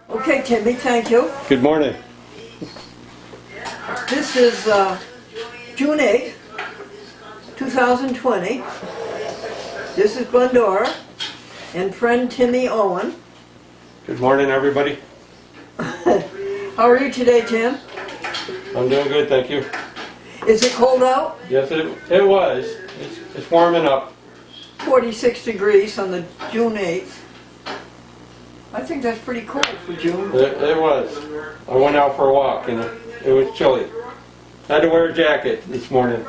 Okay, Timmy, thank you. Good morning. This is June 8th, 2020. This is Glendora and friend Timmy Owen. Good morning, everybody. How are you today, Tim? I'm doing good, thank you. Is it cold out? Yes, it was. It's warming up. 46 degrees on the June 8th. I think that's pretty cold for June. It was. I went out for a walk and it was chilly. Had to wear a jacket this morning.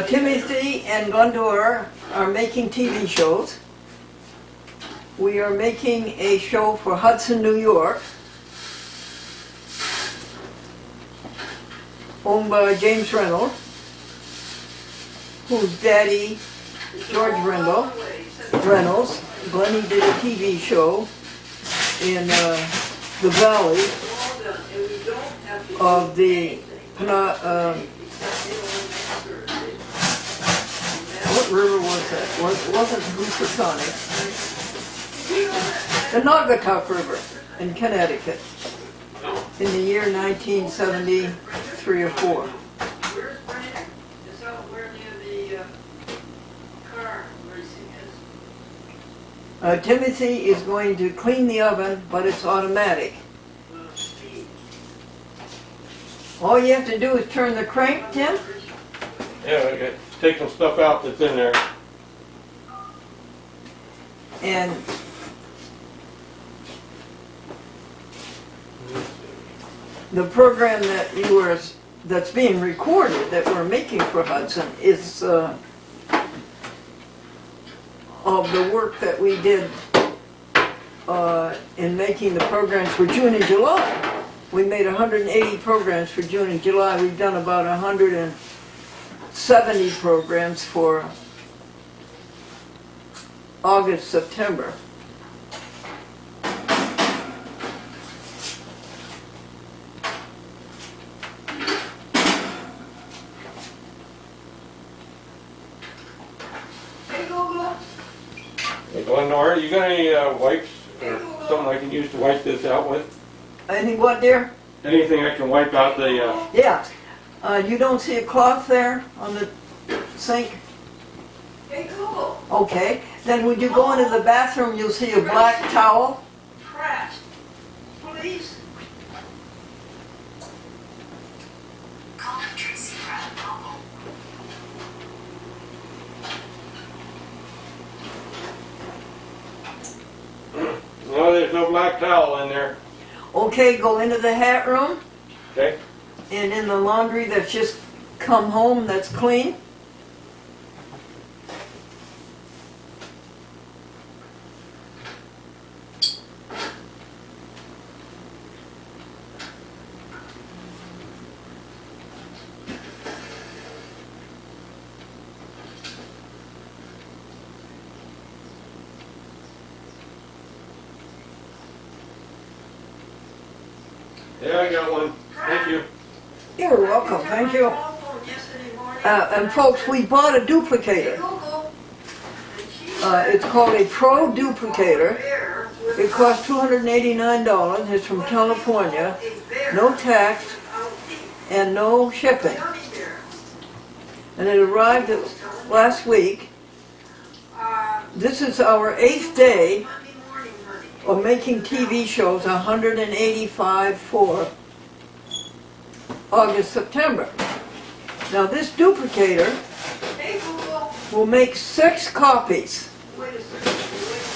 Timothy and Glendora are making TV shows. We are making a show for Hudson, New York, owned by James Reynolds, whose daddy, George Reynolds, Glennie did a TV show in the valley of the, what river was that? It wasn't the Housatonic. The Naugatuck River in Connecticut in the year 1973 or 4. Timothy is going to clean the oven, but it's automatic. All you have to do is turn the crank, Tim. Yeah, I got take some stuff out that's in there. And the program that's being recorded that we're making for Hudson is of the work that we did in making the programs for June and July. We made 180 programs for June and July. We've done about 170 programs for August, September. Hey, Glendora, you got any wipes or something I can use to wipe this out with? Any what, dear? Anything I can wipe out the... Yeah. You don't see a cloth there on the sink? Hey Google, Okay. Then when you go into the bathroom, you'll see a black towel. trash, please. No, there's no black towel in there. Okay, go into the hat room Okay? and in the laundry that's just come home that's clean. Yeah, I got one. Thank you. You're welcome, thank you. And folks, we bought a duplicator. It's called a Pro Duplicator. It costs $289. It's from California. No tax and no shipping. And it arrived last week. This is our 8th day of making TV shows, 185 for August, September. Now this duplicator will make 6 copies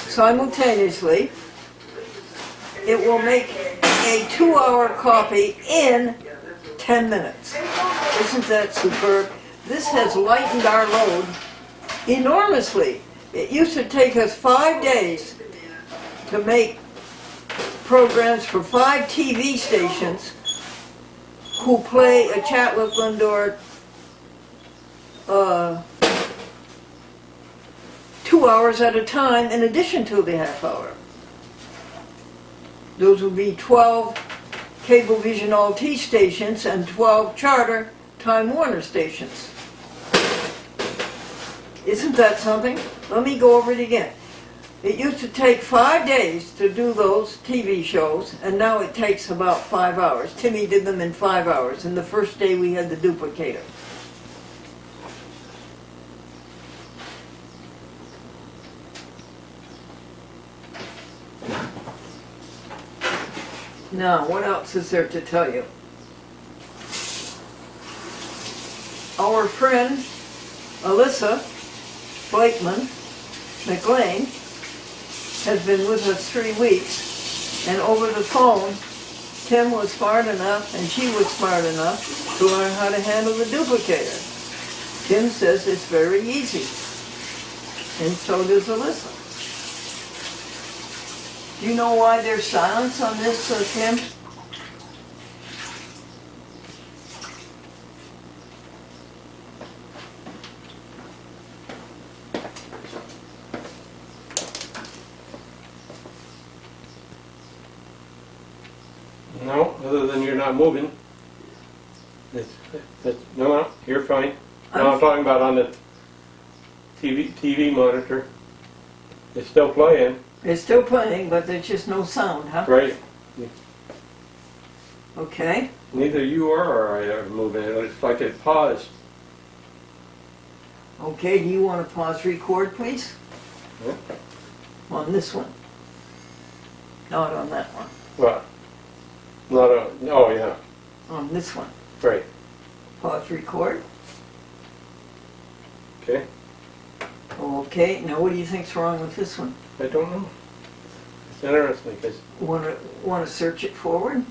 simultaneously. It will make a 2-hour copy in 10 minutes. Isn't that superb? This has lightened our load enormously. It used to take us 5 days to make programs for 5 TV stations who play a chat with Glendora 2 hours at a time in addition to the half hour. Those would be 12 Cablevision Alt stations and 12 Charter Time Warner stations. Isn't that something? Let me go over it again. It used to take 5 days to do those TV shows, and now it takes about 5 hours. Timmy did them in 5 hours, and the first day we had the duplicator. Now, what else is there to tell you? Our friend, Elyssa Blakeman McLean, has been with us 3 weeks, and over the phone, Tim was smart enough, and she was smart enough to learn how to handle the duplicator. Tim says it's very easy, and so does Elyssa. Do you know why there's silence on this, Tim? No, other than you're not moving. No, you're fine. No, I'm talking about on the TV monitor. It's still playing. It's still playing, but there's just no sound, huh? Right. Okay. Neither you or I are moving. It's like it paused. Okay, do you want to pause record, please? Yeah. On this one. Not on that one. What? Not a. Oh yeah. On this one. Right. Pause record. Okay. Okay, now what do you think's wrong with this one? I don't know. It's interesting because Want to search it forward?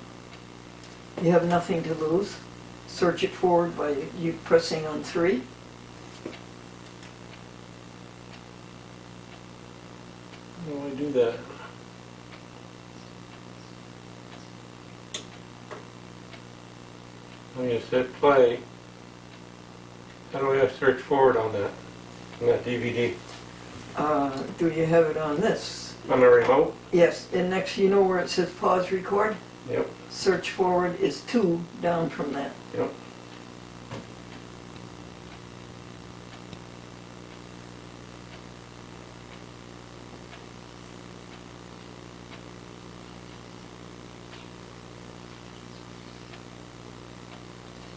You have nothing to lose. Search it forward by you pressing on 3. how do I do that? I'm going to hit play. How do I search forward on that DVD? Do you have it on this? On the remote? Yes, and next you know where it says pause record? Yep. Search forward is 2 down from that. Yep.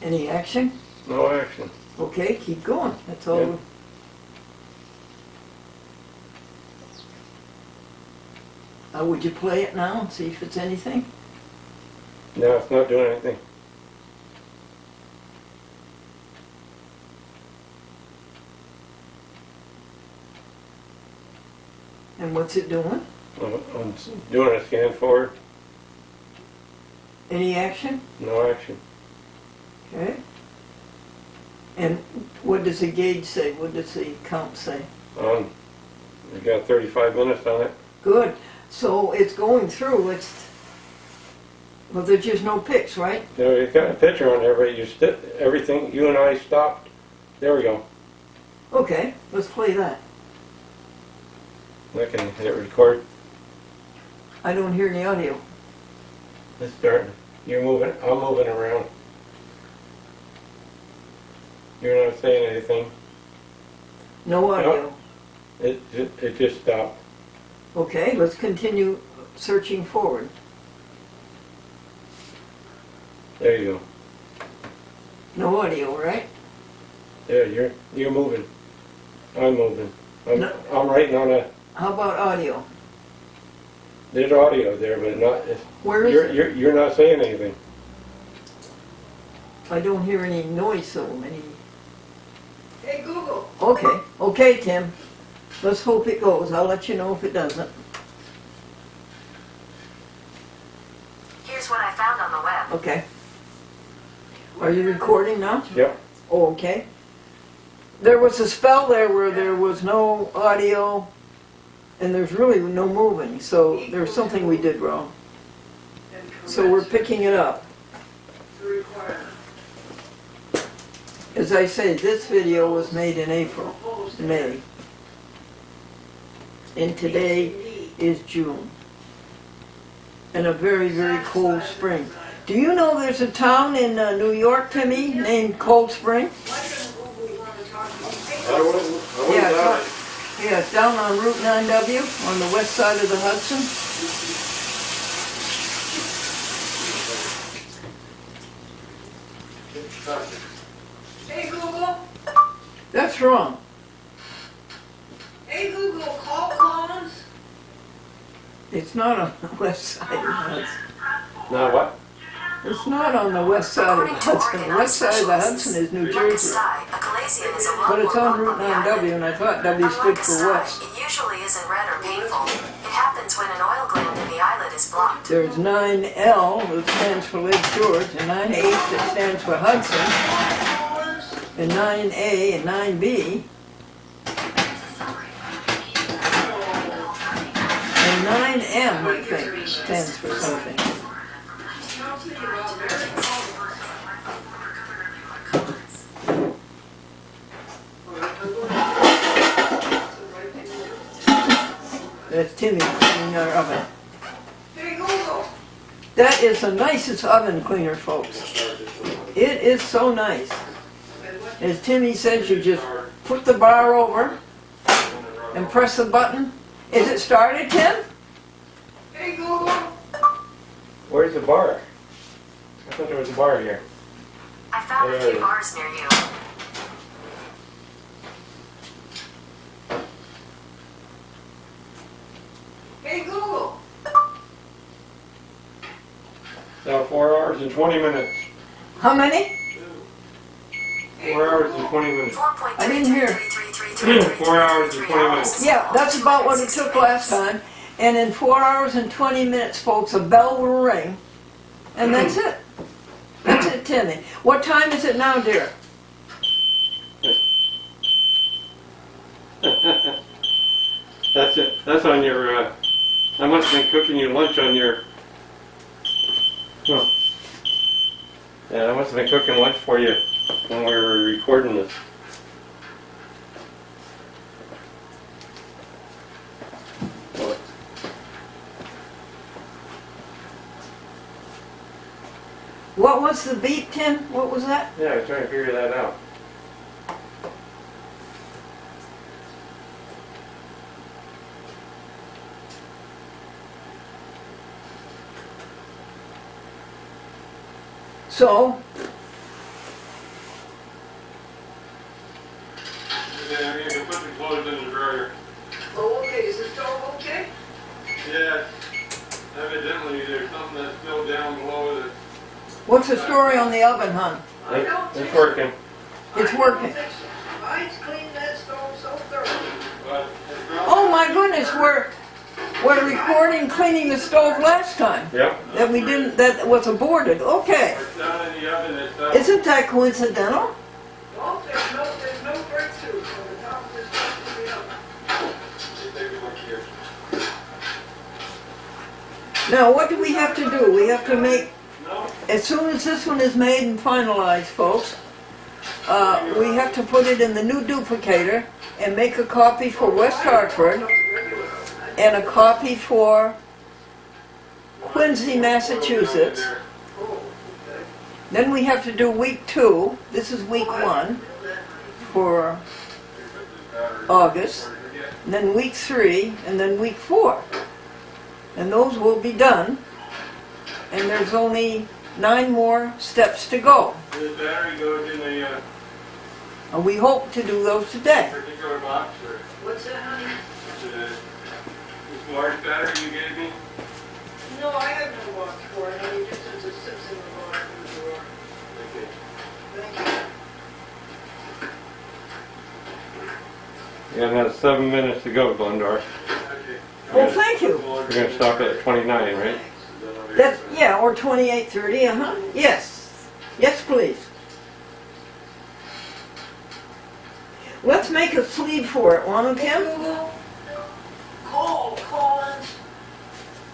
Any action? No action. Okay, keep going. That's all. Yeah. Would you play it now and see if it's anything? No, it's not doing anything. And what's it doing? I'm doing a scan forward. Any action? No action. Okay. And what does the gauge say? What does the count say? We got 35 minutes on it. Good. So it's going through. Well, there's just no pics, right? There, you got a picture on there, but everything, you and I stopped. There we go. Okay, let's play that. I can hit record. I don't hear any audio. Let's start. You're moving, I'm moving around. You're not saying anything. No audio. It just stopped. Okay, let's continue searching forward. There you go. No audio, right? Yeah, you're moving. I'm moving. No. I'm writing on a. How about audio? There's audio there, but not. Where is it? You're not saying anything. I don't hear any noise though. Hey, Google. Okay, okay, Tim. Let's hope it goes. I'll let you know if it doesn't. Here's what I found on the web. Okay. Are you recording now? Yep. Oh, okay. There was a spell there where there was no audio and there's really no moving, so there's something we did wrong. So we're picking it up. The requirement. As I say, this video was made in April, May, and today is June, and a very, very cold spring. Do you know there's a town in New York, Timmy, named Cold Spring? Why doesn't Google want to talk to me? Yeah, Yeah, it's down on Route 9W on the west side of the Hudson. Hey Google, That's wrong. hey Google, call Collins. It's not on the west side of the Hudson. Now what? It's not on the west side of the Hudson. The west side of the Hudson is New Like a Jersey. sty, a Galatian is a But it's on lone Route wolf on the 9W, island. and I thought W stood Unlike a for sty, west. it usually isn't red or painful. It happens when an oil gland in the eyelid is blocked. There's 9L, that stands for Lake George, and 9H, that stands for Hudson, and 9A and 9B, and 9M, I think, stands for something. That's Timmy cleaning our oven. Hey Google, That is the nicest oven cleaner, folks. It is so nice. As Timmy says, you just put the bar over and press the button. Is it started, Tim? hey Google, Where's the bar? I thought there was a bar here. I found a There it few is. bars near you. hey Google, Now 4 hours and 20 minutes. How many? 4 hours and 20 minutes. I didn't hear. 4 hours and 20 minutes. Yeah, that's about what it took last time. And in 4 hours and 20 minutes, folks, a bell will ring. And that's it. That's it, Timmy. What time is it now, dear? That's it. That's on your, I must have been cooking you lunch on your, huh. Yeah, I must have been cooking lunch for you when we were recording this. What was the beep, Tim? What was that? Yeah, I was trying to figure that out. So, Yeah, you can put the clothes in the dryer. oh okay, is the stove okay? Yeah, evidently there's something that's still down below the... what's the story on the oven, hon? It's working. It's working. I cleaned that stove so thoroughly. But Oh my goodness, we're recording cleaning the stove last time. Yep. That we didn't, that was aborted. Okay. It's down in the oven, it's up. Isn't that coincidental? No, there's no breakthrough from the top of this stuff to the oven. Take a look here. Now, what do we have to do? We have to make, No? as soon as this one is made and finalized, folks, we have to put it in the new duplicator and make a copy for West Hartford and a copy for Quincy, Massachusetts. Then we have to do week 2. This is week 1 for August. And then week 3, and then week 4. And those will be done. And there's only 9 more steps to go. The battery goes in a And we hope to do those today. particular box, or What's that, honey? this large battery you gave me? No, I have no box for it, honey, just as it sits in the box in the drawer. Okay. Thank you. You got another 7 minutes to go, Glendora. Okay. Well, thank you. We're gonna stop at 29, right? That's, yeah, or 28:30, uh-huh. Yes. Yes, please. Let's make a sleeve for it, want to, Hey Kim? Google, call Collins.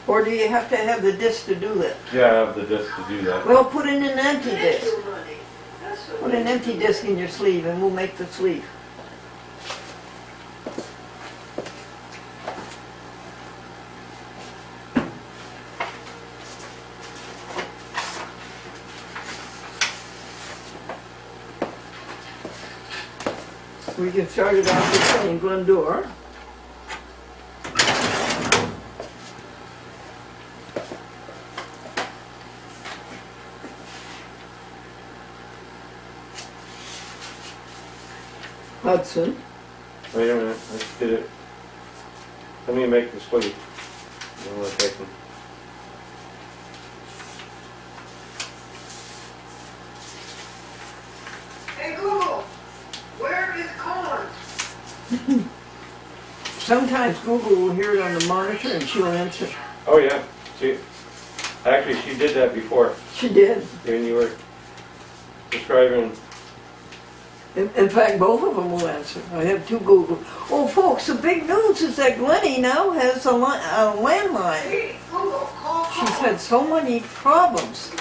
Or do you have to have the disc to do that? Yeah, I have the disc to do that. Well, put in an empty Thank disc. you, honey. That's the Put an empty disc in your sleeve and we'll make the sleeve. We can start it off with saying Glendora. Hudson. Wait a minute, let's get it. Let me make this sleep. I'm gonna take them. Hey Google, where is corn? Sometimes Google will hear it on the monitor and she'll answer. Oh yeah, actually she did that before, She did. when you were describing. In fact, both of them will answer. I have two Google. Oh, folks, the big news is that Glennie now has a landline. Hey Google, call She's had so many problems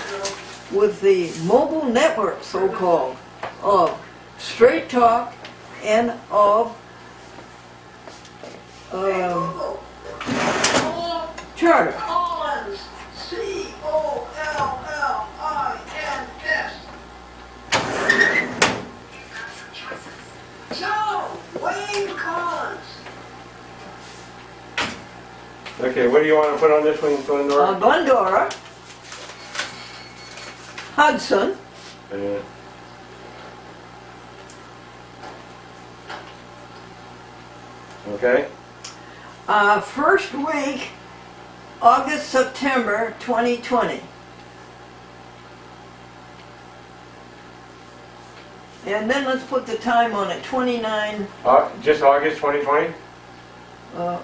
with the mobile network, so-called, of Straight Talk and of Hey Google, call Charter. Collins, C-O-L-L-I-N-S. No, Wayne Collins. Okay, what do you want to put on this one, Glendora? Glendora, Hudson, Uh, Okay, first week, August, September 2020. And then let's put the time on it, 29, Just August 2020?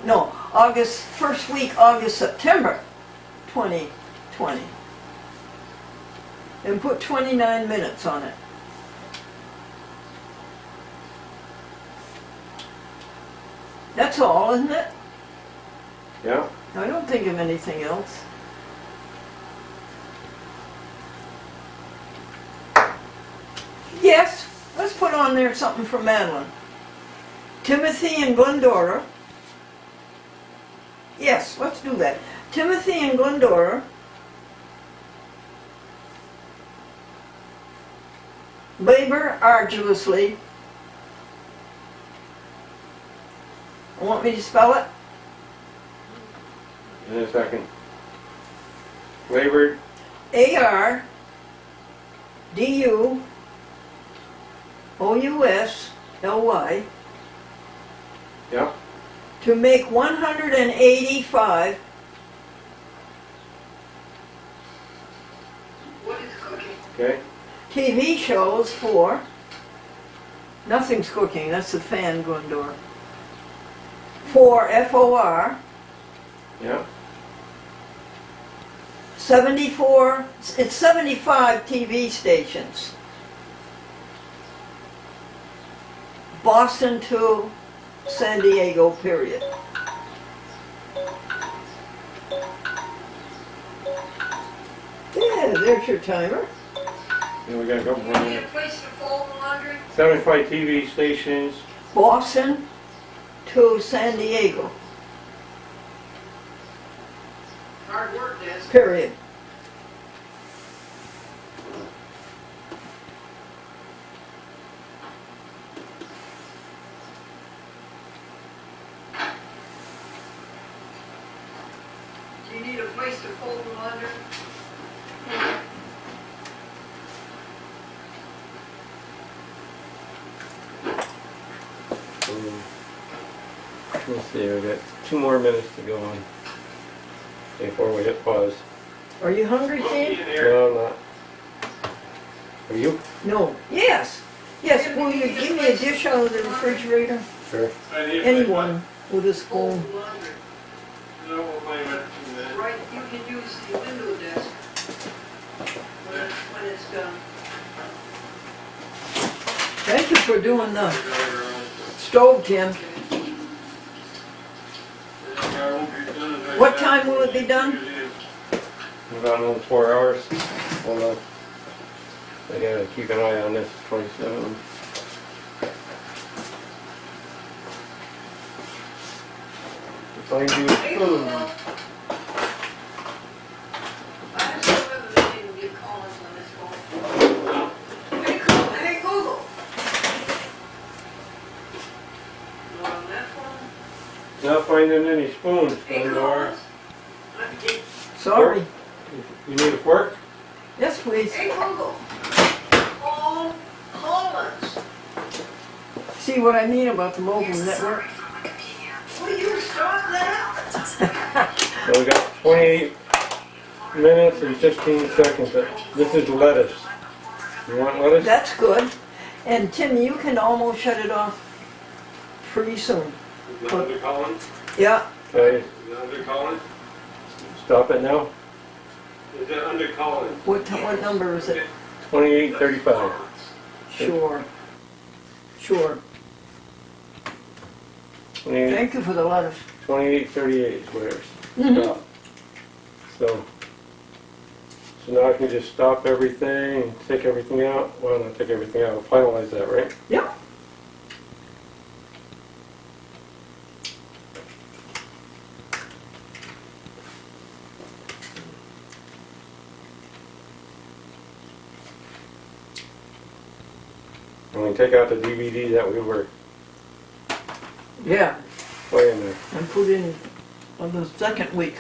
no, August, first week, August, September 2020. And put 29 minutes on it. That's all, isn't it? Yeah, I don't think of anything else. Yes, let's put on there something for Madeline. Timothy and Glendora. Yes, let's do that. Timothy and Glendora. Labor arduously. Want me to spell it? in a second. Labored, ARDUOUSLY yeah, to make 185 What is cooking? okay, TV shows for, nothing's cooking, that's the fan going door, for FOR, yeah, 74, it's 75 TV stations. Boston to San Diego, period. Yeah, there's your timer. and we got a couple You more need a minutes. place to fold the laundry? 75 TV stations, Boston to San Diego, Hard work, Des. period. Do you need a place to fold the laundry? let's see, we got 2 more minutes to go on before we hit pause. Are you hungry, Steve? No, I'm not. Are you? No. Yes. Yes, will you give me a dish out of the refrigerator? Sure. Anyone with a spoon. Fold the laundry. Right, you can use the window desk when it's done. Thank you for doing the stove, Tim. What time will it be done? About another 4 hours. Hold on. I gotta keep an eye on this, 27. Find you a Hey, spoon. Google. I just remember they didn't get Collins on this phone. Hey, Google. Hey, Google. Not on that phone? Not finding any spoons, Hey, Glendora. Collins. Sorry. You need a fork? Yes, please. Hey, Google. Call Collins. See what I mean about the mobile network? Will you stop that? So we got 28 minutes and 15 seconds. This is lettuce. You want lettuce? That's good. And Tim, you can almost shut it off pretty soon. Is it under Colin? Yeah, Okay. Is it under Colin? Stop it now. Is it under Colin? what number is it? 28:35. Sure. Sure. 28. Thank you for the lettuce. 28:38 is where it's Mhm. stopped. So now I can just stop everything and take everything out. Well, not take everything out. I'll finalize that, right? Yep. And we take out the DVD that we were Yeah, playing there. and put in on the second week.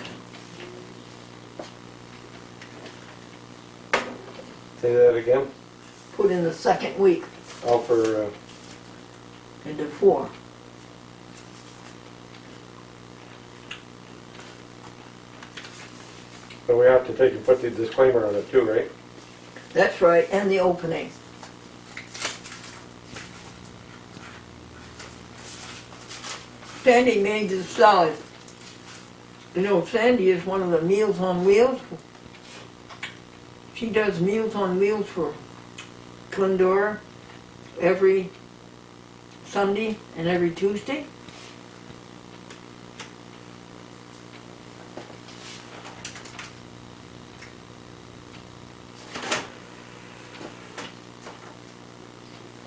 Say that again. Put in the second week All for into 4. but we have to take and put the disclaimer on it too, right? That's right, and the opening. Sandy made the salad. You know, Sandy is one of the Meals on Wheels. She does Meals on Wheels for Glendora every Sunday and every Tuesday.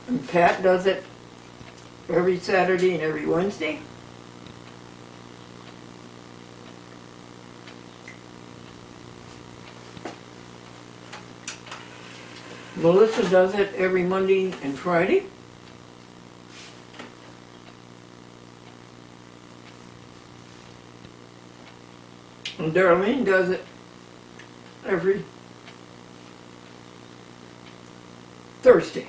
And Pat does it every Saturday and every Wednesday. Melissa does it every Monday and Friday. And Darlene does it every Thursday.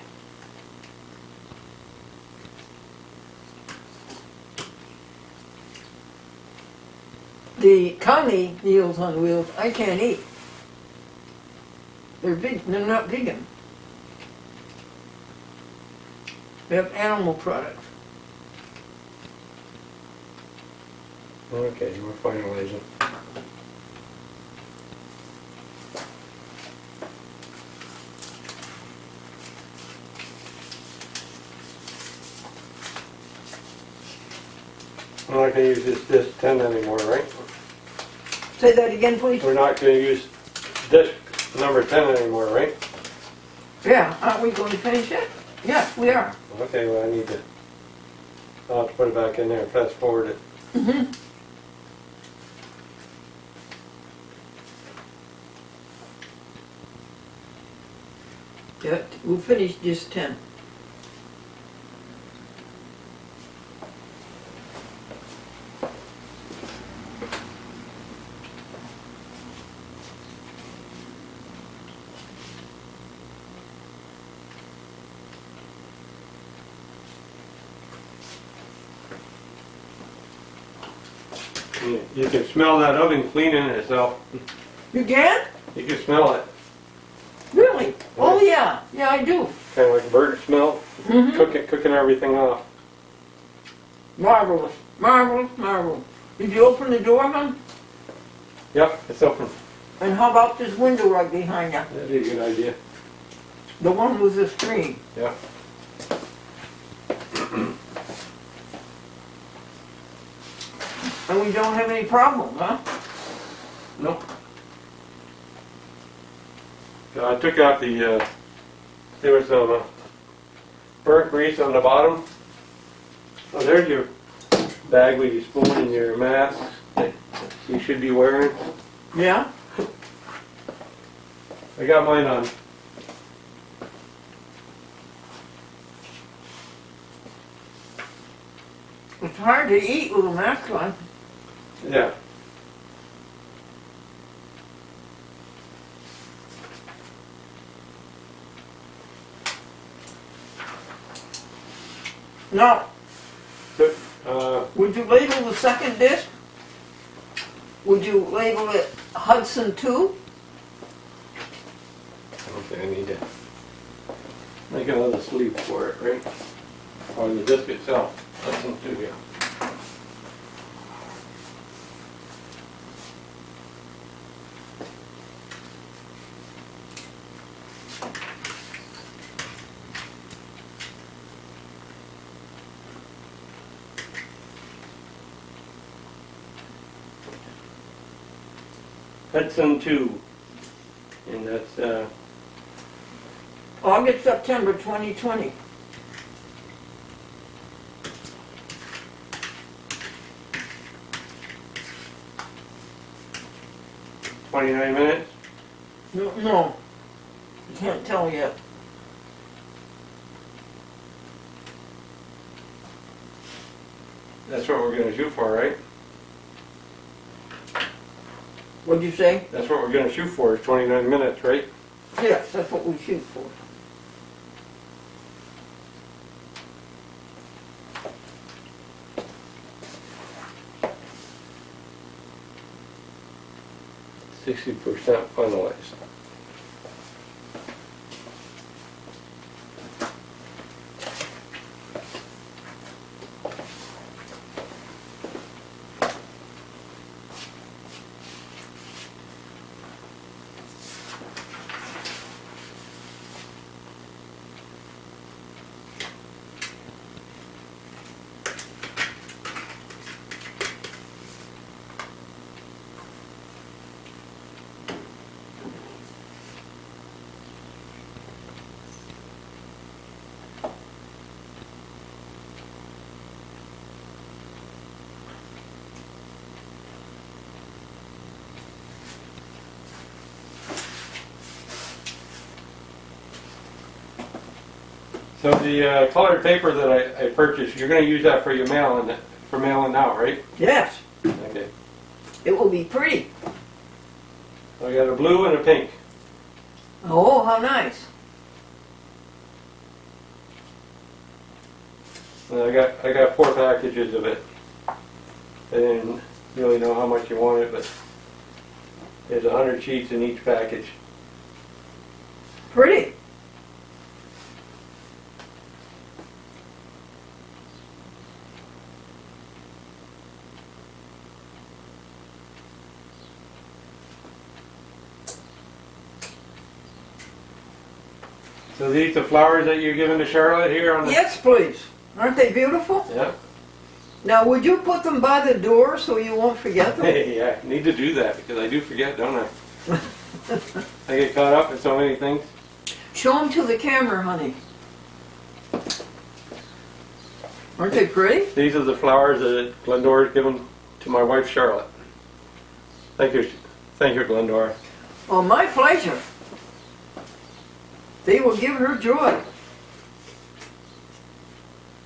The county Meals on Wheels, I can't eat. They're not vegan. They have animal products. Okay, we're finalizing. We're not going to use this 10 anymore, right? Say that again, please. We're not going to use this number 10 anymore, right? Yeah, aren't we going to finish it? Yes, we are. Okay, well I need to, I'll have to put it back in there, fast forward it. Mm-hmm. Yeah, we'll finish just 10. You can smell that oven cleaning itself. You can? You can smell it. Really? Oh yeah, yeah I do. Kind of like bird smell. Mm-hmm. Cooking everything off. Marvelous, marvelous, marvelous. Did you open the door, hon? Yep, it's open. And how about this window right behind you? That'd be a good idea. The one with the screen. Yeah. And we don't have any problem, huh? Nope. I took out the, there was some burnt grease on the bottom. Oh, there's your bag with your spoon and your mask that you should be wearing. Yeah? I got mine on. It's hard to eat with a mask on. Yeah. Now, So, would you label the second disc? Would you label it Hudson 2? I don't think I need to make another sleeve for it, right? Or the disc itself. That's not too good. Hudson 2, and that's August, September 2020. $29 minutes. No, I can't tell yet. That's what we're going to shoot for, right? What'd you say? That's what we're going to shoot for, is 29 minutes, right? Yes, that's what we shoot for. %60 finalized. So the colored paper that I purchased, you're going to use that for your mailing, for mailing out, right? Yes, Okay. it will be pretty. I got a blue and a pink. Oh, how nice. And I got 4 packages of it. I didn't really know how much you wanted, but there's 100 sheets in each package. Pretty. So these the flowers that you're giving to Charlotte here on the... Yes, please. Aren't they beautiful? Yeah. Now, would you put them by the door so you won't forget them? Yeah, need to do that because I do forget, don't I? I get caught up in so many things. Show them to the camera, honey. Aren't they pretty? These are the flowers that Glendora's given to my wife Charlotte. Thank you, Glendora. Oh, my pleasure. They will give her joy.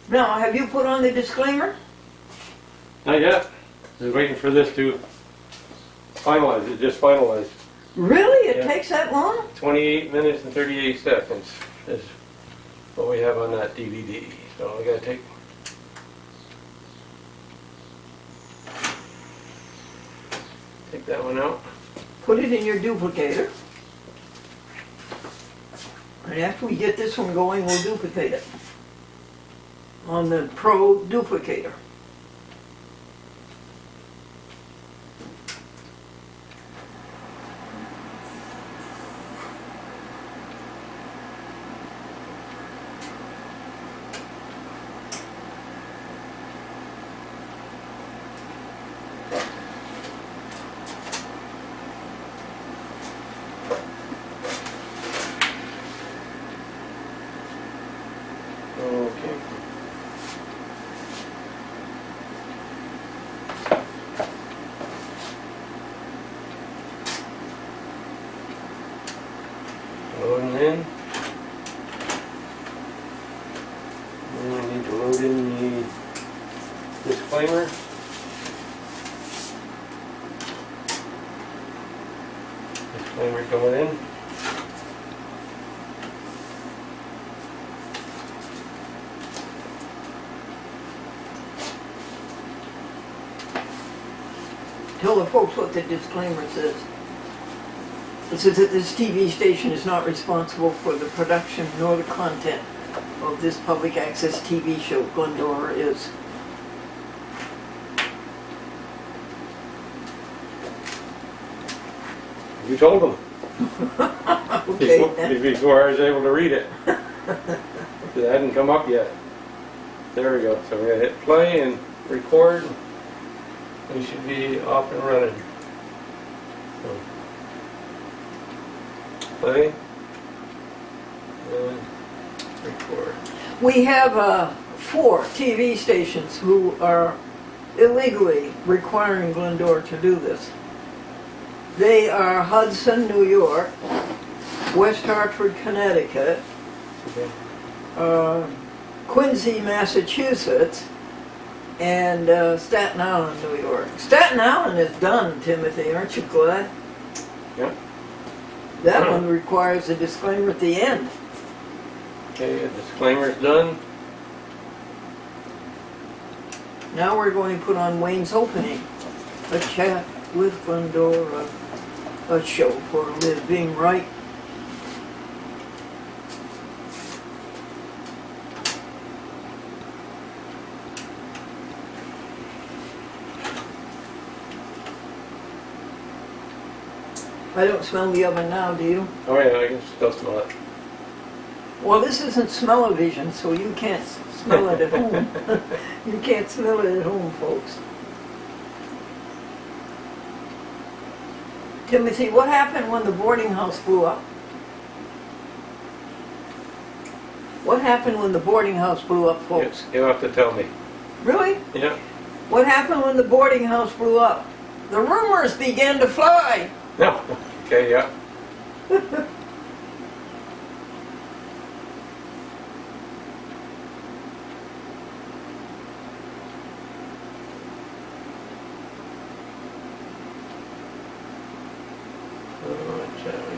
Now, have you put on the disclaimer? Not yet. Just waiting for this to finalize. It just finalized. Really? It Yeah. takes that long? 28 minutes and 38 seconds is what we have on that DVD. So I gotta take that one out. Put it in your duplicator. And after we get this one going, we'll duplicate it on the Pro Duplicator. Okay. Loading in. And I need to load in the disclaimer. Disclaimer going in. the folks what the disclaimer says. It says that this TV station is not responsible for the production nor the content of this public access TV show. Glendora is. You told them Okay, then. before I was able to read it. It hadn't come up yet. There we go. So we're gonna hit play and record. We should be off and running. So, play and record. We have 4 TV stations who are illegally requiring Glendora to do this. They are Hudson, New York, West Hartford, Connecticut, Okay. Quincy, Massachusetts, and Staten Island, New York. Staten Island is done, Timothy, aren't you glad? Yeah. That one requires a disclaimer at the end. Okay, disclaimer's done. Now we're going to put on Wayne's opening, a chat with Glendora, a show for living right. I don't smell the oven now, do you? Oh yeah, I can still smell it. Well, this isn't smell-o-vision, so you can't smell it at home. You can't smell it at home, folks. Timothy, what happened when the boarding house blew up? What happened when the boarding house blew up, folks? You'll have to tell me. Really? Yeah. What happened when the boarding house blew up? The rumors began to fly. No. Okay, yeah.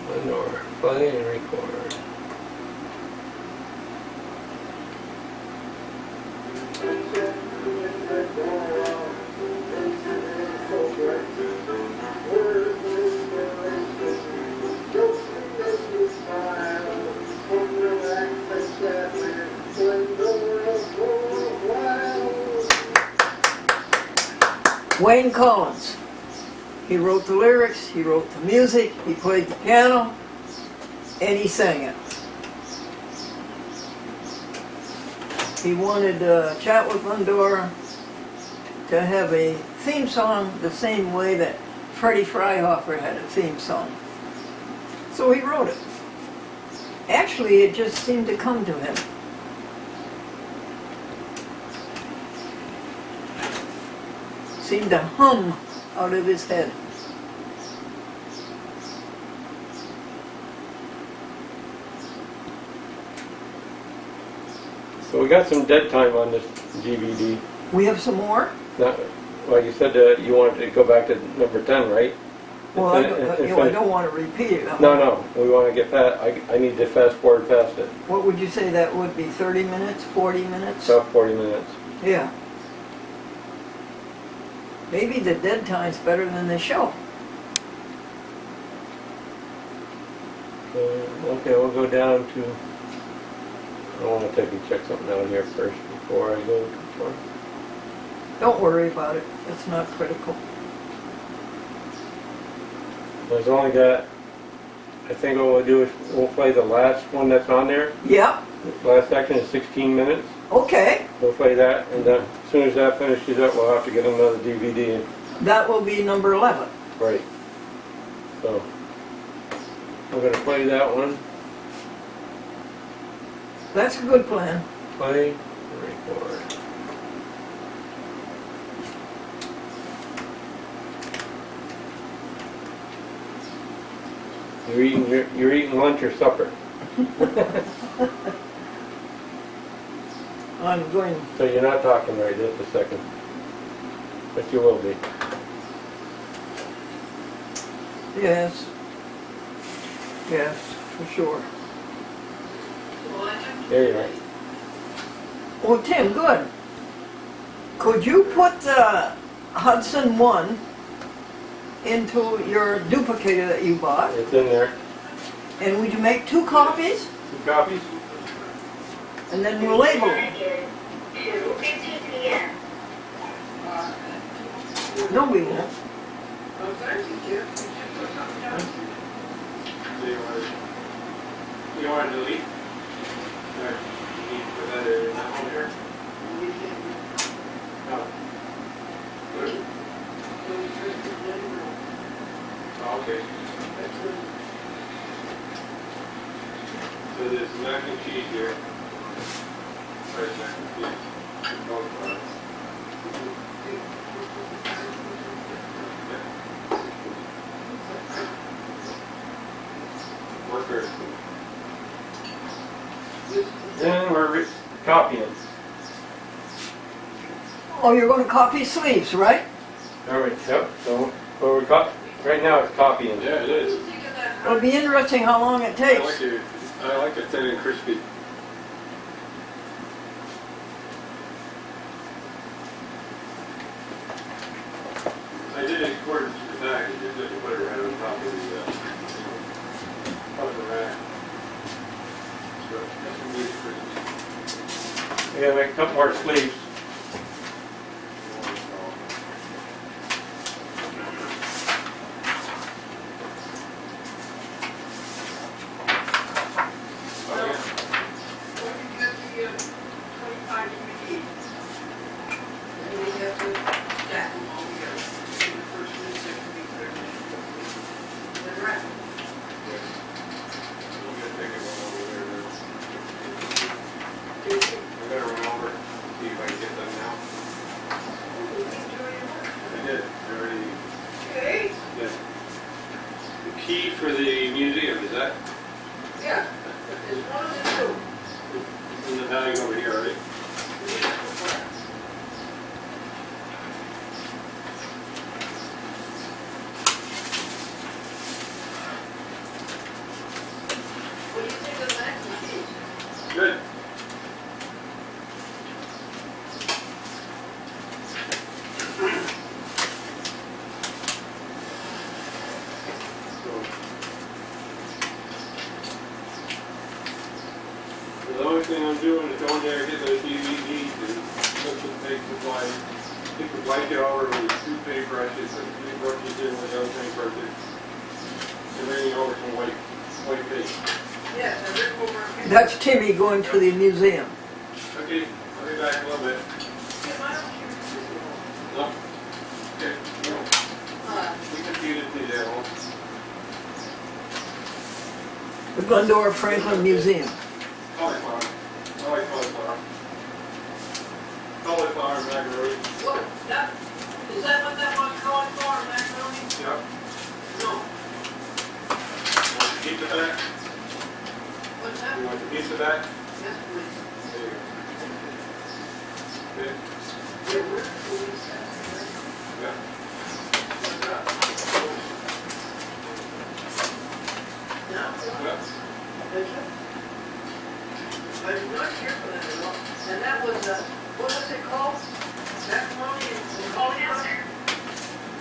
Glendora. Play and record. Wayne Collins. He wrote the lyrics, he wrote the music, he played the piano, and he sang it. He wanted Chat with Glendora to have a theme song the same way that Freddie Fryhofer had a theme song. So he wrote it. Actually, it just seemed to come to him. Seemed to hum out of his head. So we got some dead time on this DVD. We have some more? Now, well, you said you wanted to go back to number 10, right? Well, I don't want to repeat it. No, we want to get past, I need to fast forward past it. What would you say that would be? 30 minutes? 40 minutes? About 40 minutes. Yeah. Maybe the dead time's better than the show. Okay, we'll go down to, I want to take and check something out here first before I go too far. Don't worry about it. It's not critical. There's only got, I think what we'll do is we'll play the last one that's on there. Yeah. The last section is 16 minutes. Okay. We'll play that, and then as soon as that finishes up, we'll have to get another DVD in. That will be number 11. Right. So, we're going to play that one. That's a good plan. Play and record. You're eating lunch or supper. I'm going. So you're not talking right just a second. But you will be. Yes. Yes, for sure. There you are. Well, Tim, good. Could you put Hudson 1 into your duplicator that you bought. It's in there. And would you make 2 copies? 2 copies? And then we'll label them. No, we won't. Oh, thank you, Jim. You should put something down. You want to delete? Or you need to put that in that one here? No. Oh, okay. So there's mac and cheese here. Sorry, mac and cheese. Cauliflower. Workers. Then we're copying. Oh, you're going to copy sleeves, right? All right, yep. So, what we got right now is copying. Yeah, it is. It'll be interesting how long it takes. I like it thin and crispy. I did it according to the bag. I just didn't put it right on top of the rack. So that's some really crispy. We gotta make a couple more sleeves. Key for the museum, is that? Yeah, it's one of the 2. It's in the bag over here, right? What do you think of mac and cheese? Good. The only thing I'm doing is going there, get those DVDs and put some take the blanket over with 2 paintbrushes, put 3 brushes in with those paintbrushes, and bring over some white paint. Yes, and Rick will work it. That's Timmy going to the museum. Okay, I'll be back a little bit. Jim, I don't care if this is wrong. No? Okay, no. We can feed it to the devil. The Glendora Franklin Museum. Cauliflower. I like cauliflower. Cauliflower and macaroni. What, is that what that was, cauliflower and macaroni? Yep. No. Want the pizza back? What's that? You want the pizza back? Yes, please. There you go. Okay. Yeah, where's Elyssa? Yeah. What's up? No? Yeah. Thank you. I did not care for that at all. And that was, what was it called? Macaroni and cauliflower?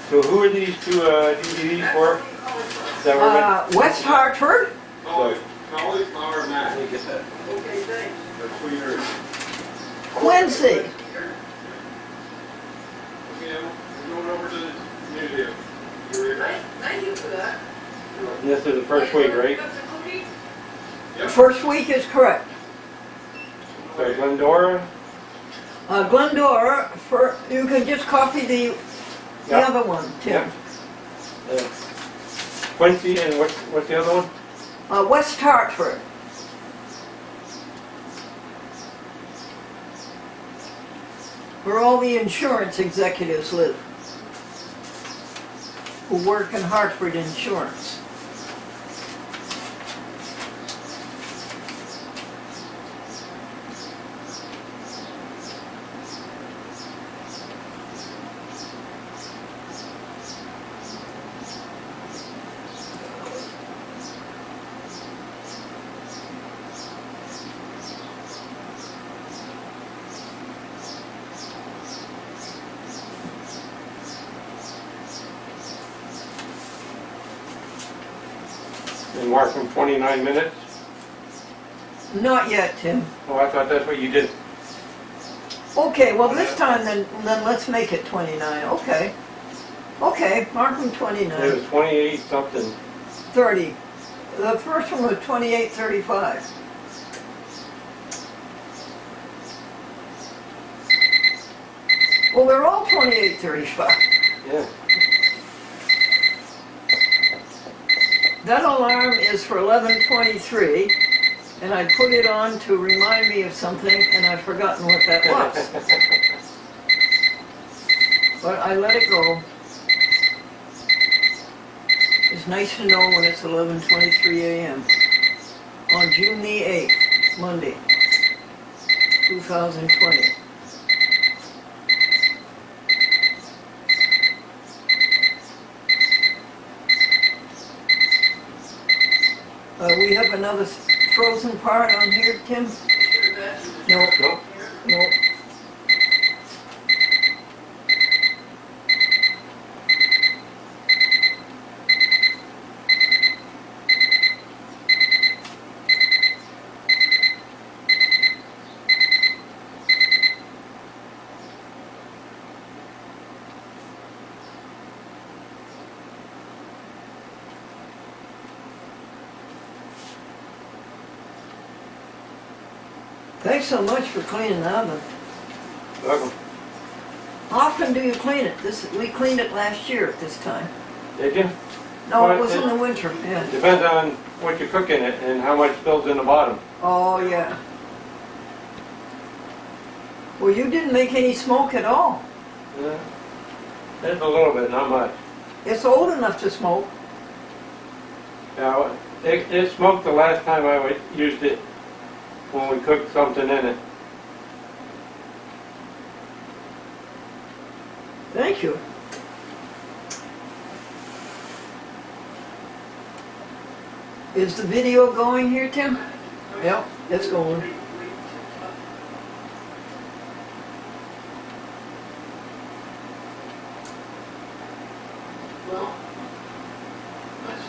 So who are these 2 DVDs for? Macaroni and cauliflower. Is that where West Hartford. cauliflower mac. Let me get that. Okay, thanks. That's for your. Quincy. Okay, we're going over to the museum. You ready? Thank you for that. This is the first week, right? Got the cookie? Yep. First week is correct. So Glendora. Glendora, you can just copy the Yep. other one, Tim. Quincy and what's the other one? West Hartford. Where all the insurance executives live, who work in Hartford Insurance. and mark them 29 minutes? Not yet, Tim. Oh, I thought that's what you did. Okay, well this time then let's make it 29, okay. Okay, mark them It 29. was 28 something. 30. The first one was 28:35. Well, they're all 28:35. Yeah. That alarm is for 11:23, and I put it on to remind me of something, and I've forgotten what that was. But I let it go. It's nice to know when it's 11:23 a.m. on June the 8th, Monday, 2020. We have another frozen part on here, Tim? No, No? no. Thanks so much for cleaning the oven. Welcome. How often do you clean it? We cleaned it last year at this time. Did you? No, Well, it was in the winter, yeah. Depends on what you cook in it and how much spills in the bottom. Oh, yeah. Well, you didn't make any smoke at all. Yeah. There's a little bit, not much. It's old enough to smoke. Now, it smoked the last time I used it when we cooked something in it. Thank you. Is the video going here, Tim? Yep, it's going. Well, let's.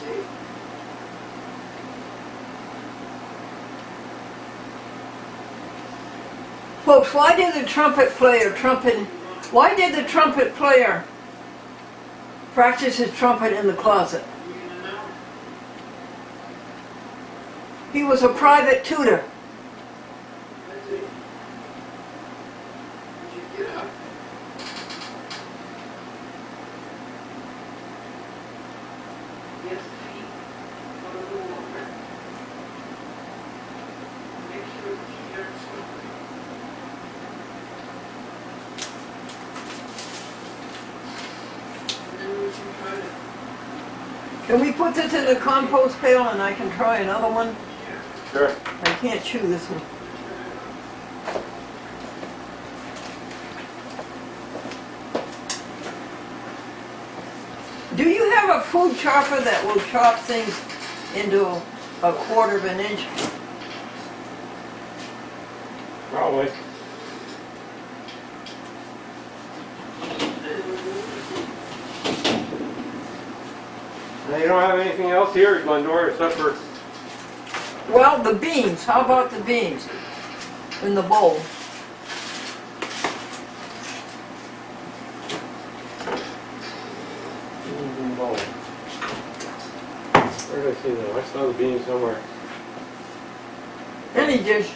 Okay. Folks, why did the trumpet player practice his trumpet in the closet? You gonna know? He was a private tutor. That's it. Did you get up? Yes, feet. A little longer. Make sure that you hear something. And then we can try to. Can we put this in the compost pail and I can try another one? Sure. I can't chew this one. Do you have a food chopper that will chop things into a quarter of an inch? Probably. Now, you don't have anything else here at Glendora except for... Well, the beans. How about the beans in the bowl? bowl. Where did I see them? I saw the beans somewhere. Any dish.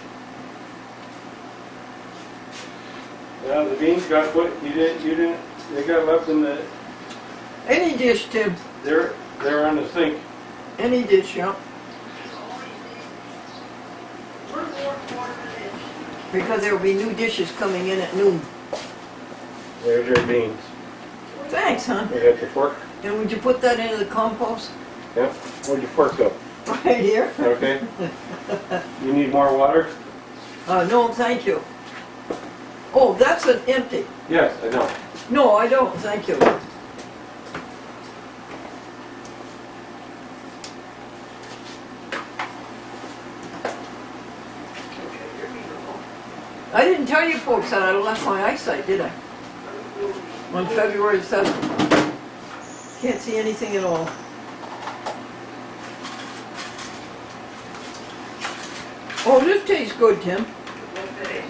Yeah, the beans got what you didn't. They got left in the. Any dish, Tim. They're on the sink. Any dish, yeah. Because there will be new dishes coming in at noon. There's your beans. Thanks, hon. You got your fork? And would you put that into the compost? Yep. Where'd your fork go? Right here? Okay. You need more water? No, thank you. Oh, that's an empty. Yes, I know. No, I don't, thank you. I didn't tell you folks that I left my eyesight, did I? On February 7th. Can't see anything at all. Oh, this tastes good, Tim. Okay.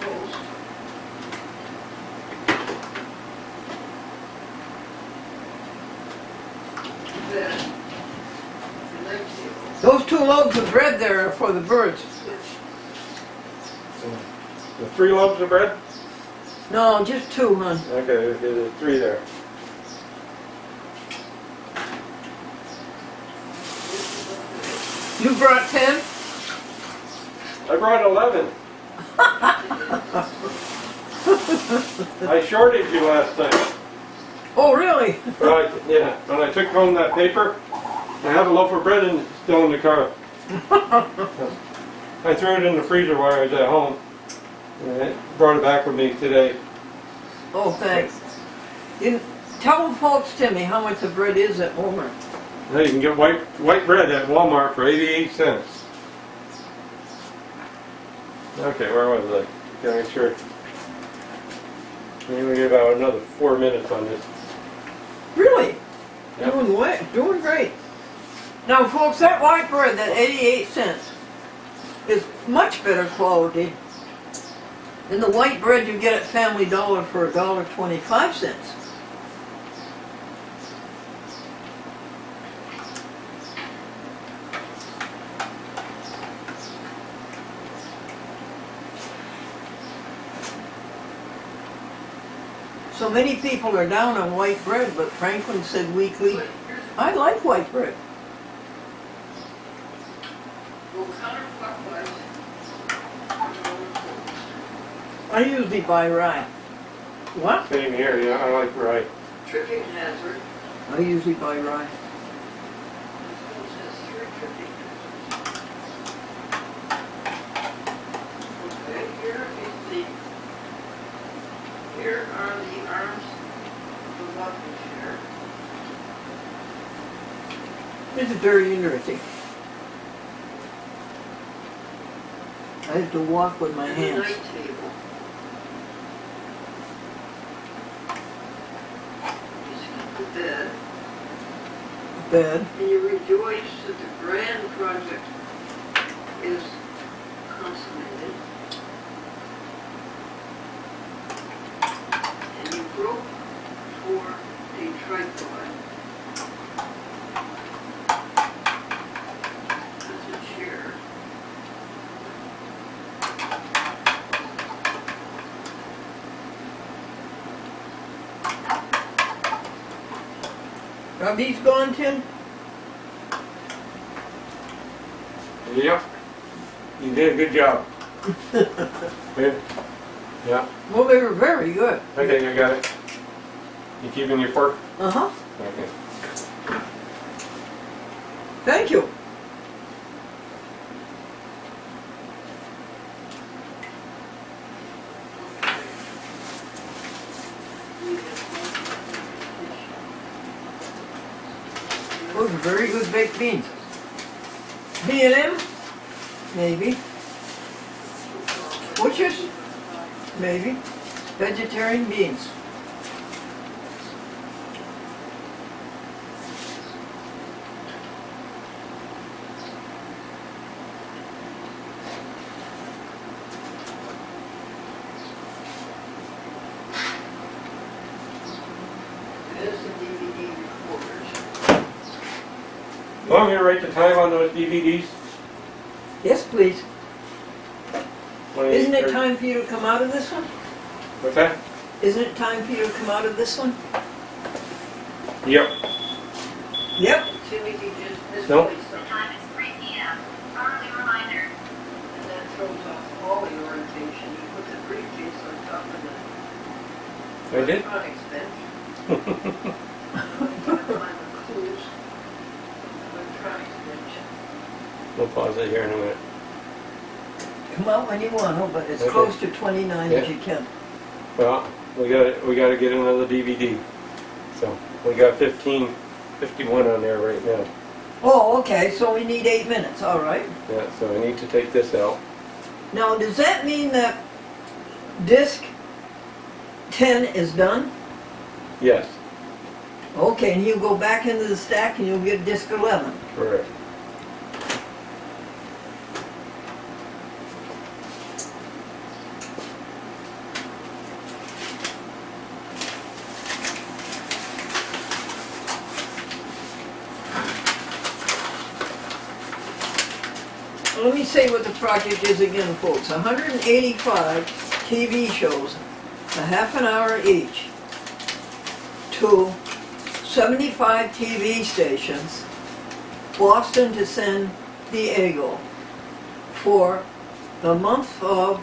Close. Then, the next table. Those 2 loaves of bread there are for the birds. The 3 loaves of bread? No, just 2, hon. Okay, there's 3 there. You brought 10? I brought 11. I shorted you last time. Oh, really? Right, yeah. When I took home that paper, I have a loaf of bread still in the car. I threw it in the freezer while I was at home. And I brought it back with me today. Oh, thanks. Tell the folks, Timmy, how much the bread is at Walmart. Now you can get white bread at Walmart for 88 cents. Okay, where was I? Gotta make sure. We get about another 4 minutes on this. Really? Yep. Doing great. Now, folks, that white bread, that 88 cents, is much better quality than the white bread you get at Family Dollar for $1.25. So many people are down on white bread, but Franklin said weekly, I like white bread. Go counterclockwise. I usually buy rye. What? Same here, yeah, I like rye. Tripping hazard. I usually buy rye. This one says here tripping hazard. Okay, here are the arms of the rocking chair. This is very interesting. I have to walk with my And the hands. night table. You skip the bed, Bed. and you rejoice that the grand project is consummated. And you grope for a tripod. That's a chair. Are these gone, Tim? Yep. You did a good job. Good. Yeah. Well, they were very good. Okay, I got it. You keeping your fork? Uh-huh. Okay. Thank you. Those are very good baked beans. B&M? Maybe. Butchers? Maybe. Vegetarian beans. There's the DVD recorders. You want me to write the time on those DVDs? Yes, please. Isn't it 28:30. time for you to come out of this one? What's that? Isn't it time for you to come out of this one? Yep. Yep. Timmy, you just Nope. misplaced something. Time is 3 p.m. Early reminder. And that throws off all the orientation. You put the briefcase on top of the I did? electronics bench. Find the clues. Electronics bench. We'll pause it here in a minute. Come out when you want, oh, but as Okay. close to 29 as Yeah. you can. Well, we got to get another DVD. So we got 51 on there right now. Oh, okay, so we need 8 minutes, all right. Yeah, so I need to take this out. Now, does that mean that disc 10 is done? Yes. Okay, and you go back into the stack and you'll get disc 11. Correct. Let me say what the project is again, folks. 185 TV shows, a half an hour each, to 75 TV stations, Boston to San Diego, for the month of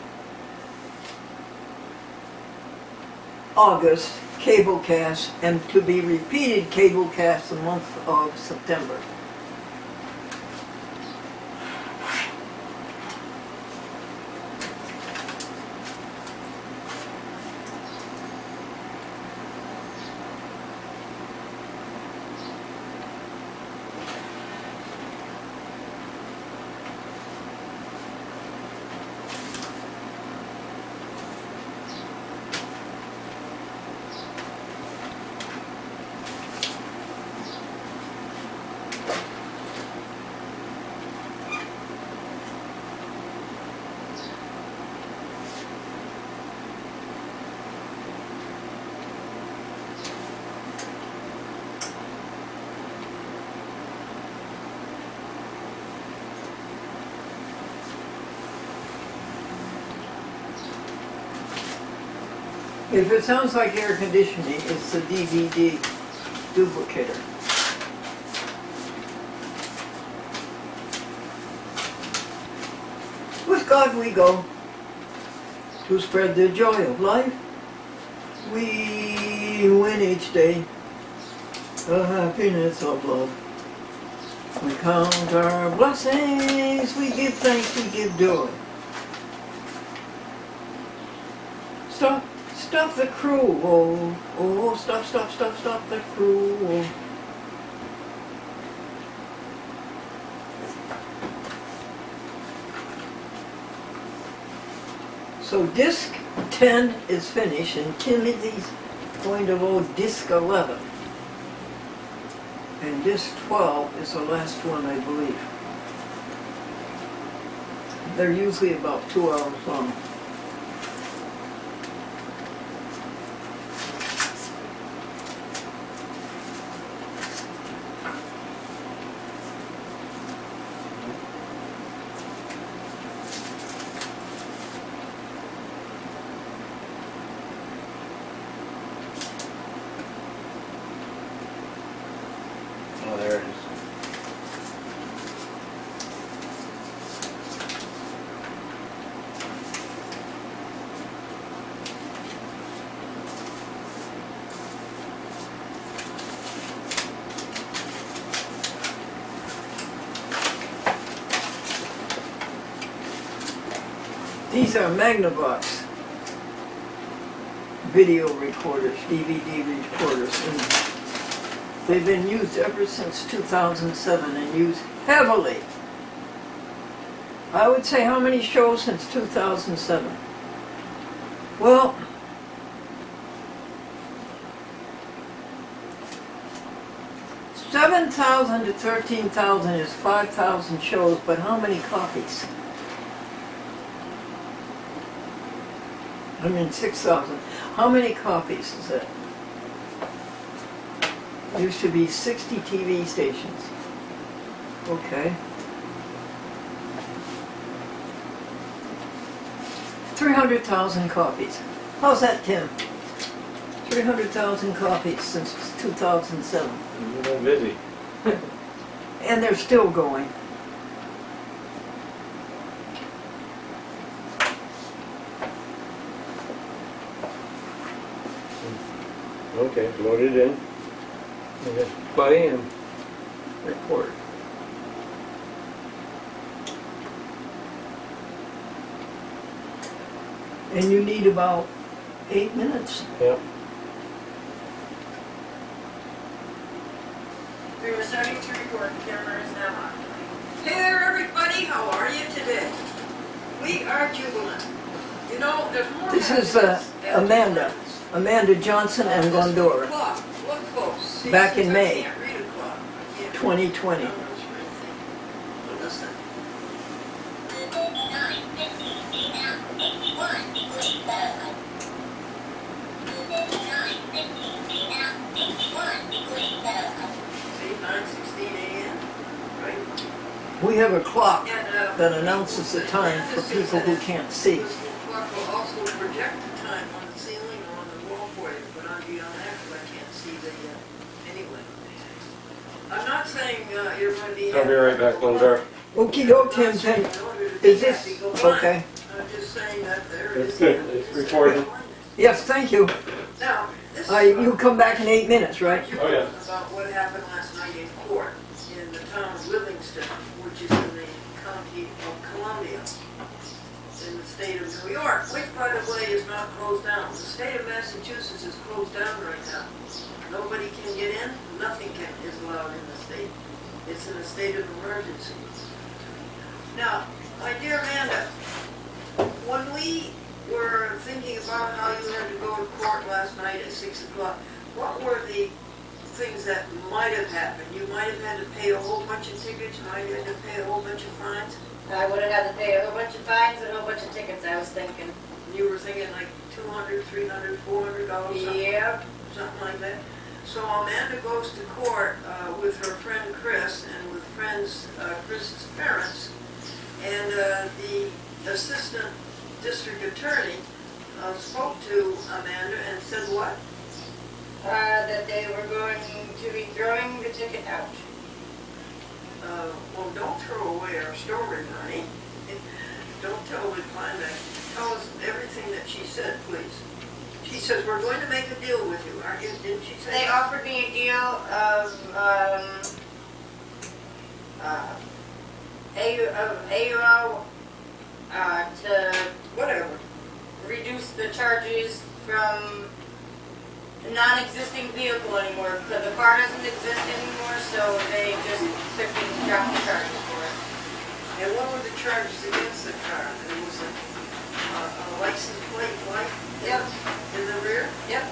August, cablecast, and to be repeated cablecast the month of September. If it sounds like air conditioning, it's the DVD duplicator. With God we go, to spread the joy of life. We win each day, the happiness of love. We count our blessings, we give thanks, we give joy. Stop the crew, oh, stop the crew, oh. So disc 10 is finished and Timothy's going to load disc 11. And disc 12 is the last one, I believe. They're usually about 2 hours long. Oh, there it is. These are Magnavox video recorders, DVD recorders, and they've been used ever since 2007 and used heavily. I would say how many shows since 2007? Well, $7,000 to $13,000 is 5,000 shows, but how many copies? I mean 6,000. How many copies is that? Used to be 60 TV stations. Okay. 300,000 copies. How's that, Tim? 300,000 copies since 2007. You've been busy. And they're still going. Okay, load it in. And just play and record. And you need about 8 minutes. Yep. We were starting to record, the camera is now on. Hey there, everybody. How are you today? We are jubilant. You know, there's more. This is happiness than Amanda Johnson and Glendora. Look, folks. Back in since May. I can't read a clock, I can't 2020. read numbers or anything. But listen, see, 9:16 a.m., right? We have a clock And, that announces the time for people who can't see. This little clock will also project the time on the ceiling or on the wall for you, but I'm beyond that because I can't see the, anyway. I'm not saying, you're going to be. I'll be right back, Glendora. Okey doke, Tim. Is this okay? I'm just saying that there It's is. good. It's recording. Yes, thank you. Now, this is. You come back in 8 minutes, right? Oh, yeah. About what happened last night in court in the town of Livingston, which is in the county of Columbia, in the state of New York, which, by the way, is not closed down. The state of Massachusetts is closed down right now. Nobody can get in, nothing is allowed in the state. It's in a state of emergency. Now, my dear Amanda, when we were thinking about how you had to go to court last night at 6 o'clock, what were the things that might have happened? You might have had to pay a whole bunch of tickets, you might have had to pay a whole bunch of fines. I would have had to pay a whole bunch of fines and a whole bunch of tickets, I was thinking. You were thinking like $200, $300, $400, Yep. something like that. So Amanda goes to court with her friend Chris and with Chris's parents, and the assistant district attorney spoke to Amanda and said what? That they were going to be throwing the ticket out. Well, don't throw away our story, honey. Don't tell the climax. Tell us everything that she said, please. She says, we're going to make a deal with you, aren't you? Didn't she say They that? offered me a deal of AUO to Whatever. reduce the charges from the non-existing vehicle anymore, because the car doesn't exist anymore, so they just quickly dropped the charges for it. And what were the charges against the car? There was a license plate light Yep. in the rear? Yep.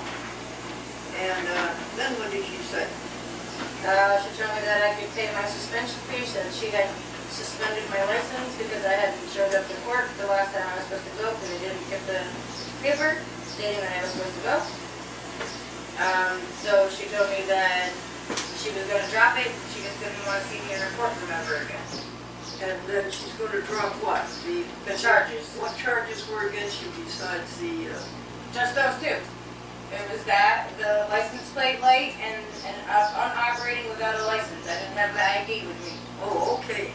And then what did she say? She told me that I could pay my suspension fee, and she had suspended my license because I hadn't showed up to court the last time I was supposed to go because I didn't get the paper stating that I was supposed to go. So she told me that she was going to drop it. She just didn't want to see me in her courtroom ever again. And then she's going to drop what? The charges. What charges were against you besides the, Just those two. It was that, the license plate light, and operating without a license. I didn't have the ID with me. oh, okay.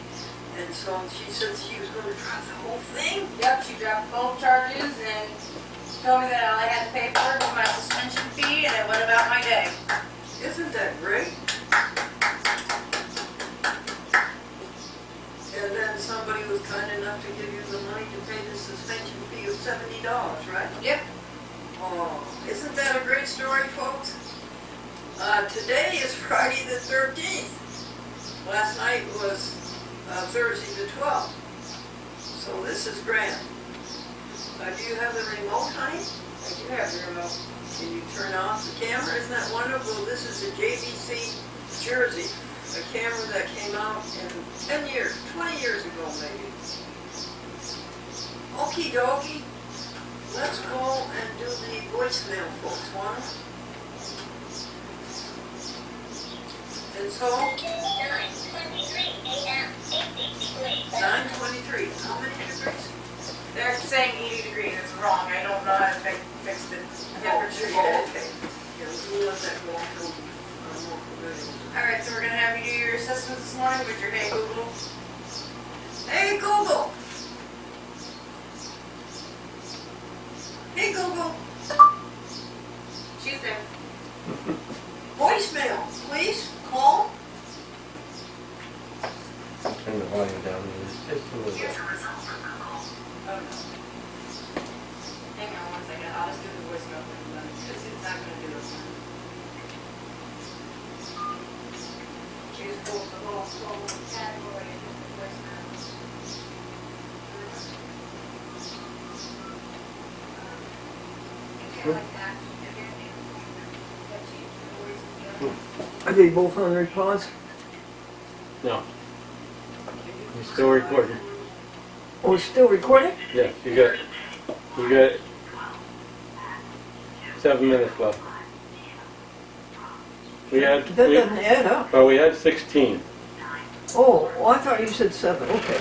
And so she said she was going to drop the whole thing? Yep, she dropped both charges and told me that all I had to pay for was my suspension fee, and I went about my day. Isn't that great? And then somebody was kind enough to give you the money to pay the suspension fee of $70, right? Yep. Oh, isn't that a great story, folks? Today is Friday the 13th. Last night was Thursday the 12th. So this is grand. Do you have the remote, honey? I do have the remote. Can you turn off the camera? Isn't that wonderful? This is a JVC Jersey, a camera that came out in 10 years, 20 years ago maybe. Okie dokie. Let's go and do the voicemail, folks, wanna? And so, 9:23. How many degrees? They're saying 80 degrees. It's wrong. I don't know how to fix the temperature Oh, yet. okay. Yeah, we'll let that go until I'm more familiar. All right, so we're gonna have you do your assessments this morning with your Hey Google. Hey Google! Hey Google! She's there. Voicemail, please, call. Turn the volume down just a little bit. Oh no. Hang on one second. I'll just do the voicemail for you then, because it's not gonna do this one. Choose both the whole category and the voicemail. Like that. Again, yeah, change the voicemail. Are they both on pause? No. He's still recording. Oh, it's still recording? Yes, you got 7 minutes left. That doesn't add up. Well, we had 16. Oh, I thought you said 7. Okay.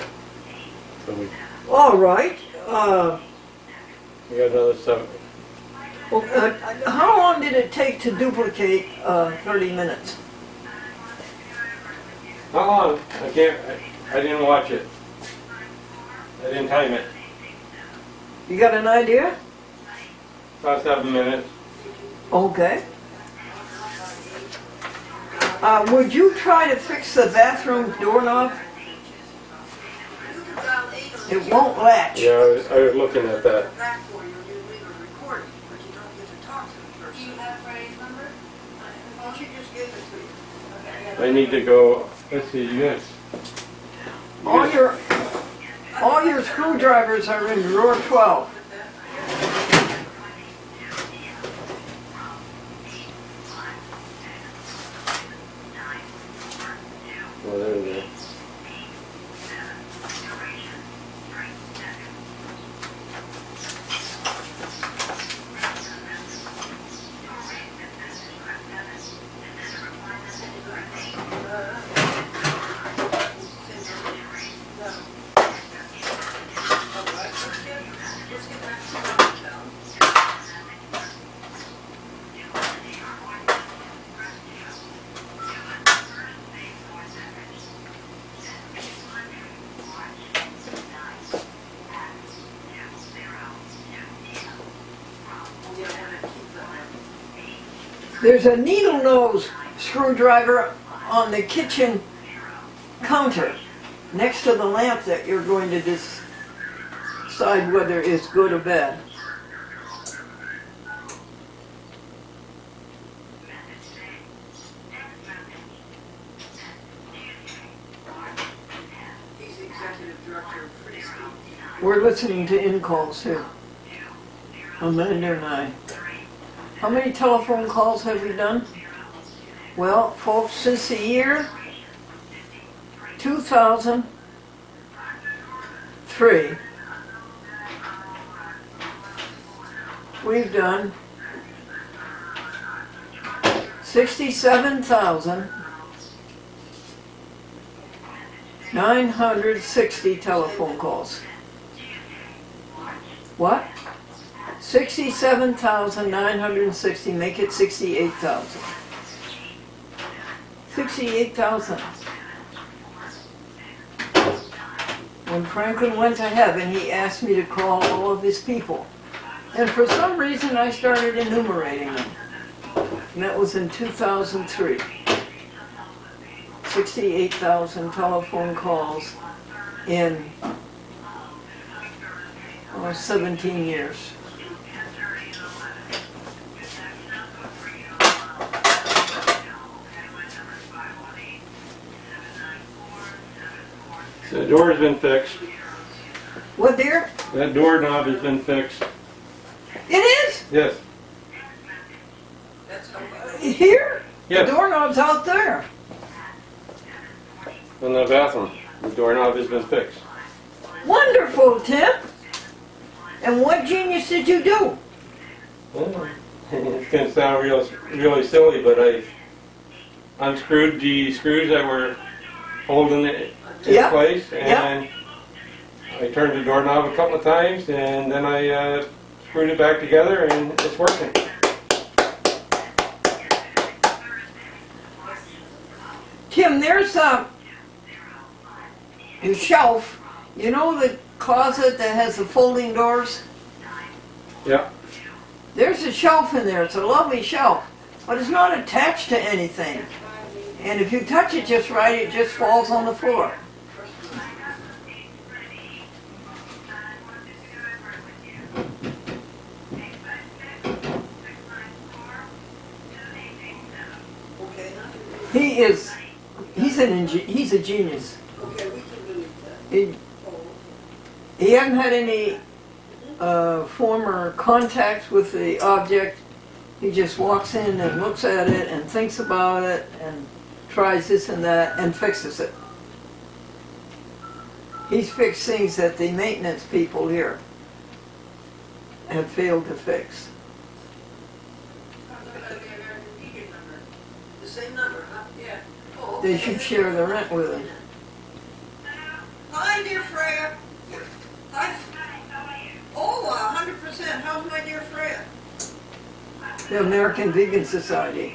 So we All right. got another 7. Well, how long did it take to duplicate 30 minutes? How long? I didn't watch it. I didn't time it. You got an idea? About 7 minutes. Okay. Would you try to fix the bathroom doorknob? It won't latch. Yeah, I was looking at that. Back for you, you leave a recording, but you don't get to talk to the person. Do you have Friday's number? Well, she just gave it to you. I need to go. Let's see. Yes. All your screwdrivers are in drawer 12. Well, there we go. There's a needle nose screwdriver on the kitchen counter next to the lamp that you're going to decide whether it's good or bad. He's the executive director of Free Speech. We're listening to in-calls here. Amanda and I. How many telephone calls have we done? Well, folks, since the year 2003, we've done 67,960 telephone calls. What? 67,960, make it 68,000. 68,000. When Franklin went to heaven, he asked me to call all of his people. And for some reason, I started enumerating them. And that was in 2003. 68,000 telephone calls in 17 years. The door's been fixed. What, dear? That doorknob has been fixed. It is? Yes. Here? Yes. The doorknob's out there. In the bathroom. The doorknob has been fixed. Wonderful, Tim. And what genius did you do? Well, it's going to sound really silly, but I unscrewed the screws that were holding it in Yeah. place, and I turned the doorknob a couple of times, and then I screwed it back together, and it's working. Tim, there's a shelf. You know the closet that has the folding doors? Yeah. There's a shelf in there. It's a lovely shelf, but it's not attached to anything. And if you touch it just right, it just falls on the floor. He's a genius. Okay, we can believe that. He hasn't had any former contact with the object He just walks in and looks at it and thinks about it and tries this and that and fixes it. He's fixed things that the maintenance people here have failed to fix. The same number, huh? Yeah. Oh, They okay. should share the rent with him. Hi, dear Freya. Hi. Oh, 100%. How's my dear Freya? The American Vegan Society.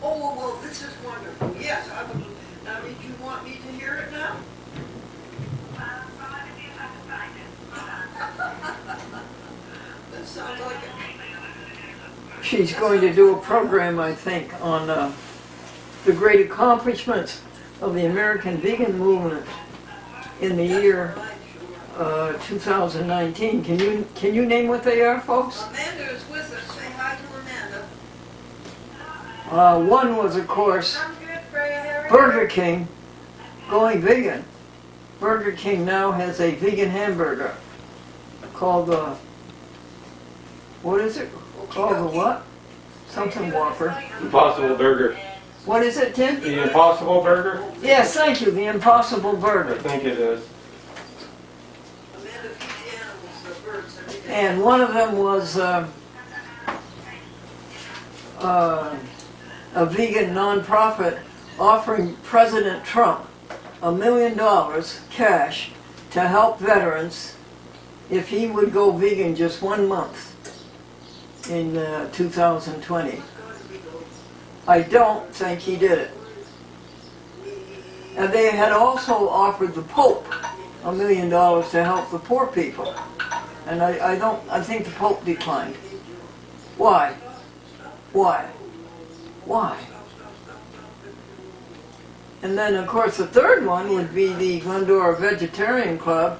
Oh, well, this is wonderful. Yes, I would. Now, did you want me to hear it now? That sounds like it. She's going to do a program, I think, on the great accomplishments of the American vegan movement in the year 2019. Can you name what they are, folks? Amanda is with us. Say hi to Amanda. One was, of course, I'm good, Freya. How are you? Burger King going vegan. Burger King now has a vegan hamburger called the, what is it? Called the what? Something Whopper. Impossible Burger. What is it, Tim? The Impossible Burger? Yes, thank you, the Impossible I Burger. think it is. Amanda feeds the animals, the birds, everything. And one of them was a vegan nonprofit offering President Trump $1 million cash to help veterans if he would go vegan just 1 month in 2020. I don't think he did it. And they had also offered the Pope $1 million to help the poor people. And I think the Pope declined. Why? Why? Why? And then, of course, the third one would be the Glendora Vegetarian Club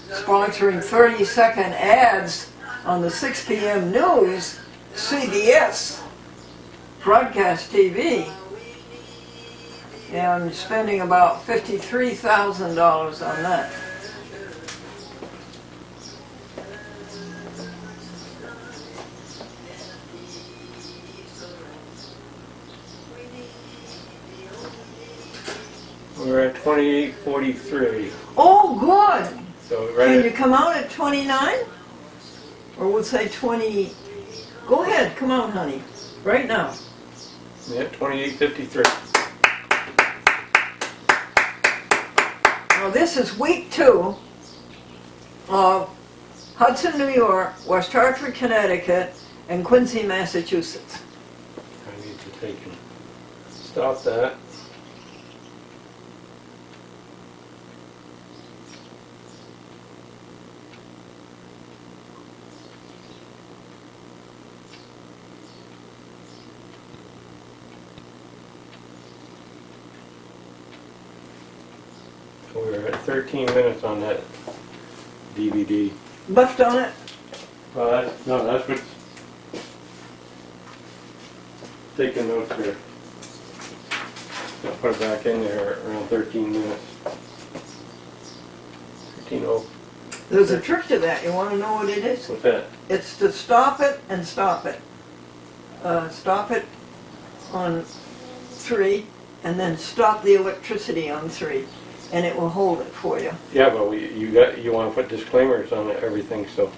sponsoring 30-second ads on the 6 p.m. news, CBS, broadcast TV, and spending about $53,000 on that. We're at 28:43. Oh, good! So Can right you at, come out at 29? Or we'll say 20. Go ahead, come on, honey. Right now. yeah, 28:53. Now, this is week 2 of Hudson, New York, West Hartford, Connecticut, and Quincy, Massachusetts. I need to take and stop that. We're at 13 minutes on that DVD. Left on it? No, that's what's taking notes here. I'll put it back in there around 13 minutes. 13:00. There's a trick to that. You want to know what it is? What's that? It's to stop it and stop it. Stop it on 3, and then stop the electricity on 3, and it will hold it for you. Yeah, but you want to put disclaimers on everything, so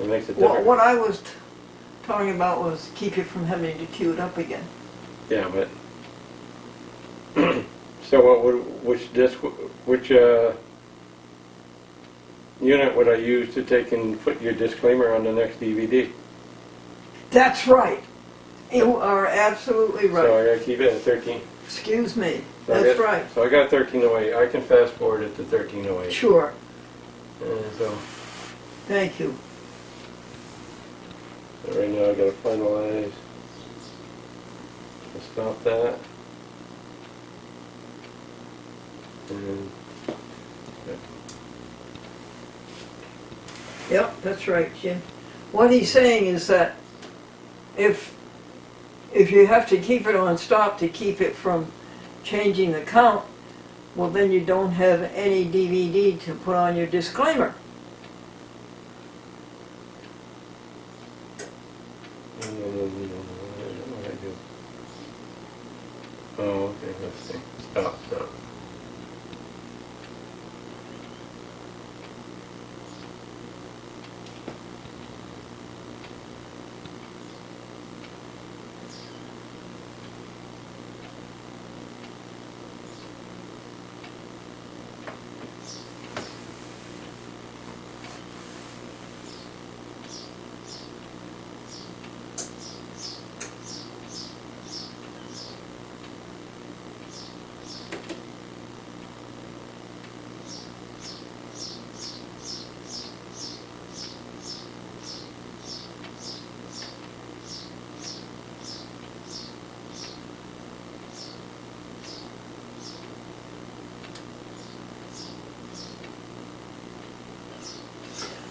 it makes it different. What I was talking about was keep you from having to queue it up again. Yeah, but so which unit would I use to take and put your disclaimer on the next DVD? That's right. You are absolutely So right. I gotta keep it at 13. Excuse me. So I That's got- right. So I got 13:08. I can fast forward it to 13:08. Sure. So Thank you. right now I gotta finalize. Stop that. And Yep, that's right, Jim. What he's saying is that if you have to keep it on stop to keep it from changing the count, Well, then you don't have any DVD to put on your disclaimer. What did I do? Oh, okay, let's see. Stop.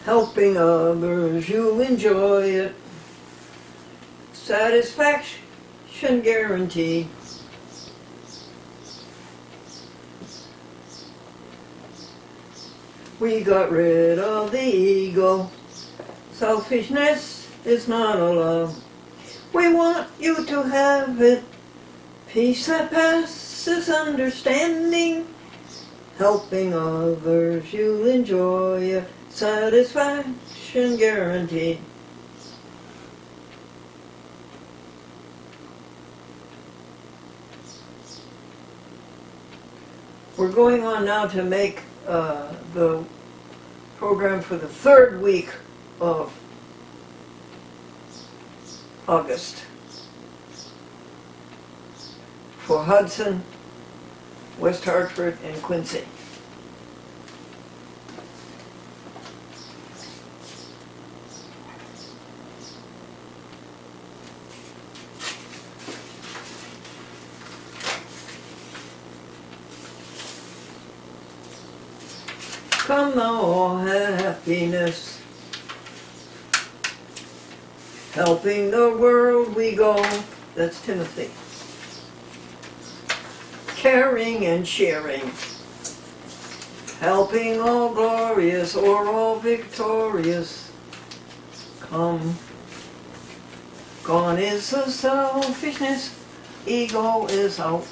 Helping others, you'll enjoy it. Satisfaction guaranteed. We got rid of the ego. Selfishness is not allowed. We want you to have it. Peace that passes understanding. Helping others, you'll enjoy it. Satisfaction guaranteed. We're going on now to make the program for the third week of August for Hudson, West Hartford, and Quincy. Come now, all happiness. Helping the world we go. That's Timothy. Caring and sharing. Helping all glorious or all victorious. Come. Gone is the selfishness. Ego is out.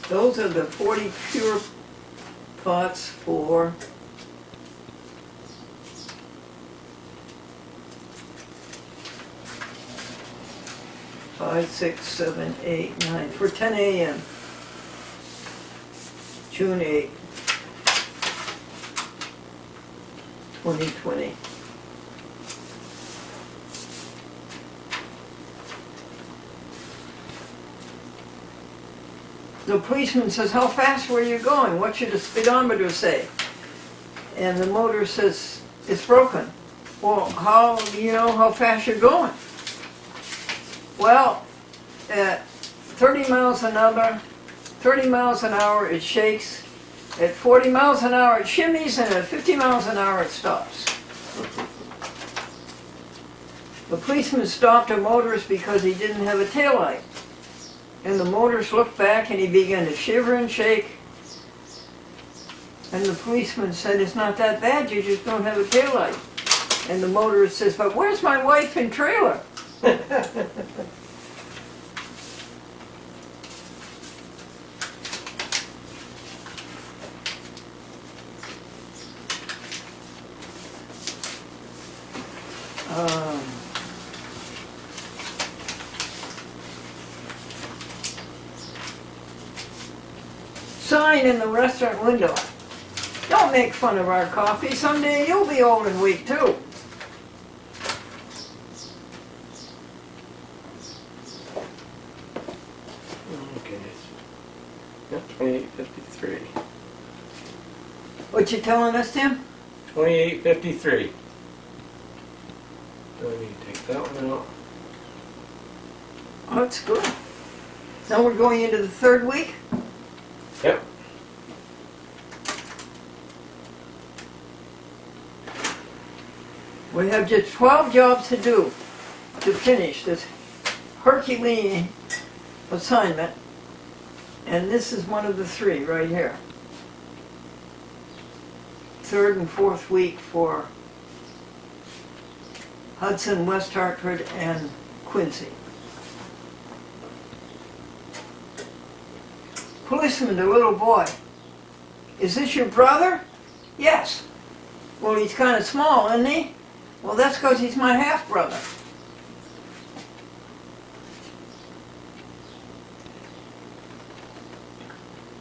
Those are the 40 pure pots for five, 6, 7, 8, 9 for 10 a.m. June 8, 2020. The policeman says, how fast were you going? What should the speedometer say? And the motor says, it's broken. Well, how do you know how fast you're going? Well, at 30 miles an hour it shakes. At 40 miles an hour it shimmies, and at 50 miles an hour it stops. The policeman stopped a motorist because he didn't have a taillight. And the motorist looked back and he began to shiver and shake. And the policeman said, it's not that bad, you just don't have a taillight. And the motorist says, but where's my wife and trailer? Sign in the restaurant window. Don't make fun of our coffee. Someday you'll be old and weak too. Okay. Yep, 2853. What you telling us, Tim? 2853. So I need to take that one out. Oh, that's good. Now we're going into the third week? Yep. We have just 12 jobs to do to finish this Herculean assignment, and this is one of the three right here. Third and fourth week for Hudson, West Hartford, and Quincy. Policeman to little boy. Is this your brother? Yes. Well, he's kind of small, isn't he? Well, that's because he's my half-brother.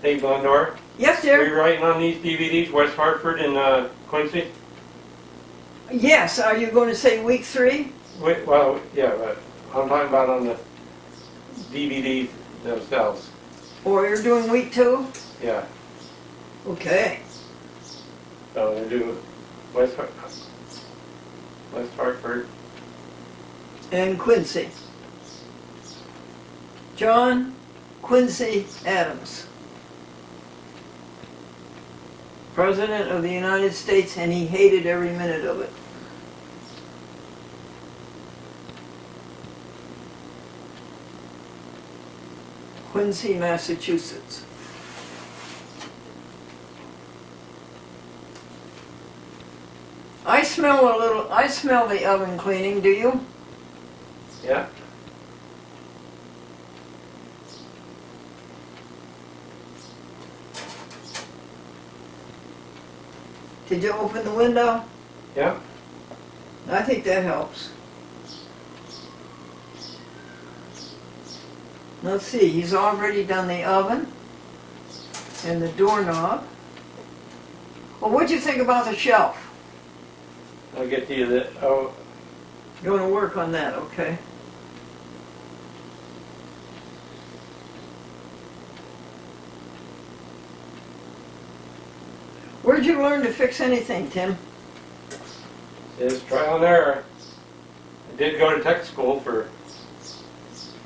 Hey, Glendora, Yes, are you dear? writing on these DVDs, West Hartford and Quincy? Yes, are you going to say week 3? Wait, well, yeah, but I'm talking about on the DVDs themselves. Or you're doing week 2? Yeah, Okay. so we do West Hartford. And Quincy. John Quincy Adams. President of the United States, and he hated every minute of it. Quincy, Massachusetts. I smell the oven cleaning, do you? Yeah. Did you open the window? Yeah. I think that helps. Let's see, he's already done the oven and the doorknob. Well, what'd you think about the shelf? I'll get to you that. Oh, You want to work on that, okay? Where'd you learn to fix anything, Tim? it's trial and error. I did go to tech school for.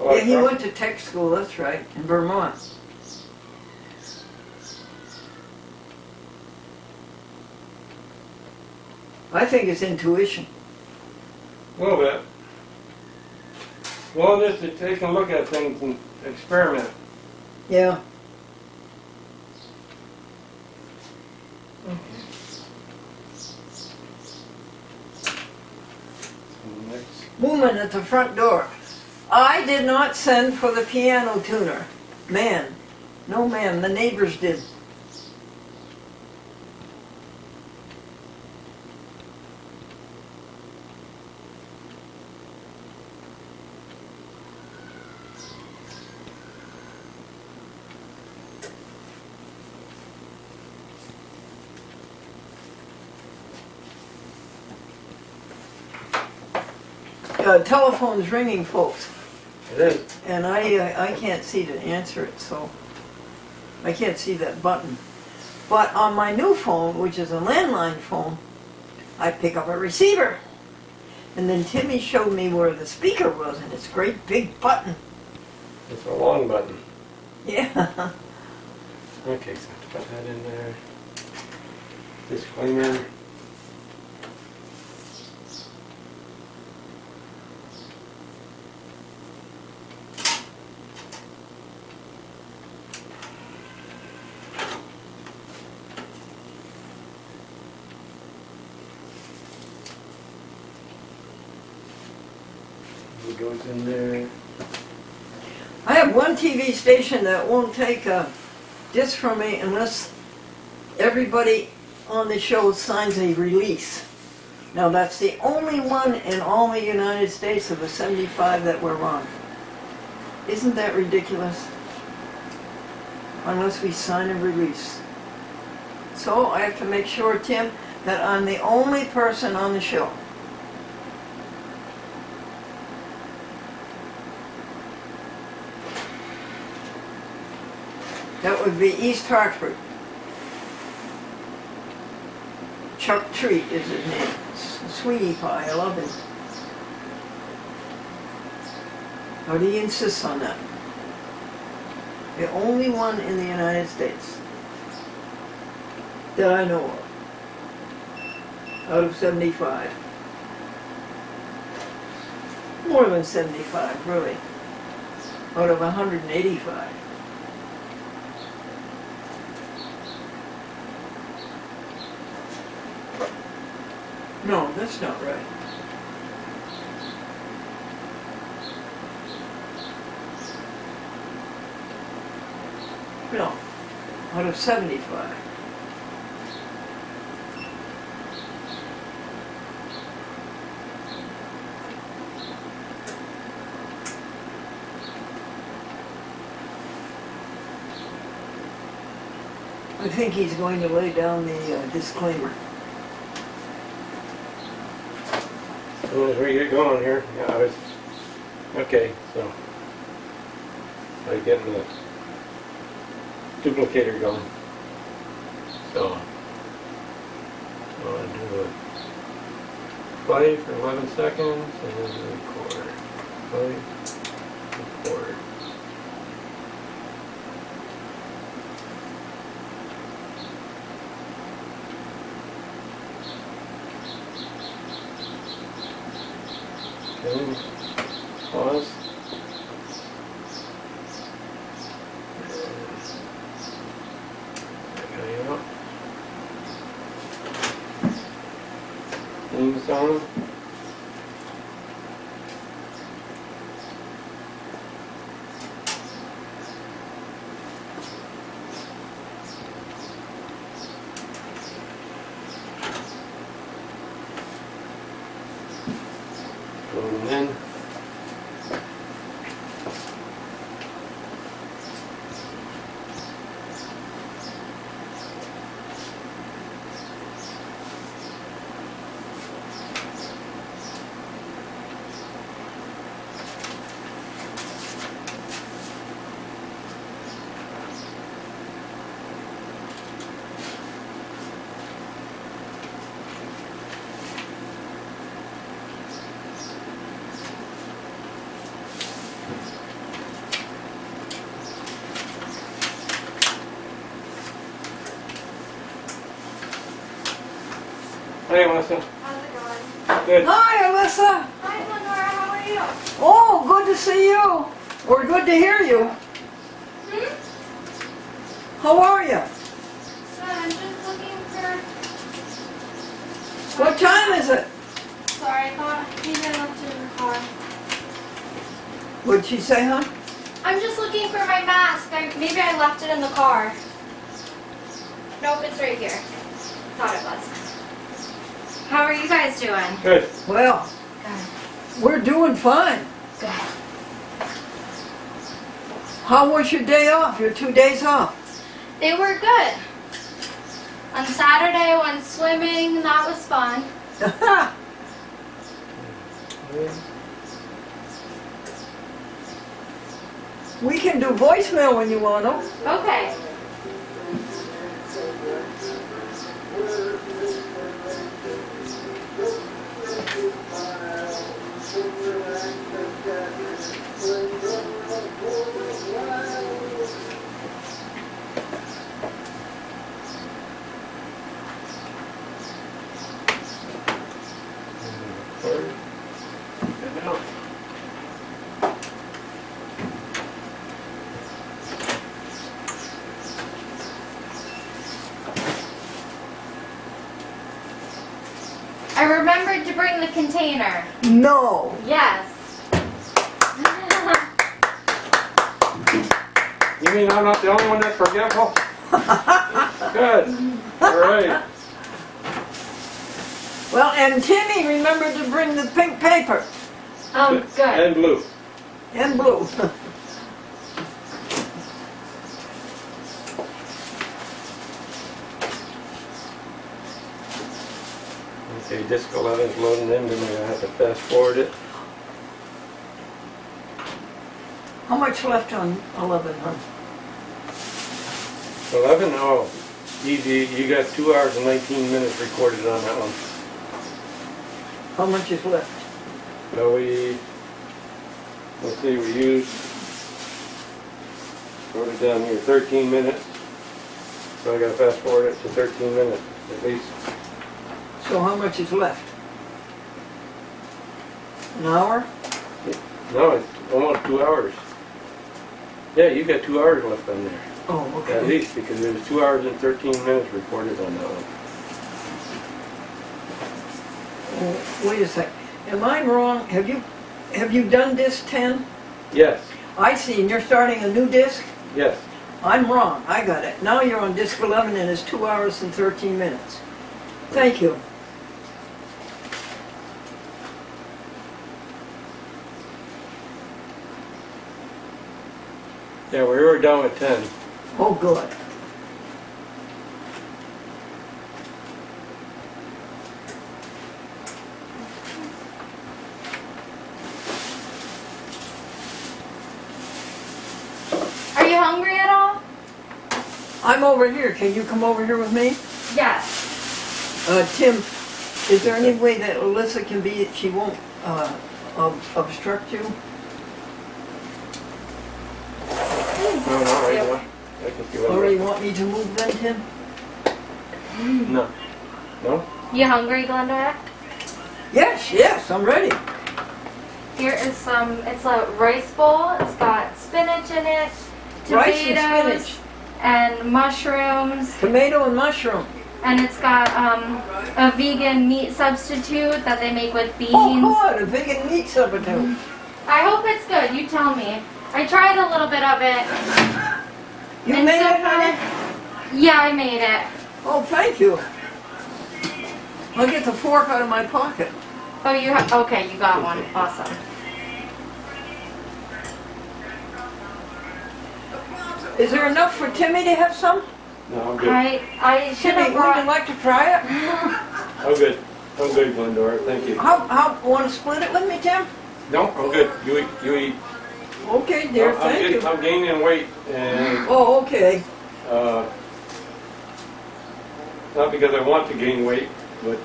Yeah, he went to tech school, that's right, in Vermont. I think it's intuition. A little bit. Well, just to take a look at things and experiment. Yeah. Next. Woman at the front door. I did not send for the piano tuner. Man. No, ma'am, the neighbors did. Telephone's ringing, folks. It is. And I can't see to answer it, so I can't see that button. But on my new phone, which is a landline phone, I pick up a receiver. And then Timmy showed me where the speaker was, and it's a great big button. It's a long button. Yeah. Okay, so I have to put that in there. Disclaimer. It goes in there. I have one TV station that won't take a disc from me unless everybody on the show signs a release. Now that's the only one in all the United States of the 75 that we're on. Isn't that ridiculous? Unless we sign a release. So I have to make sure, Tim, that I'm the only person on the show. That would be East Hartford. Chuck Treat is his name. Sweetie pie, I love him. But he insists on that. The only one in the United States that I know of. Out of 75. More than 75, really. out of 185. No, that's not right. No, out of 75. I think he's going to lay down the disclaimer. As soon as we get going here, yeah, okay, so I'm getting the duplicator going. So I'm going to do a play for 11 seconds and then record. Play, record. Okay, pause. Okay, out. Theme song. And then hey, Elyssa. How's it going? Good. Hi, Elyssa. Hi, Glendora, how are you? Oh, good to see you. Or good to hear you. How are you? Good, I'm just looking for... What time is it? Sorry, I thought maybe I left it in the car. What'd she say, hon? I'm just looking for my mask. Maybe I left it in the car. Nope, it's right here. Thought it was. How are you guys doing? Good. Well, Good. we're doing fine. Good. How was your day off, your 2 days off? They were good. On Saturday I went swimming. That was fun. We can do voicemail when you want to. Okay. I remembered to bring the container. No. Yes. You mean I'm not the only one that's forgetful? Good. All right. Well, and Timmy remembered to bring the pink paper Oh, good. And blue. and blue. Okay, disc 11 is loading in, then we're going to have to fast forward it. How much left on 11, huh? 11? Oh, easy. You got 2 hours and 19 minutes recorded on that one. How much is left? So let's see, we used, wrote it down here, 13 minutes. So I got to fast forward it to 13 minutes at least. So how much is left? An hour? No, it's almost 2 hours. Yeah, you got 2 hours left on there. Oh, At okay. least, because there's 2 hours and 13 minutes recorded on that one. Oh, wait a sec. Am I wrong? Have you done disc 10? Yes, I see, and you're starting a new disc? yes. I'm wrong. I got it. Now you're on disc 11 and it's 2 hours and 13 minutes. Thank you. Yeah, we were down at 10. Oh, good. Are you hungry at all? I'm over here. Can you come over here with me? Yes. Tim, is there any way that Elyssa can be, she won't obstruct you? No, not right now. I can see what Or you want me to move then, Tim? No. No? You hungry, Glendora? Yes, yes, I'm ready. Here is some, it's a rice bowl. It's got spinach in it, Rice and tomatoes, spinach. and mushrooms. Tomato and mushroom. And it's got a vegan meat substitute that they make with beans. Oh, good, a vegan meat substitute. I hope it's good. You tell me. I tried a little bit of it. You And made so it, honey? Yeah, I made it. Oh, thank you. I'll get the fork out of my pocket. Oh, you have, okay, you got one. Awesome. Is there enough for Timmy to have some? No, I'm good. I should Timmy, have would you brought, like to try it? I'm good. I'm good, Glendora. Thank you. Want to split it with me, Tim? No, I'm good. You eat. Okay, dear, thank you. I'm gaining weight, and Oh, okay. not because I want to gain weight, but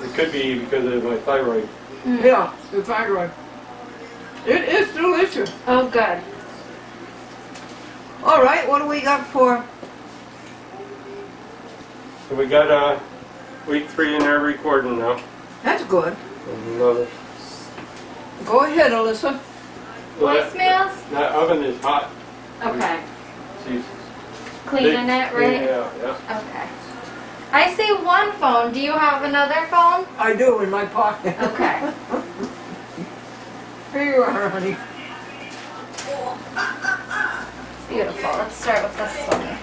it could be because of my thyroid. Yeah, the thyroid. It is delicious. oh good. All right, what do we got for? So we got week 3 in there recording now. That's good. Another. Go ahead, Elyssa. Voicemails? That oven is hot. Okay. She's Cleaning it, right? Yeah. Okay. I see one phone. Do you have another phone? I do in my pocket. Okay. Here you are, honey. Beautiful. Let's start with this one.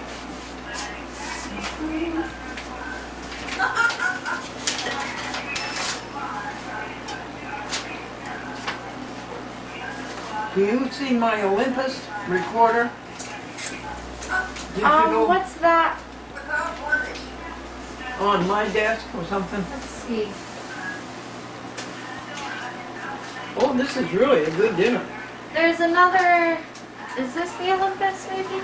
Do you see my Olympus recorder? Digital What's that? on my desk or something? Let's see. Oh, this is really a good dinner. There's another. Is this the Olympus, maybe?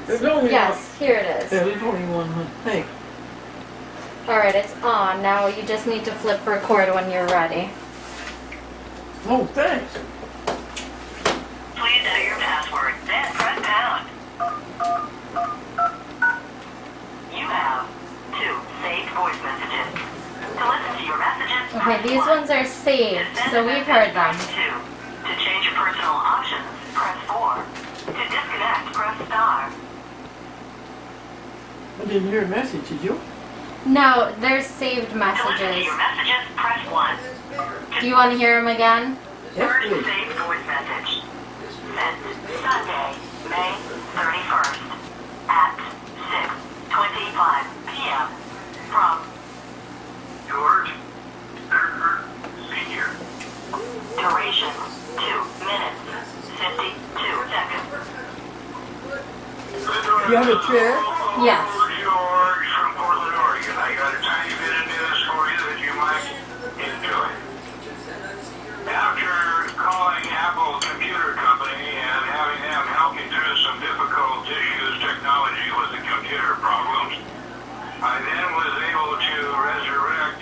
There's only Yes, here it one. is. Yeah, there's only one. Hey, Alright, it's on. Now you just need to flip record when you're ready. oh, thanks. Please enter your password, then press pound. You have 2 saved voice messages. To listen to your messages, Okay, these ones are saved, so we've heard them. 2. To change your personal options, press 4. To disconnect, press star. I didn't hear a message, did you? No, they're saved To listen to messages. your messages, press 1. Do you want to hear them again? Yes, Third please. saved voice message. Sent Sunday, May 31st at 6:25 p.m. from George Senior. Duration 2 minutes 52 seconds. You have a chair? Yes. George from Portland, Oregon. I got a tiny bit of news for you that you might enjoy. After calling Apple Computer Company and having them help me through some difficult issues, technology with the computer problems, I then was able to resurrect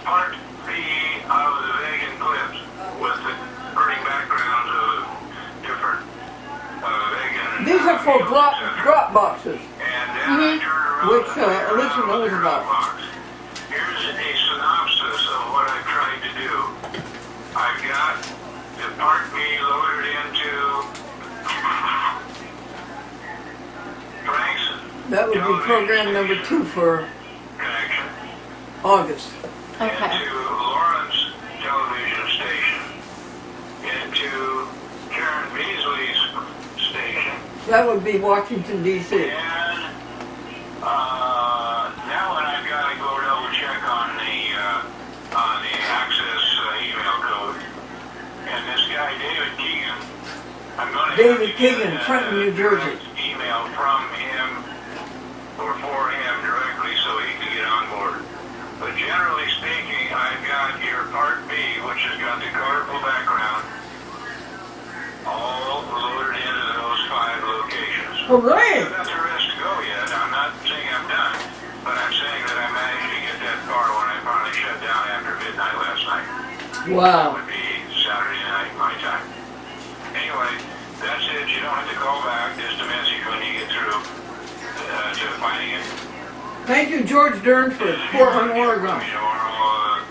part B of the vegan clips with the burning backgrounds of different vegan. These are for drop boxes. And then I turned around Which, and played Elyssa around knows with the about. Dropbox. Here's a synopsis of what I tried to do. I've got the part B loaded into That would be program number 2 for connection August. Okay. into Lawrence television station, into Karen Beasley's station, That would be Washington, D.C. and now when I've got to go double check on the access email code, and this guy David Keegan, I'm going to David Keegan, Trenton, New Jersey. email from him or for him directly so he can get on board. But generally speaking, I've got your Part B, which has got the colorful background, all loaded into those 5 locations. Hooray! I've got the rest to go yet. I'm not saying I'm done, but I'm saying that I managed to get that far when I finally shut down after midnight last night. That Wow. would be Saturday night, my time. Anyway, that's it. You don't have to call back. Just a message when you get through to finding it. Thank you, George Durnford, Portland, Oregon. Tomorrow,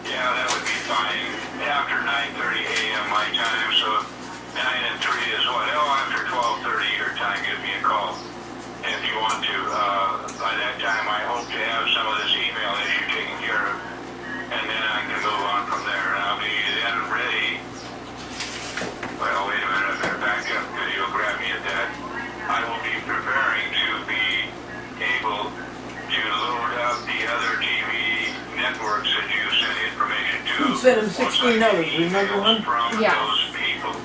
yeah, that would be fine. After 9:30 a.m. my time, so 9 and 3 is what? Oh, after 12:30 your time, give me a call if you want to. By that time, I hope to have some of this email issue taken care of, and then I can move on from there. And I'll be then ready. Well, wait a minute, I better back up because you'll grab me at that. I will be preparing to be able to load up the other TV networks that you sent information to. You sent him $16, remember one? From Yes. those people.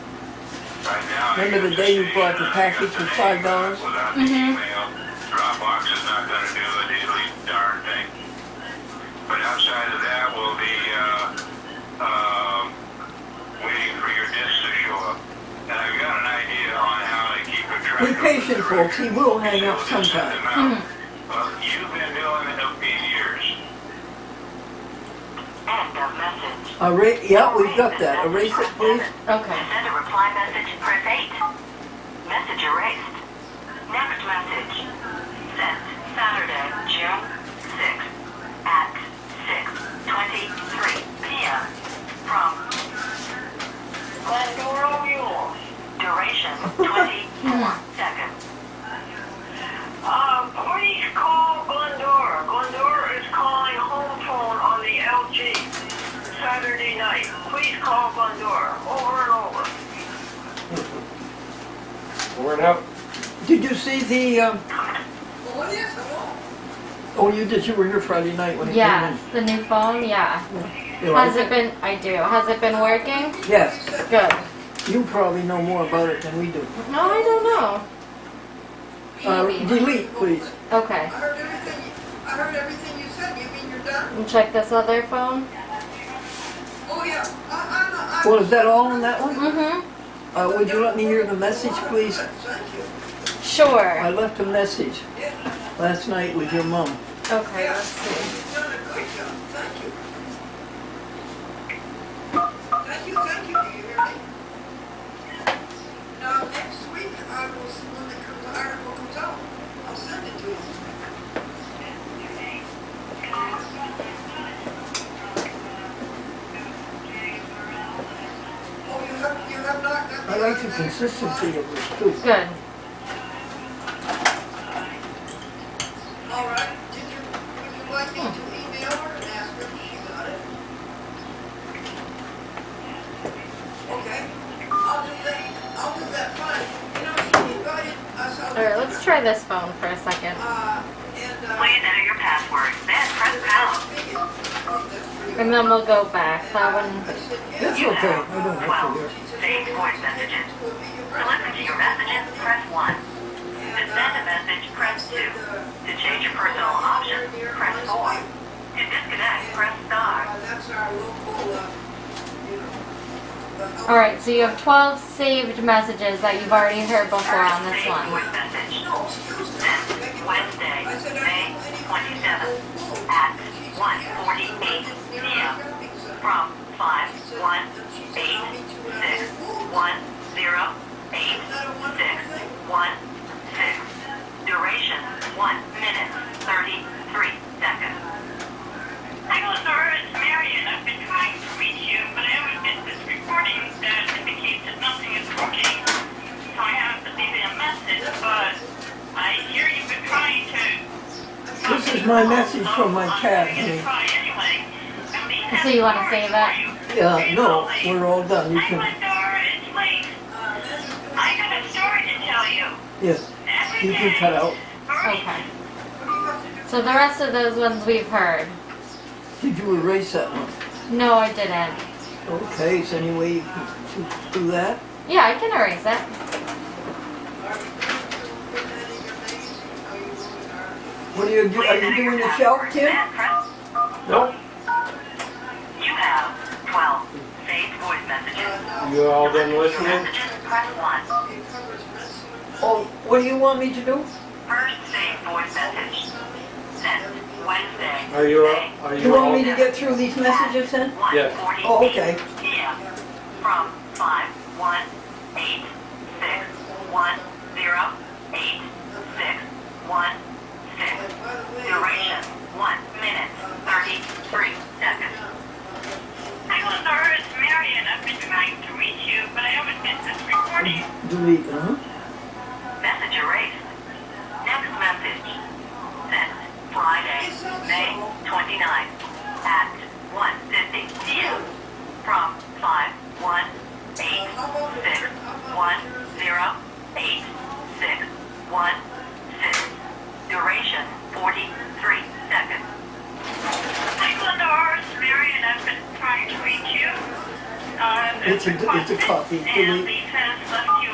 Right now, Remember the day you bought the package for $5? Without the email, Dropbox is not going to do a diddly darn thing. But outside of that, we'll be waiting for your disc to show up. And I've got an idea on how to keep a track Be of patient, the folks. He will hang up so just send sometime. them out. Well, you've been doing it up 8 years. End of message. Yeah, we've got that. Erase it, please. Okay. To send a reply message, press 8. Message erased. Next message. Sent Saturday, June 6th at 6:23 p.m. from Glendora Mule. Duration 24 seconds. Please call Glendora. Glendora is calling home phone on the LG Saturday night. Please call Glendora. Over and over. Over and out. Did you see the, Oh, yes, I will. oh, you did, you were here Friday night when it Yes, the new phone, yeah. came in. You like Has it been, I do. Has it been working? Yes, Good. you probably know more about it than we do. No, I don't know. Maybe. Delete, please. Okay. I heard everything you said. You mean you're done? And check this other phone. Oh, yeah. I'm Well, is that all on that one? Mm-hmm. Would you let me hear the message, please? Thank you. Sure. I left a message Yeah. last night with your mom. Okay, Yeah. let's see. You've done a good job. Thank you. Thank you. Do you hear me? Now, next week, when the article comes out, I'll send it to you. Oh, you have not got the I like the automatic consistency reply? of this too. Good. All right. Would you like me to email her and ask her if she got it? Okay. I'll do that fine. You know, she invited us out. Alright, let's try this phone for a second. Please enter your password, then press pound. And then we'll go back. That one. It's okay, I don't have to hear. Saved voice messages. To listen to your messages, press 1. To send a message, press 2. To change your personal options, press 4. To disconnect, press star. That's our local, you know. Alright, so you have 12 saved messages that you've already heard before on this Saved one. voice message. No, excuse me. Sent Wednesday, May 27th at 1:48 p.m. from 51861086616. Duration 1 minute 33 seconds. Hi, Glendora, it's Marion. I've been trying to reach you, but I haven't get this recording that indicates that nothing is working. So I have to leave you a message, but I hear you've been trying is my message from my cat, honey. So you want to save it? Yeah, no, we're all done. You Hi, can, Glendora, it's Lee. I got a story to tell you. yes, you can cut out. Okay. So the rest of those ones we've heard. Did you erase that one? No, I didn't. Okay, is there any way you can do that? Yeah, I can erase it. What are you doing the shelf, Tim? Nope. You have 12 saved voice messages. You all done listening? Messages, press 1. Oh, what do you want me to do? First saved voice message. Sent Wednesday. Are you You want all? me to get through these messages then? Yes. 1:48 Oh, okay. p.m. from 51861086116. Duration 1 minute 33 seconds. Hi, Glendora, it's Marion. I've been trying to reach you, but I haven't been this recording. Delete, Message erased. Next message. Sent Friday, May 29th at 1:50 p.m. from 51861086116. Duration 43 seconds. Hi, Glendora, it's Marion. I've been trying to reach you. It's a copy. And Delete. Lee has left you.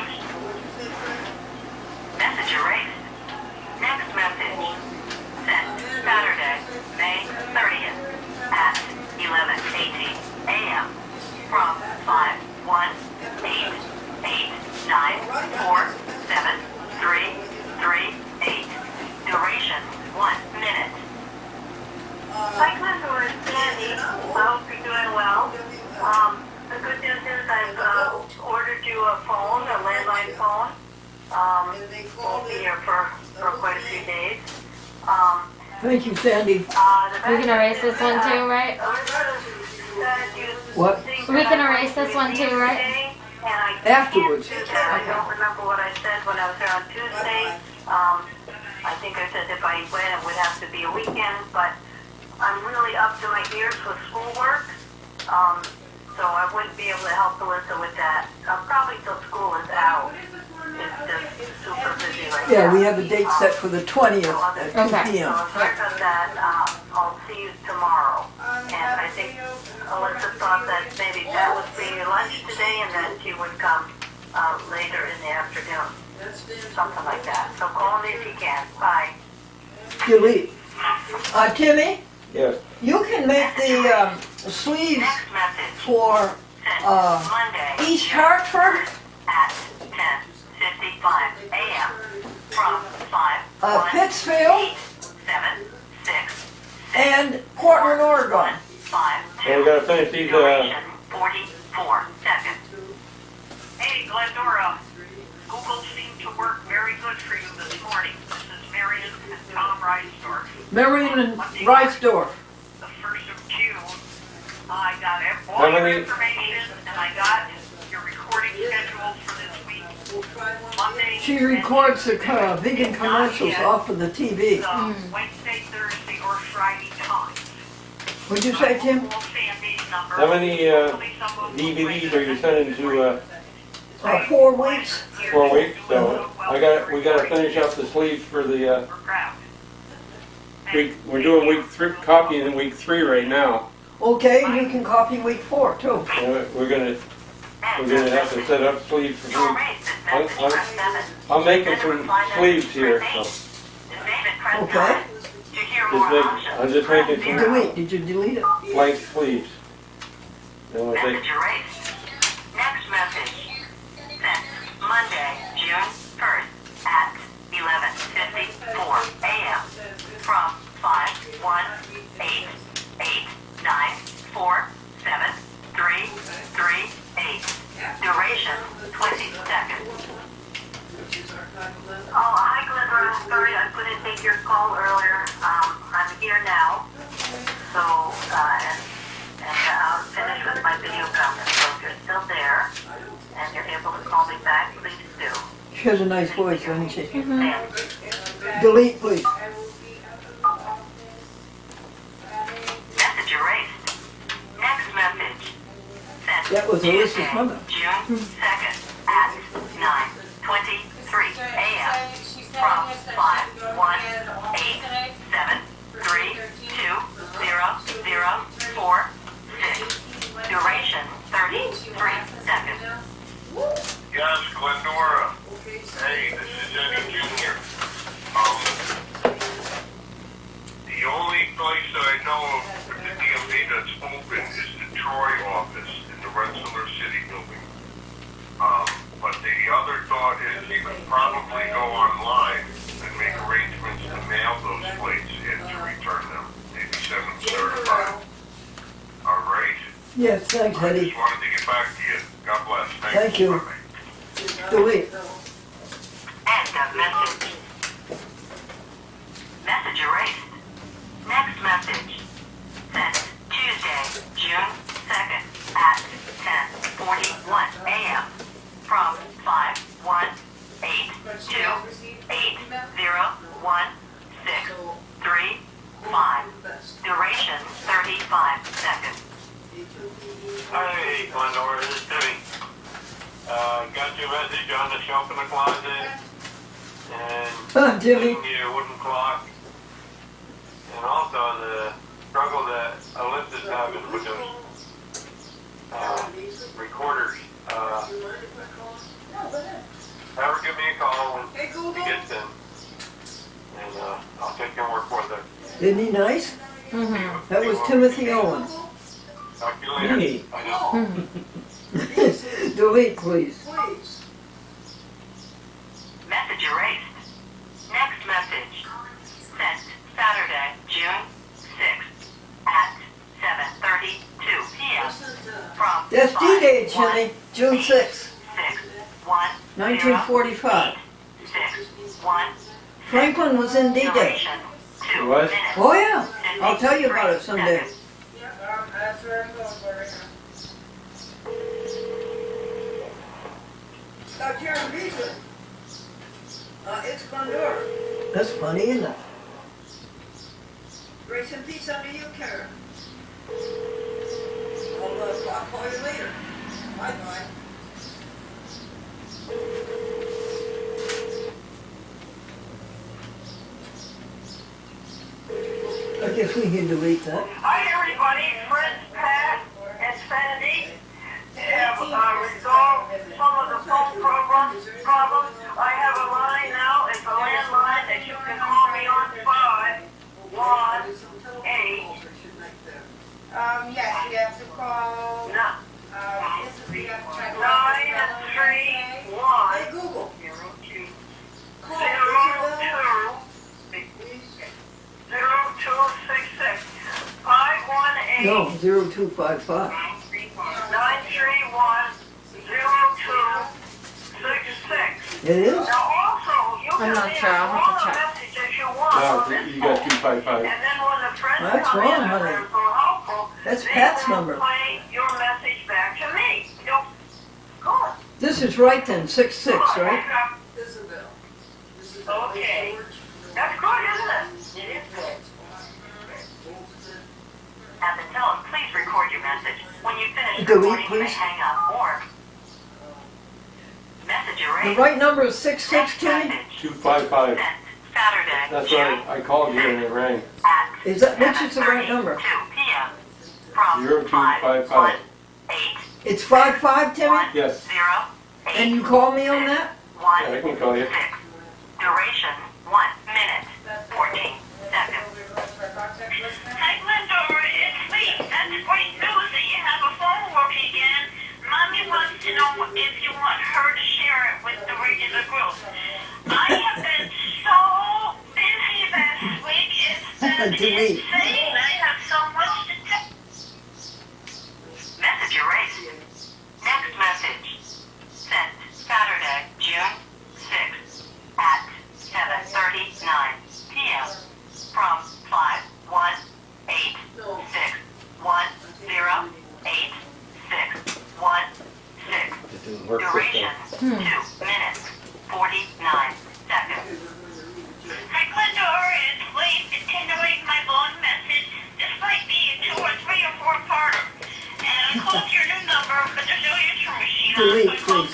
Message erased. Next message. Sent Saturday, May 30th at 11:18 a.m. from 518894738. Duration 1 minute. Hi, Glendora, it's Sandy. I hope you're doing well. The good news is I've ordered you a phone, a landline phone. Won't be here for quite a few days. Thank you, Sandy. We can erase this one too, right? What? We can erase this one too, right? Afterwards. I don't remember what I said when I was there on Tuesday. I think I said if I went, it would have to be a weekend, but I'm really up to my ears with schoolwork. So I wouldn't be able to help Elyssa with that. Probably till school is out. It's just super busy right now. Yeah, we have a date set for the 20th at 2 Okay. p.m. So sorry about that. I'll see you tomorrow. And I think Elyssa thought that maybe Pat was bringing you lunch today and then she would come later in the afternoon. Something like that. So call me if you can. Bye. Delete. Timmy, Yes. you can make the sleeves Next message. for Sent Monday. East Hartford, At 10:55 a.m. from 5 Pittsfield, 7 6 and Portland, Oregon. 5 Well, we gotta finish these. Duration 44 seconds. Hey, Glendora. Google seemed to work very good for you this morning. This is Marion and Tom Reisdorf. Marion and Reisdorf. The 1st of June. I got all How your many- information and I got your recording schedule for this week. Monday. She records the vegan commercials off of the TV. Wednesday, Thursday, or Friday times. What'd you say, Tim? How many DVDs are you sending to 4 weeks. 4 weeks? So we gotta finish up the sleeves for the week. We're doing week 3, copying in week 3 right now. Okay, and you can copy week 4 too. We're gonna have to set up sleeves for week. I'm making some sleeves here, so Okay. I'm just making some Delete. Did you delete it? blank sleeves. Then we'll take. Message erased. Next message. Sent Monday, June 1st at 11:54 a.m. from 518894738. Duration 20 seconds. Oh, hi, Glendora. Sorry I couldn't take your call earlier. I'm here now. So, and I'll finish with my video conference. So if you're still there and you're able to call me back, please do. She has a nice voice, doesn't she? Sandy. Delete, please. That was Tuesday, Alyssa's mother. June 2nd at 9:23 a.m. She's From telling us that 5, she's going 1, to get a home 8, today. 7, 3, 2, 0, 0, 4, 6. Duration 33 seconds. Yes, Glendora. Hey, this is Eddie Jr. The only place that I know of for the DMV that's open is the Troy office in the Rensselaer City building. But the other thought is you could probably go online and make arrangements to mail those plates and to return them. Maybe send them certified. All right. Yes, thanks, I Eddie. just wanted to get back to you. God bless. Thank you. Bye-bye. Delete. End of message. Message erased. Next message. Sent Tuesday, June 2nd at 10:41 a.m. From 518080165. Duration 35 seconds. Hey, Glendora, this is Timmy. Got your message on the shelf in the closet, and Jimmy. your wooden clock, and also the struggle that Elyssa's having with those recorders. Have her give me a call when Hey, Google. she gets in, and I'll take your word for it. Isn't he nice? Mm-hmm. That was Timothy Owen. Talk to you later. Hey. I know. Delete, please. Please. Message erased. Next message. Sent Saturday, June 6th at 7:32 p.m. From That's D-Day, Jimmy. June 6th, 6, 1, 1945. 6, 1. Franklin was in D-Day. Duration 2 What? minutes. Oh, yeah. I'll tell you about it someday. Yeah, that's where I'm going for right now. Jeremy Beasley. It's Glendora. That's funny, isn't it? Grace and peace unto you, Karen. I'll call you later. Bye-bye. I guess we can delete that. Hi everybody, friends Pat and Sandy have resolved some of the phone problems. I have a line now, it's a landline that you can call me on 518. Yes, you have to call, No, this is, you have to try to. 931 Hey, Google. 02 Call Isabel. 0266 518 No, 0255. 931 0266. It is? Now also, you I'm can not leave sure, I'll have all to the check. messages you want No, on this you got phone. 255. And then when the friends That's come wrong, in honey. and are helpful, That's they Pat's will number. play your message back to me. Good. This is right then, 66, right? Isabel. This is Okay. George. That's good, isn't it? It is good. At the tone, please record your message. When you finish Delete, recording, you may please. hang up or message The erased. right number is 66, Next Timmy? message 255. sent Saturday, That's June right. I called you and it rang. at Is that, which is the right number? 2 p.m. From 0255. 518 It's 55, Timmy? Yes. 08 And you call me on that? 1 Yeah, I can call you. 6. Duration 1 minute 14 seconds. Hi, Glendora, it's me. That's great news that you have a phone working again. Mommy wants to know if you want her to share it with the regular group. I have been so busy this week. It's been Delete. insane. I have so much to do. Message erased. Next message. Sent Saturday, June 6th at 7:39 p.m. From 518 It didn't work this Duration time. 2 minutes 49 seconds. Hi Glendora, it's Wade continuing my long message. This might be a 2 or 3 or 4 parter. And I called your new number, but delete, please.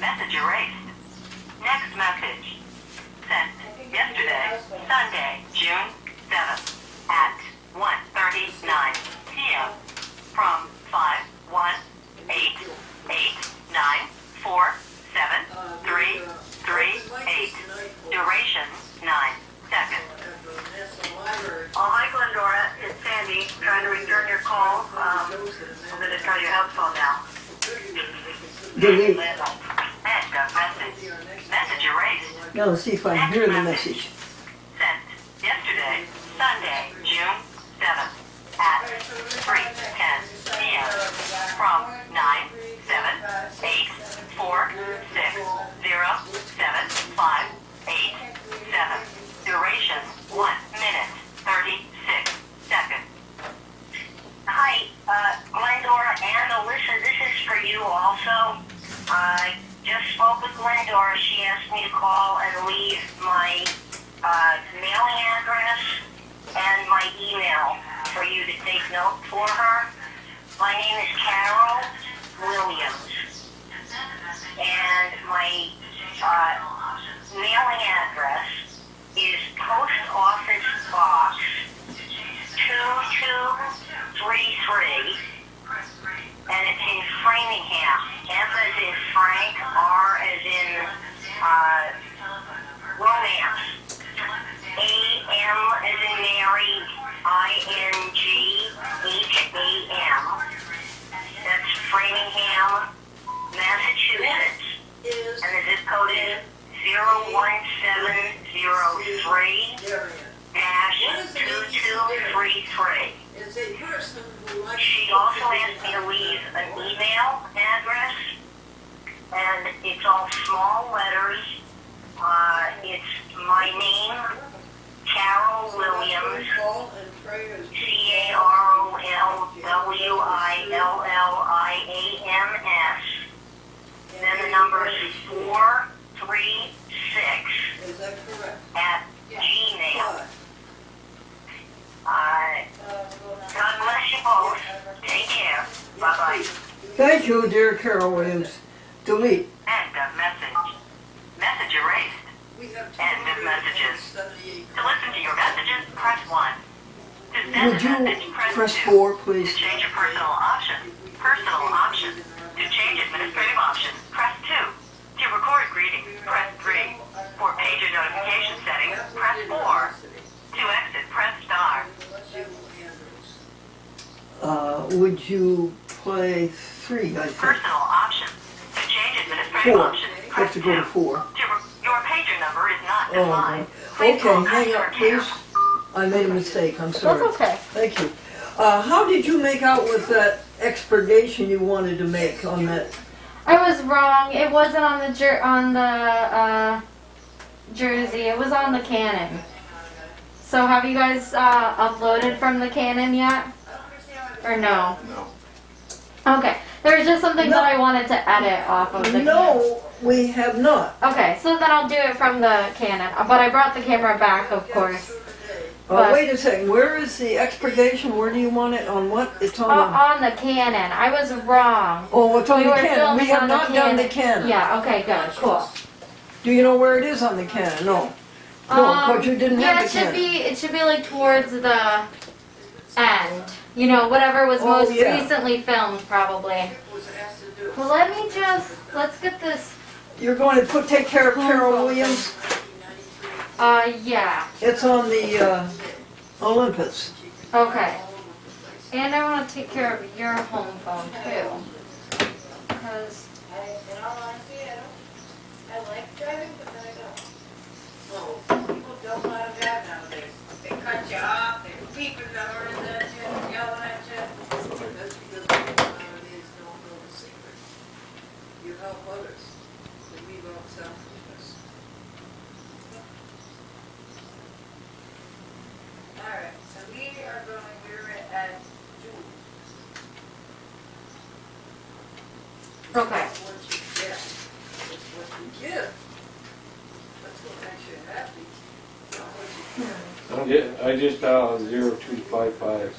Message erased. Next message. Sent yesterday, Sunday, June 7th at 1:39 p.m. from 51889473338. Duration 9 seconds. Oh, hi Glendora, it's Sandy, trying to return your call. I'm gonna try your house phone now. Delete. End of message. Message erased. Now see if I can hear the message. Sent yesterday, Sunday, June 7th at 3:10 p.m. from 97846075887. Duration 1 minute 36 seconds. Hi, Glendora and Elyssa, this is for you also. I just spoke with Glendora. She asked me to call and leave my mailing address and my email for you to take note for her. My name is Carol Williams, and my mailing address is Post Office Box 2233, and it's in Framingham. F as in Frank, R as in romance, A-M as in Mary, I-N-G-H-A-M. That's Framingham, Massachusetts, and the zip code is 01703-2233. It's a person who likes. She also asked me to leave an email address, and it's all small letters. It's my name, Carol Williams, CarolWilliams, then the number is 436 Is that correct? at Gmail. God bless you both. Take care. Bye-bye. Thank you, dear Carol Williams. Delete. End of message. Message erased. End of messages. To listen to your messages, press 1. To send Would a message, you press press 2. 4, To please? change your personal options, personal options. To change administrative options, press 2. To record greetings, press 3. For pager notification settings, press 4. To exit, press star. Would you play 3, I think? Personal options. To change administrative 4. options, You press have to go to 4. Your pager number is not Oh, defined. okay. Please call Hang customer up, care. please. I made a mistake, I'm sorry. That's okay. Thank you. How did you make out with that expurgation you wanted to make on that? I was wrong. It wasn't on the jersey. It was on the Canon. So have you guys uploaded from the Canon yet? Or no? No. Okay. There was just something No. that I wanted to edit off of the Canon. No, we have not. Okay, so then I'll do it from the Canon. But I brought the camera back, of course. But- Wait a second, where is the expurgation? Where do you want it? On what? It's on the... On the Canon. I was wrong. Oh, it's on We the were Canon. We filming have on the not done the Canon. Canon. Yeah, okay, good, cool. Do you know where it is on the Canon? No. No, because you didn't yeah, have the Canon. it should be like towards the end. You know, whatever was Oh, most yeah. recently filmed, probably. Well, let's get this. You're going to take care of Carol Williams? Yeah. It's on the Olympus. Okay. And I want to take care of your home phone too, because In all honesty, I like driving, but then I don't. People don't let them drive nowadays. They cut you off, they're beeping the horns at you, yelling at you. That's because people nowadays don't know the secret. You help others, and we won't self-interest. Alright, so we are at June. okay. It's what you get. It's what you give. That's what makes you happy. Not what you get. I just dialed 0255. If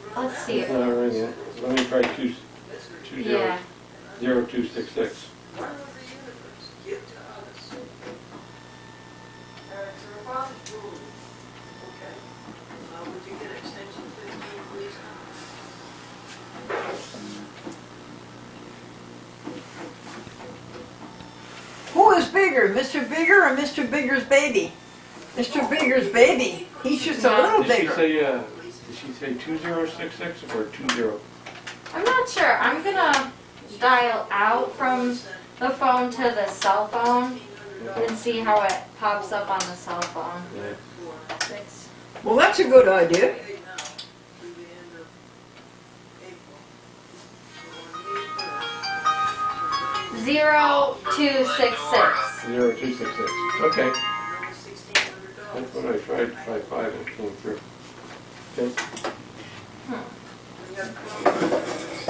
you Let's see. It's not ringing. Let me try 2 Yeah. 0266. One with the universe, give to others. It's a repository. Okay. Would you get extension 15, please? Who is bigger, Mr. Bigger or Mr. Bigger's baby? Mr. Bigger's baby. He's just a little Did she bigger. say, did she say 2066 or 20? I'm not sure. I'm gonna dial out from the phone to the cell phone and see how it pops up on the cell phone. Yeah. 6. Well, that's a good idea. Paid now through the end of April. So on May 0266. 0266. Okay. first, $1,600. That's what I tried to try 5 and it came through. Okay. We got Columbus.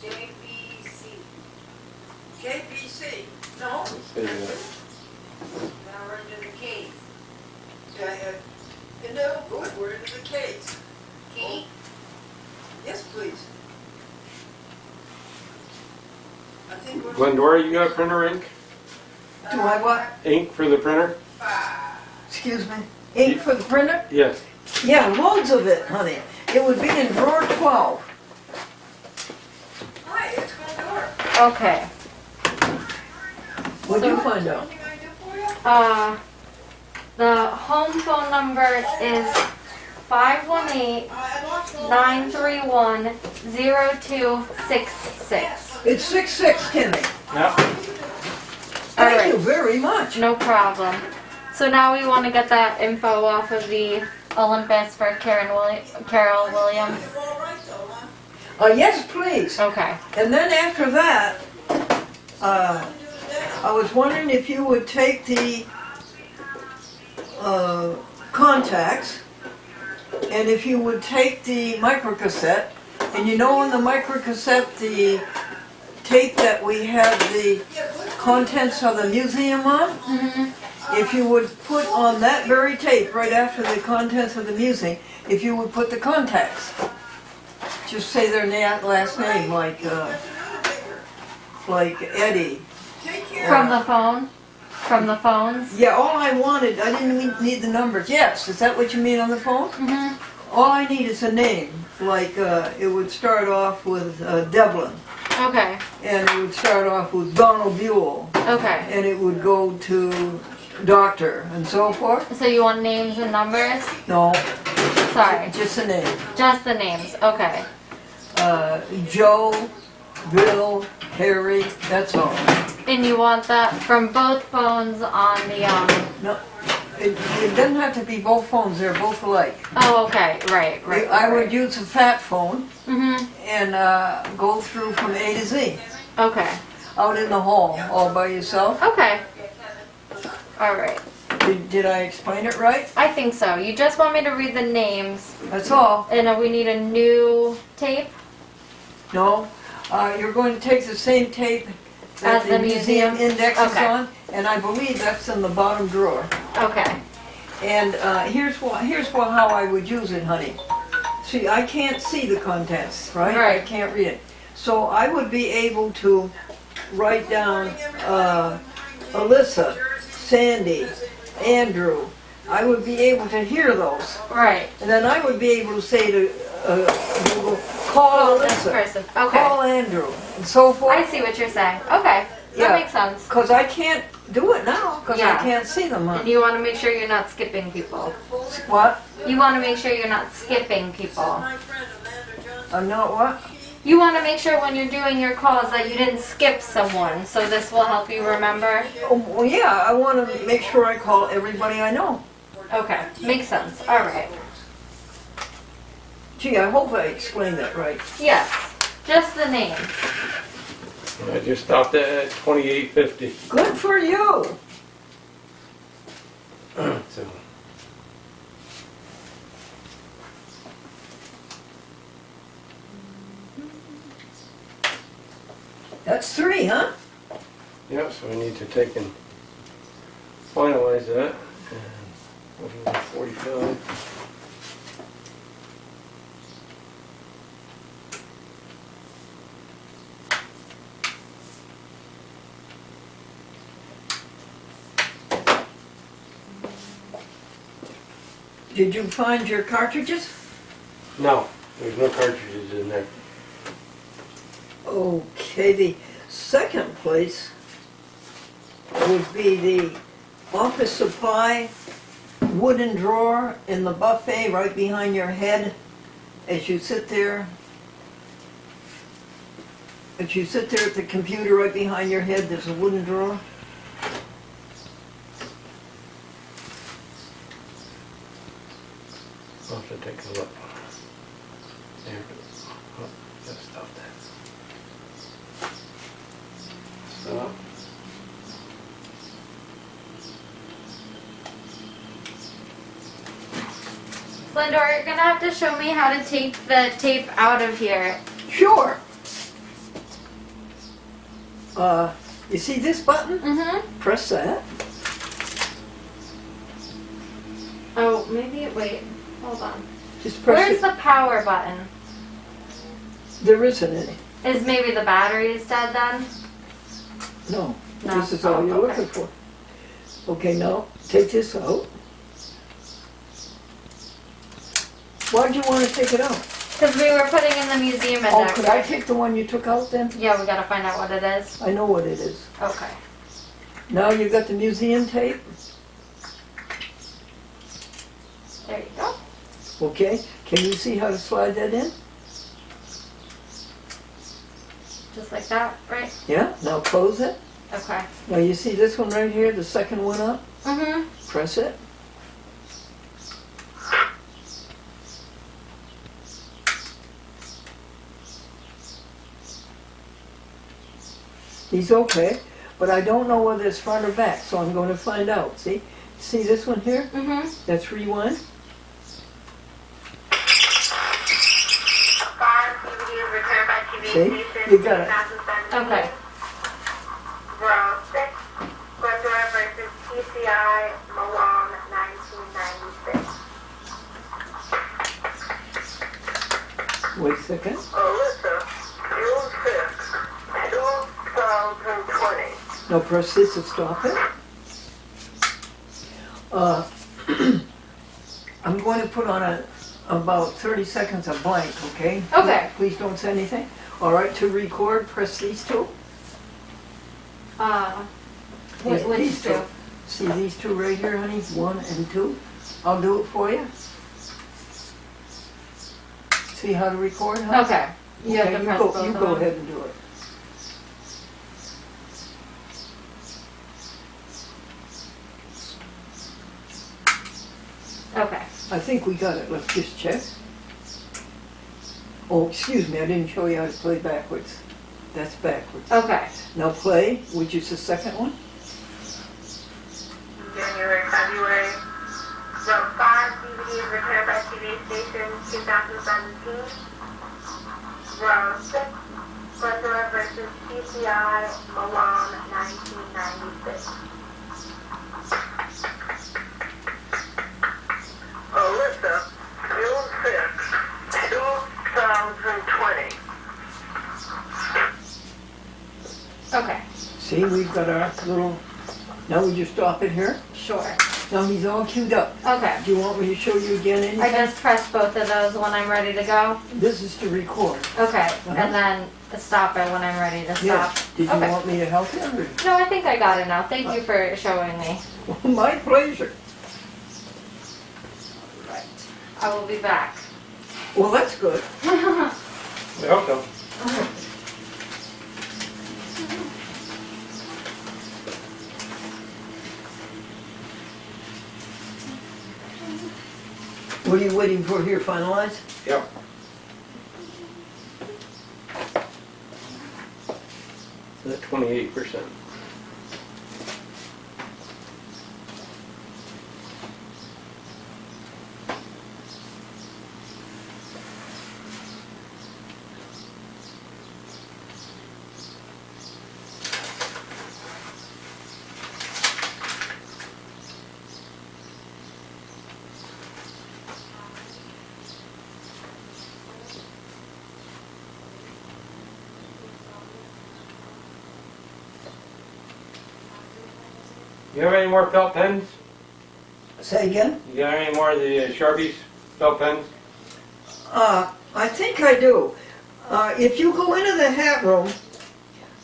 JBC. KBC. No. Let's say that. Now we're into the K's. No, good, we're into the K's. K? Yes, please. I think we're. Glendora, you got printer ink? Do I what? Ink for the printer? Excuse me. Ink for the printer? Yes. Yeah, loads of it, honey. It would be in drawer 12. Hi, it's Glendora. Okay. What'd you find out? Anything I can do for you? The home phone number is 518-931-0266. It's 66, Timmy. Yeah. Thank Alright. you very much. No problem. So now we want to get that info off of the Olympus for Carol Williams. You're all right though, huh? Yes, please. Okay. And then after that, I was wondering if you would take the contacts, and if you would take the microcassette, and you know on the microcassette the tape that we have the contents of the museum on? Mhm. If you would put on that very tape right after the contents of the museum, if you would put the contacts. Just say their last name, like Eddie. Take care. From the phone? From the phones? Yeah, all I wanted, I didn't need the numbers. Yes, is that what you mean on the phone? Mhm. All I need is a name, like it would start off with Devlin, Okay. and it would start off with Donald Buell, Okay. and it would go to Doctor, and so forth. So you want names and numbers? No, Sorry. just a name. Just the names. Okay. Joe, Bill, Harry, that's all. And you want that from both phones on the No, it doesn't have to be both phones, they're both alike. Oh, okay. Right. I would use a fat phone Mhm. and go through from A to Z, Okay. out in the hall, all by yourself. Okay. All right. Did I explain it right? I think so. You just want me to read the names, That's all. and we need a new tape. No, you're going to take the same tape that As the museum? index is Okay. on, and I believe that's in the bottom drawer. Okay. And here's how I would use it, honey. See, I can't see the contents, right? Right. I can't read it. So I would be able to write down Elyssa, Sandy, Andrew. I would be able to hear those. Right. And then I would be able to say to Google, call This Elyssa, person. Okay. call Andrew, and so I forth. see what you're saying. Okay. That Yeah. makes sense. Because I can't do it now, because Yeah. I can't see them. And you want to make sure you're not skipping people. What? You want to make sure you're not skipping people. My friend Amanda Johnson. I'm not what? You want to make sure when you're doing your calls that you didn't skip someone, so this will help you remember. Oh, well, yeah, I want to make sure I call everybody I know. Okay, makes sense. All right. Gee, I hope I explained that right. Yes, just the names. I just stopped at 2850. Good for you. So. That's 3, huh? Yeah, so we need to take and finalize that. And 45. Did you find your cartridges? No, there's no cartridges in there. Okay, the second place would be the office supply wooden drawer in the buffet right behind your head as you sit there. As you sit there at the computer right behind your head, there's a wooden drawer. I'll have to take a look. There. Oh, gotta stop that. Stop. Glendora, you're gonna have to show me how to take the tape out of here. Sure. You see this button? Mm-hmm. Press that. Oh, maybe, wait, hold on. Just press Where's it. the power button? There isn't any. Is maybe the batteries dead then? No. No. This is all Oh, you're okay. looking for. Okay, now take this out. Why'd you want to take it out? Because we were putting in the museum Oh, index. could I take the one you took out then? Yeah, we gotta find out what it is. I know what it is. Okay. Now you got the museum tape, There you go. okay? Can you see how to slide that in? Just like that, right? Yeah, now close it. Okay. Now you see this one right here, the second one up? Mm-hmm. Press it. He's okay, but I don't know whether it's front or back, so I'm going to find out. See? See this one here? Mm-hmm. That's rewind. 5 DVDs returned by TV See? station You got it. 2017. Okay. Row 6, Glendora versus TCI Malone 1996. Wait a second. Elyssa, June 5th, 2020. Now press this to stop it. I'm going to put on about 30 seconds of blank, okay? Okay. Please don't say anything. All right, to record, press these two. Which These two? See these two right here, honey? 1 and 2. I'll do it for you. See how to record, huh? Okay. You have to press both You of go them. ahead and do it. Okay. I think we got it. Let's just check. Oh, excuse me, I didn't show you how to play backwards. That's backwards. Okay. Now play, which is the second one. January, February. Row 5 DVDs returned by TV station 2017. Row 6, Glendora versus TCI Malone 1996. Elyssa, June 5th, 2020. Okay. See, we've got our little, now we just stop it here. Sure. Now he's all queued up. Okay. Do you want me to show you again anything? I just press both of those when I'm ready to go. This is to record. Okay. And then stop it when I'm ready to stop. Yes. Did you Okay. want me to help you? No, I think I got it now. Thank you for showing me. My pleasure. Right. I will be back. Well, that's good. I hope so. What are you waiting for here, finalize? Yep. At 28%. You have any more felt pens? Say again? You got any more of the Sharpies felt pens? I think I do. If you go into the hat room,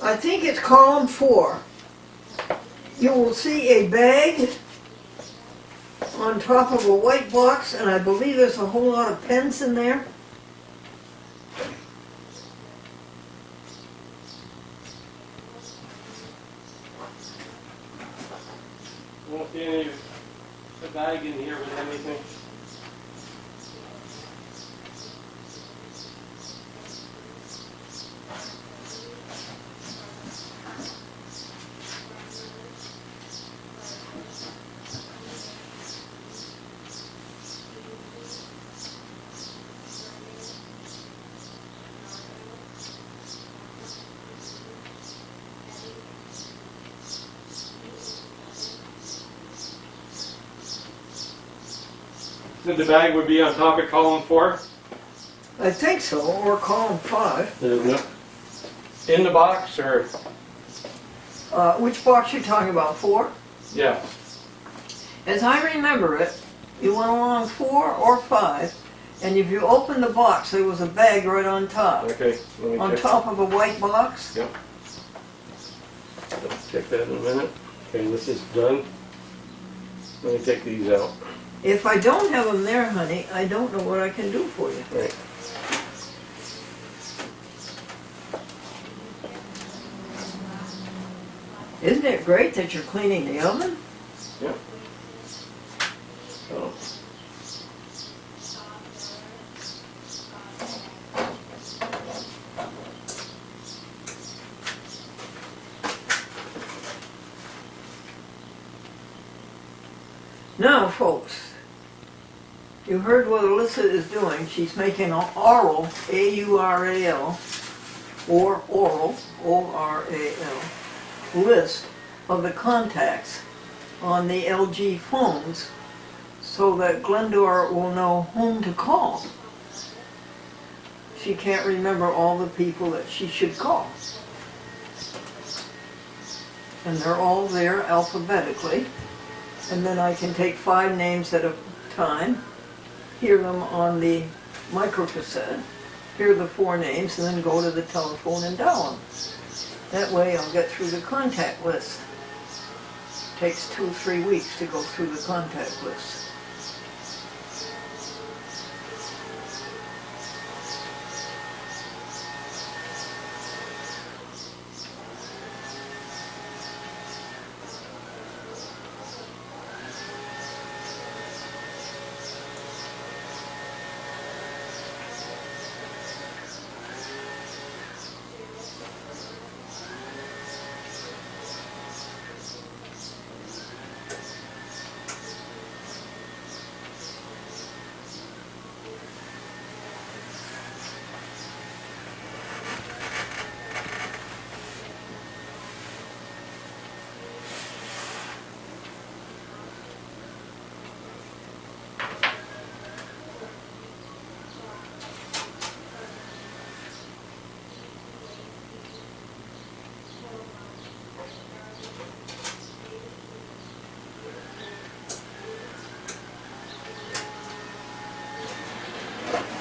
I think it's column 4. You will see a bag on top of a white box, and I believe there's a whole lot of pens in there. Won't see any of the bag in here with anything. So the bag would be on top of column 4? I think so, or column 5. There's no, in the box, or? Which box you talking about, 4? Yeah. As I remember it, you went along 4 or 5, and if you open the box, there was a bag right on top. Okay, let me On check. top of a white box. Yep. Let's check that in a minute. Okay, this is done. Let me take these out. If I don't have them there, honey, I don't know what I can do for you. Right. Isn't it great that you're cleaning the oven? Yep. So. Now, folks, you heard what Elyssa is doing. She's making an oral, A-U-R-A-L, or oral, O-R-A-L, list of the contacts on the LG phones so that Glendora will know whom to call. She can't remember all the people that she should call. And they're all there alphabetically. And then I can take 5 names at a time, hear them on the microcassette, hear the 4 names, and then go to the telephone and dial them. That way I'll get through the contact list. Takes 2-3 weeks to go through the contact list.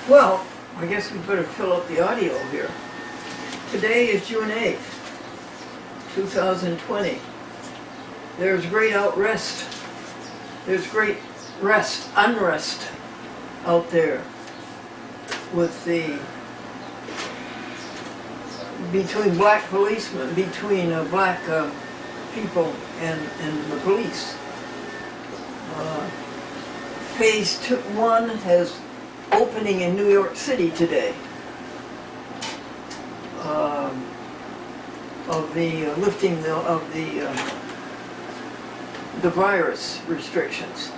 Well, I guess we better fill up the audio here. Today is June 8th, 2020. There's great unrest out there with between black policemen, between black people and the police. Phase 1 has opening in New York City today of the lifting of the virus restrictions.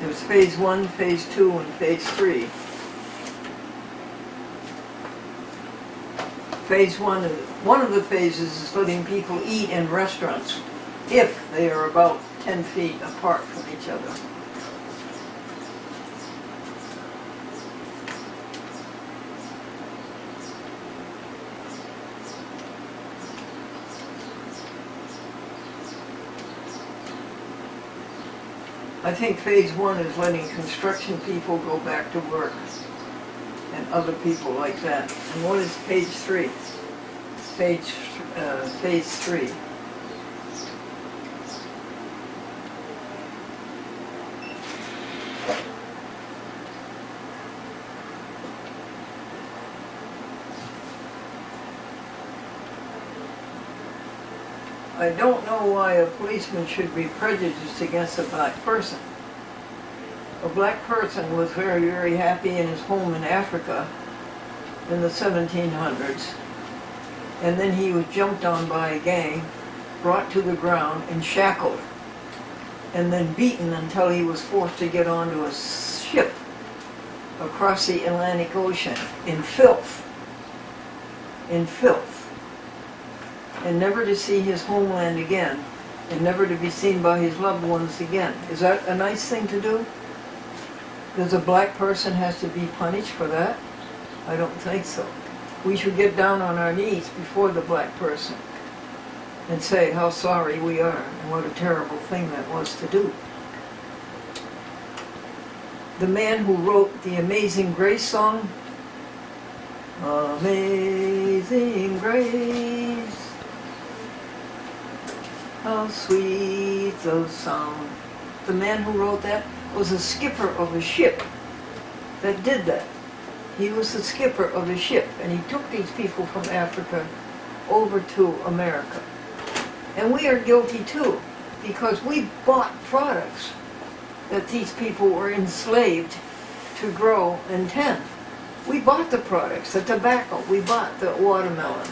There's phase 1, phase 2, and phase 3. Phase 1, one of the phases is letting people eat in restaurants if they are about 10 feet apart from each other. I think phase one is letting construction people go back to work and other people like that. And what is page three? Phase three. I don't know why a policeman should be prejudiced against a black person. A black person was very, very happy in his home in Africa in the 1700s, and then he was jumped on by a gang, brought to the ground and shackled, and then beaten until he was forced to get onto a ship across the Atlantic Ocean in filth. In filth. And never to see his homeland again, and never to be seen by his loved ones again. Is that a nice thing to do? Does a black person has to be punished for that? I don't think so. We should get down on our knees before the black person and say how sorry we are and what a terrible thing that was to do. The man who wrote the Amazing Grace song, Amazing Grace, how sweet the sound. The man who wrote that was a skipper of a ship that did that. He was the skipper of a ship, and he took these people from Africa over to America. And we are guilty too, because we bought products that these people were enslaved to grow and tend. We bought the products, the tobacco, we bought the watermelon.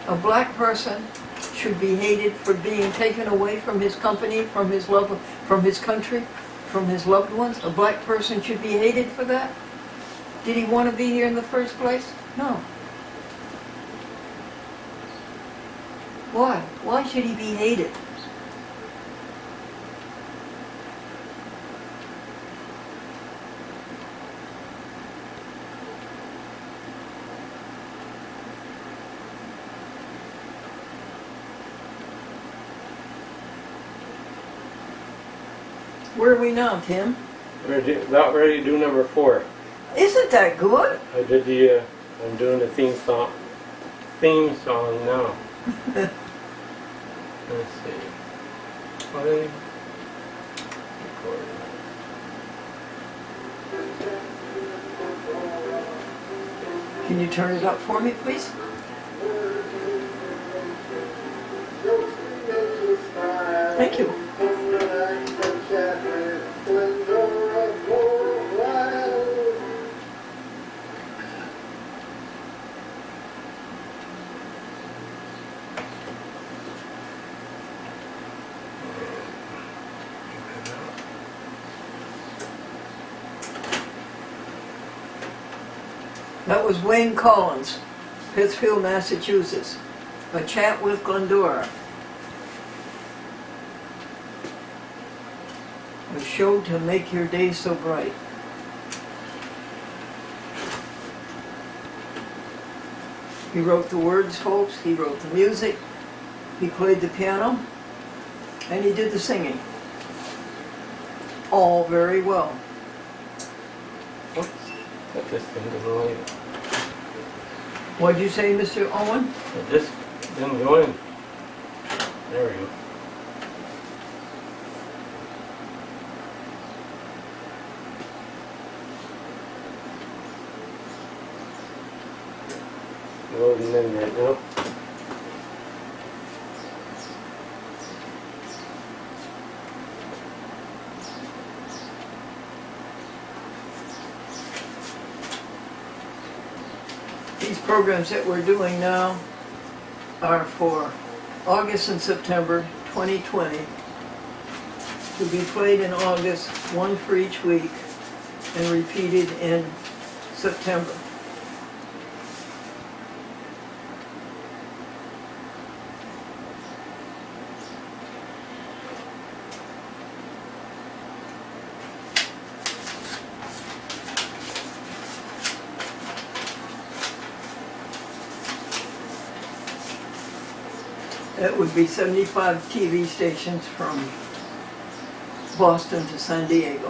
A black person should be hated for being taken away from his company, from his love, from his country, from his loved ones. A black person should be hated for that. Did he want to be here in the first place? No. Why? Why should he be hated? Where are we now, Tim? We're about ready to do number 4. Isn't that good? I did the, I'm doing the theme song now. Let's see. Play. Record. Can you turn it up for me, please? Thank you. That was Wayne Collins, Pittsfield, Massachusetts. A Chat with Glendora. A show to make your day so bright. He wrote the words, folks. He wrote the music. He played the piano. And he did the singing. All very well. Whoops. Got this thing going. What'd you say, Mr. Owen? Got this thing going. There we go. Loading in right now. These programs that we're doing now are for August and September 2020 to be played in August, one for each week, and repeated in September. That would be 75 TV stations from Boston to San Diego.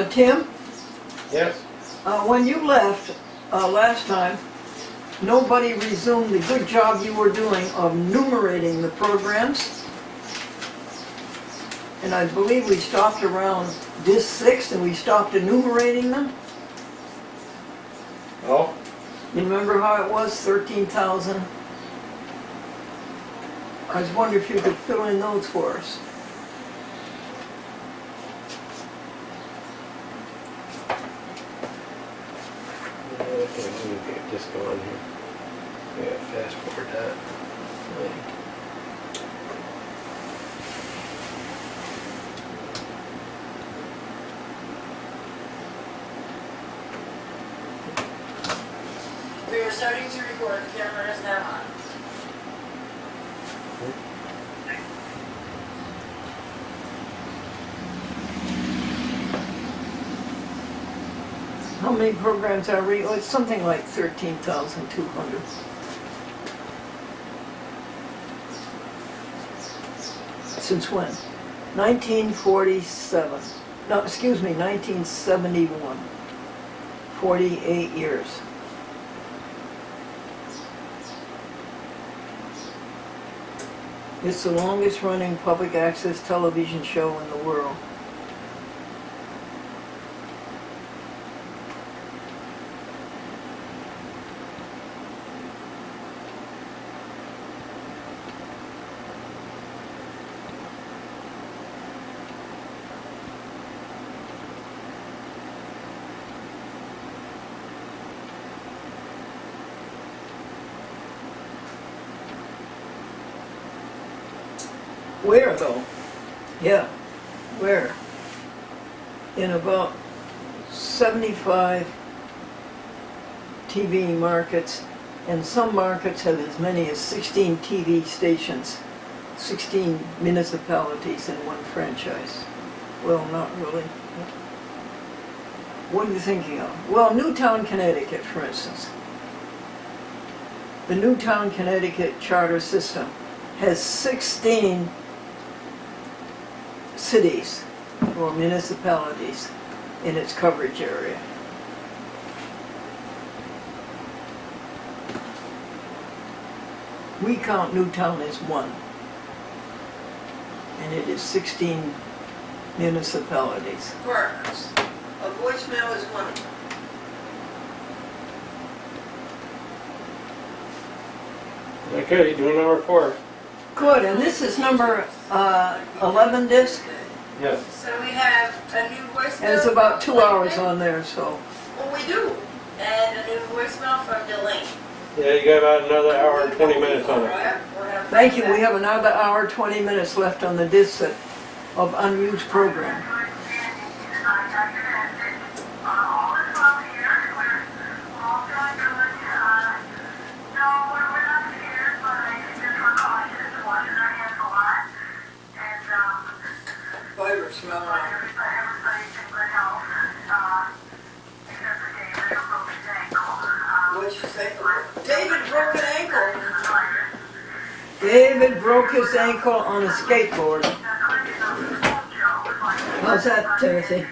Tim, Yes? when you left last time, nobody resumed the good job you were doing of numerating the programs. And I believe we stopped around disc 6 and we stopped enumerating them. Oh? You remember how it was, 13,000? I was wondering if you could fill in those for us. Okay, let me get this going here. Yeah, fast forward that. We are starting to record, the camera is now on. How many programs are we? Oh, it's something like 13,200. Since when? 1947. No, excuse me, 1971. 48 years. It's the longest running public access television show in the world. Where though? Yeah, where? In about 75 TV markets, and some markets have as many as 16 TV stations, 16 municipalities in one franchise. Well, not really. What are you thinking of? Well, Newtown, Connecticut, for instance. The Newtown, Connecticut charter system has 16 cities or municipalities in its coverage area. We count Newtown as one, and it is 16 municipalities. Partners. A voicemail is one of them. Okay, doing number 4. Good, and this is number 11 disc, Yes. So we have a new voicemail. and it's about from 2 hours Delaney. on there, so. Well, we do. And a new voicemail from Delaney. Yeah, you got about another hour and 20 minutes on it. Right, we're gonna Thank fix you, we that. have another hour, 20 minutes left on the disc set of unused program. Fiber smell on. What'd you say? David broke an ankle. David broke his ankle on a skateboard. How's that, Timothy?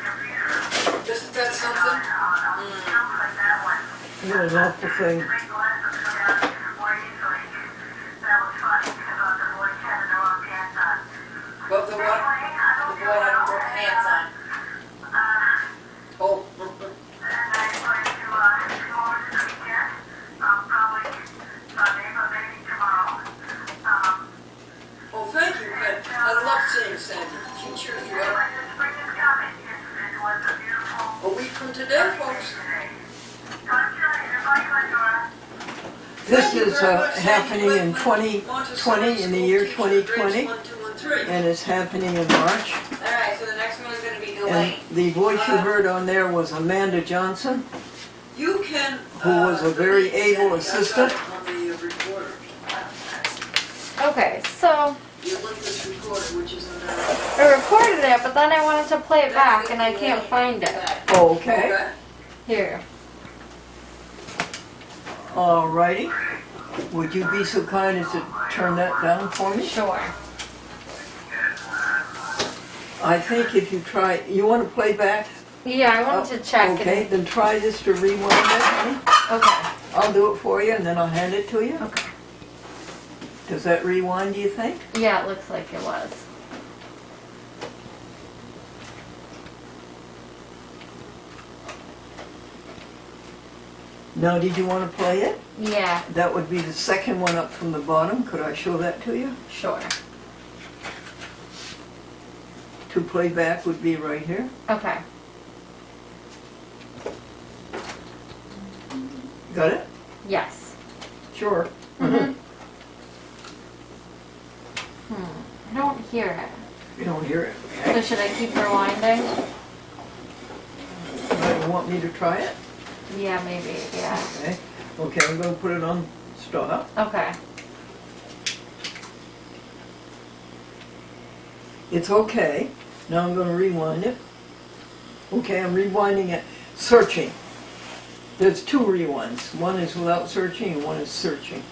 Isn't that something? What an awful thing. But the what? The boy had broke hands on. Oh. Well, thank you, but I love seeing Sandy. She cheers you up. A week from today, folks. This is happening in 2020, in the year 2020, and it's happening in March. Alright, so the next one is gonna be And Delaney. the voice you heard on there was Amanda Johnson, You can. who was a very delete able Sandy. I got assistant. it on the recorder. Okay, so You let this record, which is in there. I recorded it, but then I wanted to play it back and I can't find it. Okay, Okay. Here. alrighty. Would you be so kind as to turn that down for me? Sure. I think if you try, you want to play back? Yeah, I wanted to check Okay, it. then try this to rewind it, honey. Okay. I'll do it for you and then I'll hand it to you. Okay. Does that rewind, do you think? Yeah, it looks like it was. Now, did you want to play it? Yeah, That would be the second one up from the bottom. Could I show that to you? sure. To play back would be right here. Okay. Got it? Yes. Sure. Mm-hmm. I don't hear it. You don't hear it. So should I keep rewinding? You want me to try it? Yeah, maybe. Yeah. Okay. Okay, I'm going to put it on stop. Okay. It's okay. Now I'm going to rewind it. Okay, I'm rewinding it. Searching. There's two rewinds. One is without searching and one is searching.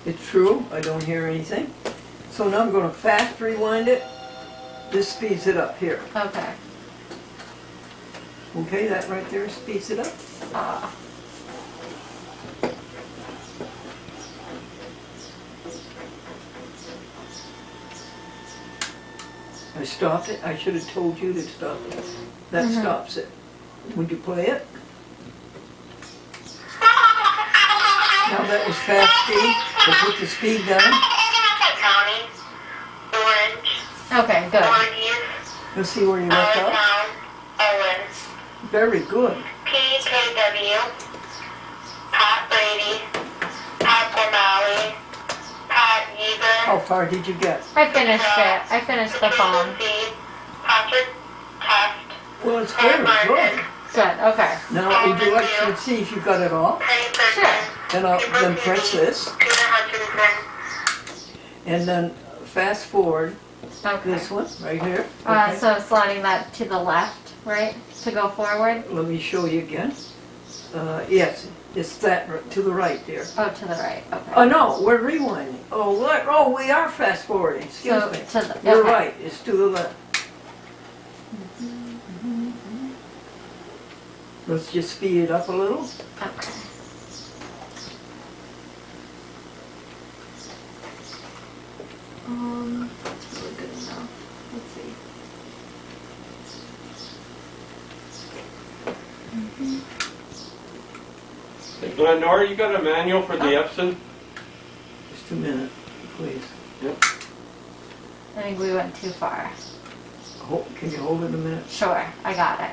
It's true, I don't hear anything. So now I'm going to fast rewind it. This speeds it up here. Okay. Okay, that right there speeds it up. I stopped it. I should have told you to stop it. That stops it. Would you play it? Now that was fast speed. So put the speed down. County, Orange, Okay, good. Orange, Let's see where you left off. Town, Owen, Very good. PKW, Pat Brady, Pat O'Malley, Pat Yeager, How far did you get? I finished it. I finished the phone. Patrick Taft, Well, it's very good. Good. Okay. Now, would you like to see if you got it all? Penny Sure. Person, Then press this, Tina Hutchinson, and then fast forward Okay. this one right here. Okay. So sliding that to the left, right? To go forward? Let me show you again. Yes, it's that to the right there. Oh, to the right. Okay. Oh no, we're rewinding. Oh, what? Oh, we are fast forwarding. Excuse So, me. to the- You're okay. right. It's to the left. Let's just speed it up a little. Okay. That's really good enough. Let's see. Hey, Glendora, you got a manual for the Epson? Just a minute, please. I think we went too far. Can you hold it a minute? Sure, I got it.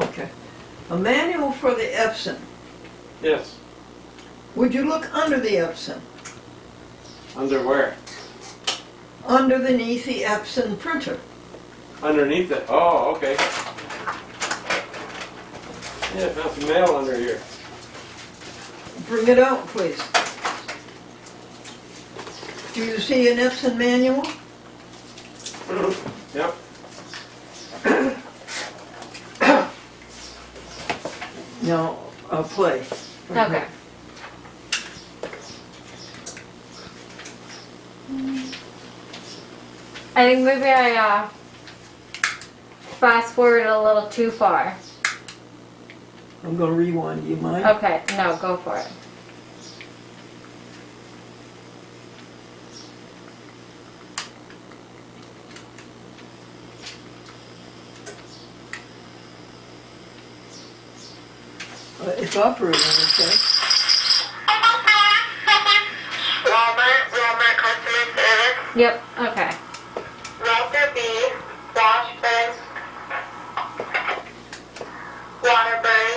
Okay. A manual for the Epson. Yes. Would you look under the Epson? Under where? Underneath the Epson printer. Underneath it. Oh, okay. Yeah, found some mail under here. Bring it out, please. Do you see an Epson manual? Yep. No, I'll play. Okay. I think maybe I fast forwarded a little too far. I'm going to rewind. Do you mind? Okay, no, go for it. It's operating, okay? Walmart customer service, Yep, okay. Walter B, Washburn, Waterbury,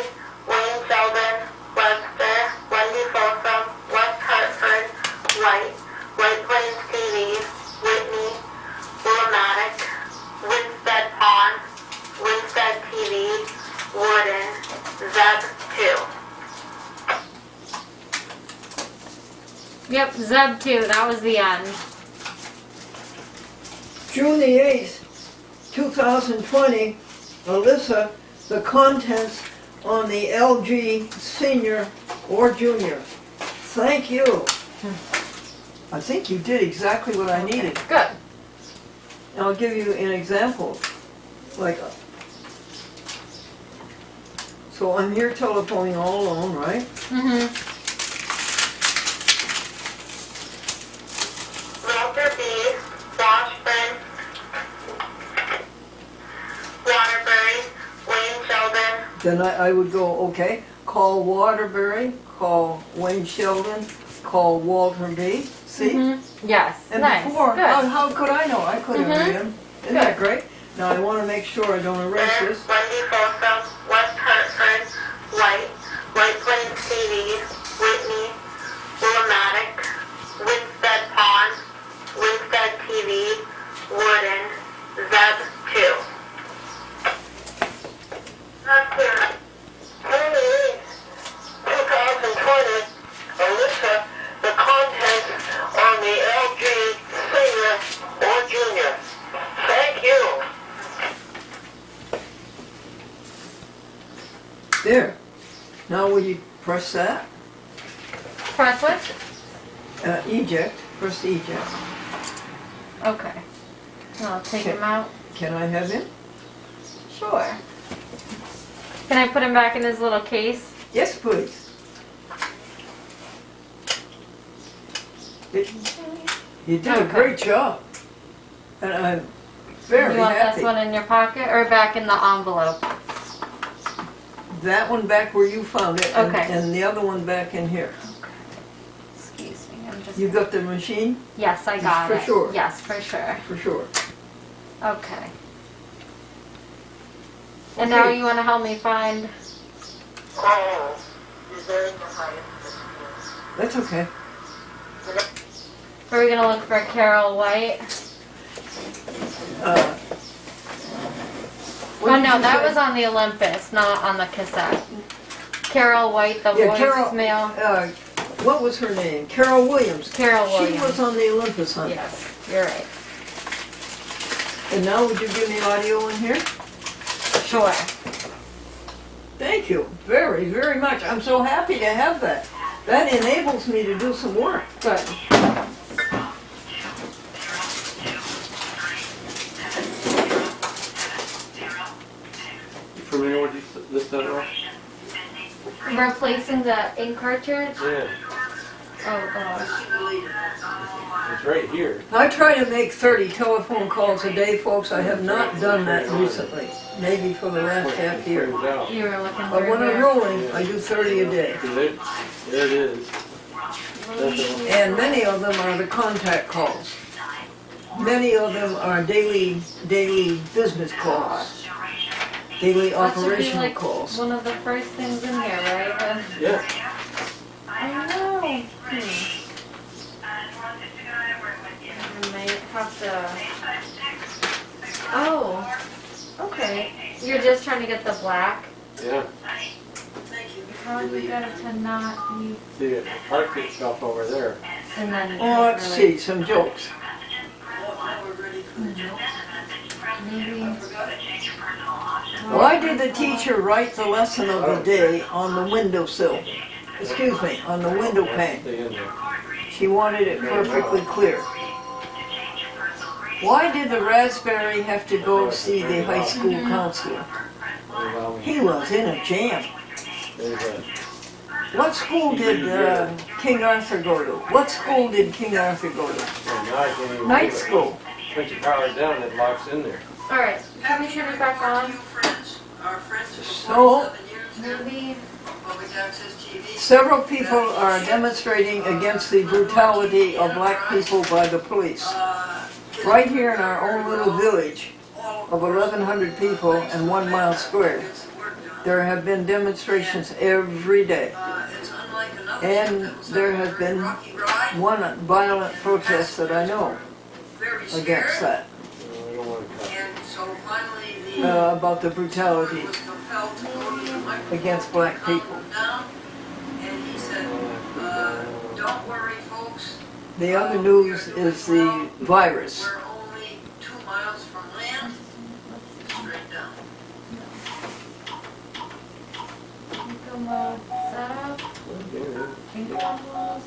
Wayne Sheldon, Webster, Wendy Folsom, West Hartford, White Plains TV, Whitney, Willimatic, Winstead Pond, Winstead TV, Yep, Zeb 2, that was the end. June the 8th, 2020, Elyssa, the contents on the LG senior or junior. Thank you. I think you did exactly what I needed. Good. And I'll give you an example. So I'm here telephoning all alone, right? Mm-hmm. Walter B. Washburn, Waterbury, Wayne Sheldon, Then I would go, okay, call Waterbury, call Wayne Sheldon, call Walter B. See? Mm-hmm. Yes. And nice. before, Good. how could I know? I couldn't Mhm. read them. Isn't that great? Now I want to make sure I don't erase Wendy this. Folsom, West Hartford, White Plains TV, Whitney, Willimatic, Winstead Pond, Winstead TV, Woodend, Zeb 2. That's it. 2020, Elyssa, the contents on the LG senior or junior. Thank you. There. Now will you press that? Press which? Eject. Press eject. Okay. I'll take him out. Can I have him? Sure. Can I put him back in his little case? Yes, please. You did a Okay. great job. And I'm very You want happy. this one in your pocket or back in the envelope? That one back where you found it, Okay. and the other one back in here. Excuse me, I'm just... You got the machine? Yes, I got For it. sure. Yes, for sure. For sure. Okay. And now Okay. you want to help me find... Oh, deserve the highest. That's okay. Are we going to look for Carol White? What Oh did no, you that say? was on the Olympus, not on the cassette. Carol White, the Yeah, voicemail. What was her name? Carol Williams. Carol She Williams. was on the Olympus hunt. Yes, you're right. And now would you give me audio in here? Sure. Thank you very, very much. I'm so happy to have that. That enables me to do some work. Good. You familiar with this set off? Replacing the ink cartridge? Yeah, Oh gosh. it's right here. I try to make 30 telephone calls a day, folks. I have not done that recently. Maybe for the last half year. Turns out. You were looking But through when I'm here. rolling, I do 30 a day. There it is. That's the one. And many of them are the contact calls. Many of them are daily business calls, daily That should be operational like calls. one of the first things in here, right? Yeah. I know. I might have to... Oh. Okay. You're just trying to get the black? Yeah. How do you get it to not be... See, it parked itself over there. And then... Oh, let's see, some jokes. Maybe... Why did the teacher write the lesson of the day on the windowsill? Excuse me, on the window pane. Stay in there. She wanted it perfectly clear. Why did the raspberry have to go see the high school counselor? He was in a jam. There's a, What school did King Arthur go to? What school did King Arthur go to? now I can't even Night do it. school. Put your power down, it locks in there. Alright, can we turn it back on? Our friends for So- 47 years, Maybe... public access TV. Several people are demonstrating against the brutality of black people by the police. Right here in our own little village of 1,100 people and 1 mile squared, there have been demonstrations every day. And there has been one violent protest that I know against that, No, I don't want to cut. And so finally the about the brutality was compelled to go to the microphone. against black people. Down, and he said, don't worry folks, The other news is the virus. We're only 2 miles from land, straight down. Eco mode setup.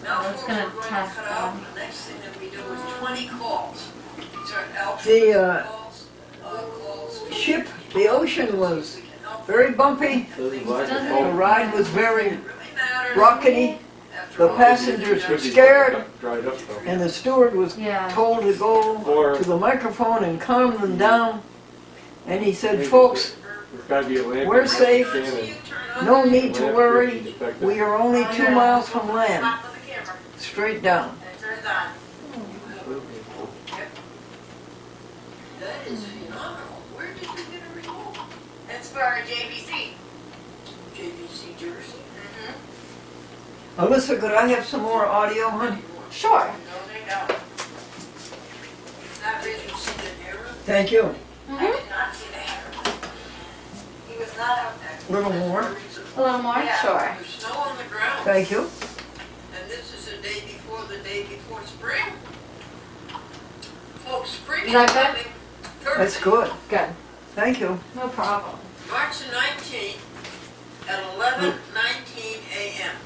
Now I was folks, gonna we're going to test cut out, them. the next thing that we do is 20 calls. These are The, alternate calls, calls. Ship, the ocean was very bumpy. The ride was very Really matter. rockety. After The all, passengers were scared, Dried up though. and the steward was Yeah. told to go to the microphone and calm them down. And he said, folks, There's gotta be a land. we're safe. you turn on No the- need to worry. We are only 2 miles from land. Top of the camera, Straight down. and it turns on. That is phenomenal. Where did you get a remote? It's for JVC. JVC Jersey? Elyssa, could I have some more audio, hon? Sure. No, they don't. Not really seen an error? Thank you. I did not see the error. He was not out there. A little more. A little more? Yeah. Sure. There's snow on the ground, Thank you. and this is the day before spring. Folks, spring Is is that good? coming. That's Thursday, good. Good. Thank you. No problem. March the 19th at 11:19 a.m.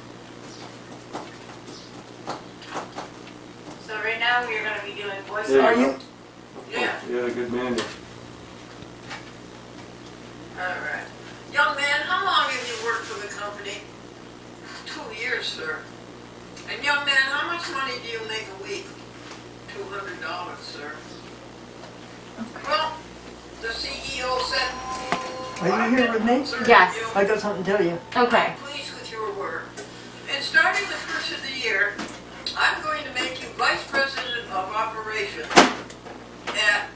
So right now, we're gonna be doing voice Yeah. Are over. you? Yeah, You're a good man. all right. Young man, how long have you worked for the company? 2 years, sir. And young man, how much money do you make a week? $200, sir. Well, the CEO said. Are you here with me? Sir, Yes. you- I got something to tell you. Okay. I'm pleased with your work. And starting the first of the year, I'm going to make you Vice President of Operations at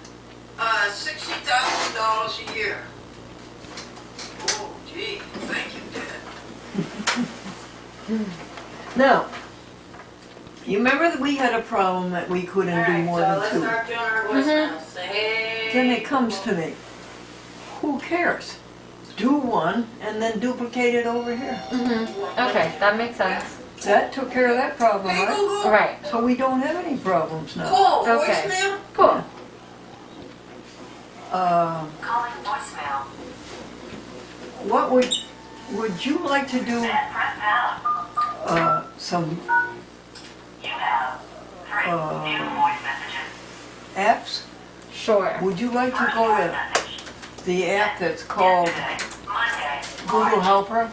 $60,000 a year. Oh, gee, thank you, Dad. Now, you remember that we had a problem that we couldn't do more so than let's 2. start doing our voicemails. Say, hey. Then it comes to me, who cares? Do one and then duplicate it over here. Okay, that makes sense. That took care of that problem, Hey, right? Google. All right. So we don't have any problems now. Call, Okay. voicemail. Cool. Calling voicemail. What would you like to do Press pound. some You have 3 new voice messages. apps? Sure. Would you like to First go voice to message. the app that's called Yesterday, Monday, Google Helper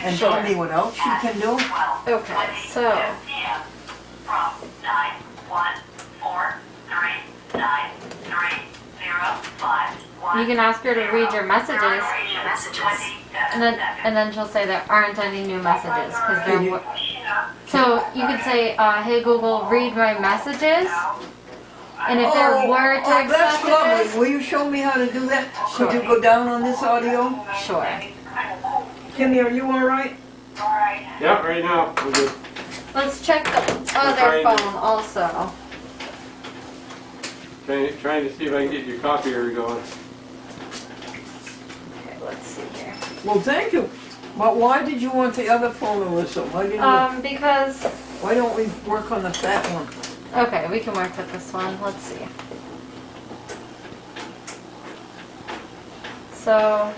and Sure. tell me what else you can do? 12, Okay, 22 so- p.m. From 914393051. You can ask her to read your messages, and then she'll say there aren't any new messages because Can you- there. So you could say, "Hey Google, read my messages," and if there were text that's lovely. messages, Will you show me how to do that? Could you Sure. go down on this audio? sure. Kimmy, are you all right? Yeah, right now. We're good. Let's check the other trying to- phone also. Trying to see if I can get your copier going. Okay, let's see here. Well, thank you. But why did you want the other phone, Elyssa? Because Why don't we work on the fat one? okay, we can work with this one. Let's see. So,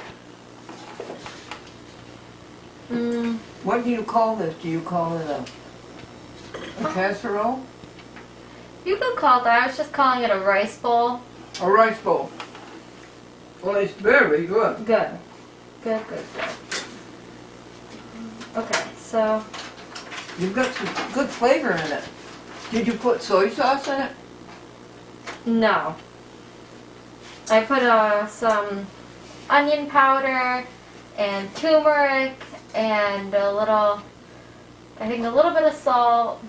What do you call this? Do you call it a casserole? you could call that. I was just calling it a rice bowl. A rice bowl? Well, it's very good. Good. Good. Okay, so You've got some good flavor in it. Did you put soy sauce in it? no. I put some onion powder and turmeric and I think a little bit of salt,